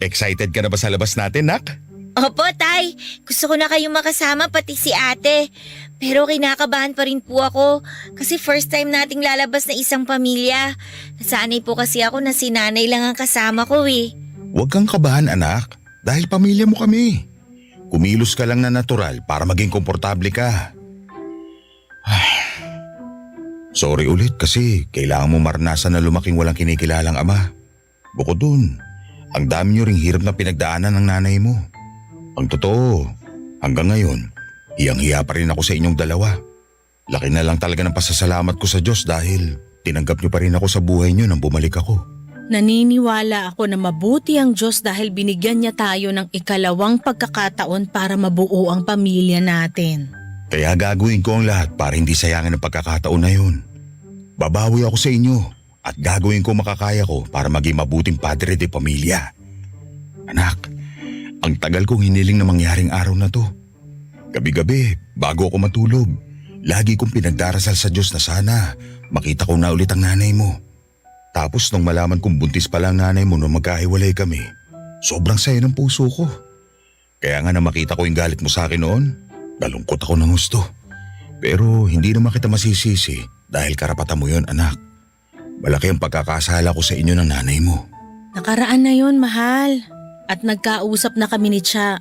Excited ka na ba sa labas natin, nak? Opo, Tay. Gusto ko na kayong makasama pati si ate. Pero kinakabahan pa rin po ako kasi first time nating lalabas na isang pamilya. Nasanay po kasi ako na si nanay lang ang kasama ko eh. Huwag kang kabahan anak, dahil pamilya mo kami. Kumilos ka lang na natural para maging komportable ka. Sorry ulit kasi kailangan mo maranasan na lumaking walang kinikilalang ama. Bukod dun, ang dami nyo ring hirap na pinagdaanan ng nanay mo. Ang totoo, hanggang ngayon, hiyang-hiya pa rin ako sa inyong dalawa. Laki na lang talaga ng pasasalamat ko sa Diyos dahil tinanggap niyo pa rin ako sa buhay niyo nang bumalik ako. Naniniwala ako na mabuti ang Diyos dahil binigyan niya tayo ng ikalawang pagkakataon para mabuo ang pamilya natin. Kaya gagawin ko ang lahat para hindi sayangin ang pagkakataon na yun. Babawi ako sa inyo at gagawin ko makakaya ko para maging mabuting padre de pamilya. Anak, ang tagal kong hiniling na mangyaring araw na to. Gabi-gabi, bago ako matulog, lagi kong pinagdarasal sa Diyos na sana makita ko na ulit ang nanay mo. Tapos nung malaman kong buntis pala ang nanay mo nung magkahiwalay kami, sobrang saya ng puso ko. Kaya nga na makita ko yung galit mo sa akin noon, nalungkot ako ng gusto. Pero hindi naman kita masisisi dahil karapatan mo yun, anak. Malaki ang pagkakasala ko sa inyo ng nanay mo. Nakaraan na yon, mahal. At nagkausap na kami ni Cha.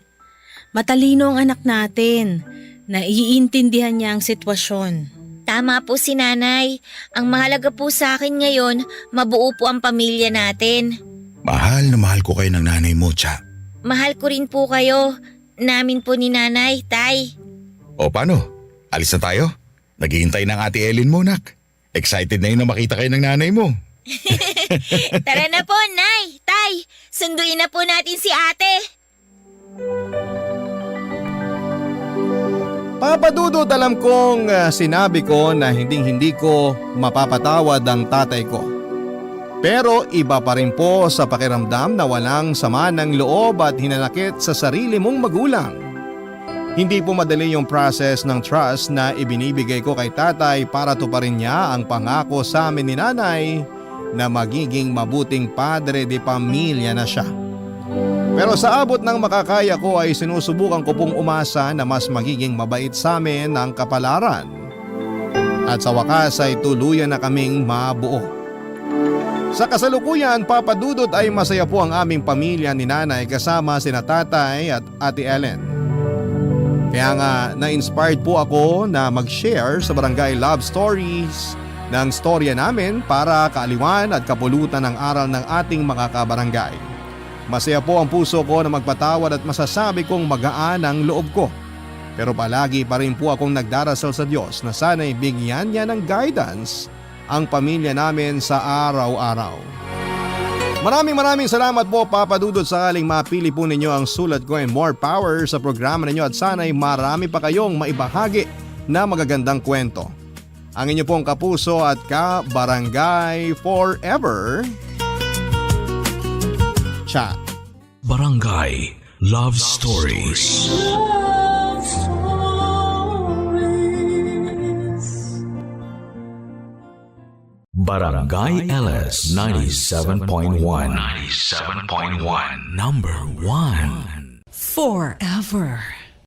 Matalino ang anak natin. Naiintindihan niya ang sitwasyon. Tama po si nanay. Ang mahalaga po sa akin ngayon, mabuo po ang pamilya natin. Mahal na mahal ko kayo ng nanay mo, Cha. Mahal ko rin po kayo. Namin po ni nanay, Tay. O paano? Alis na tayo? Naghihintay ng ate Ellen mo, nak. Excited na yun na makita kayo ng nanay mo. Tara na po, Nay, Tay. Sunduin na po natin si ate. Papadudot, alam kong sinabi ko na hindi ko mapapatawad ang tatay ko. Pero iba pa rin po sa pakiramdam na walang sama ng loob at hinanakit sa sarili mong magulang. Hindi po madali yung process ng trust na ibinibigay ko kay tatay para tuparin niya ang pangako sa amin ni nanay na magiging mabuting padre de pamilya na siya. Pero sa abot ng makakaya ko ay sinusubukan ko pong umasa na mas magiging mabait sa amin ang kapalaran. At sa wakas ay tuluyan na kaming mabuo. Sa kasalukuyan, papadudot ay masaya po ang aming pamilya ni nanay kasama sina tatay at ate Ellen. Kaya nga na-inspired po ako na mag-share sa Barangay Love Stories ng storya namin para kaaliwan at kapulutan ng aral ng ating mga kabarangay. Masaya po ang puso ko na magpatawad at masasabi kong magaan ang loob ko. Pero palagi pa rin po akong nagdarasal sa Diyos na sana'y bigyan niya ng guidance ang pamilya namin sa araw-araw. Maraming salamat po Papa Dudut, sakaling mapili po ninyo ang sulat ko and more power sa programa ninyo at sana'y marami pa kayong maibahagi na magagandang kwento. Ang inyo pong kapuso at ka-barangay forever, Cha. Barangay Love Stories. Love Stories. Barangay LS 97.1. 97.1. Number 1. Forever.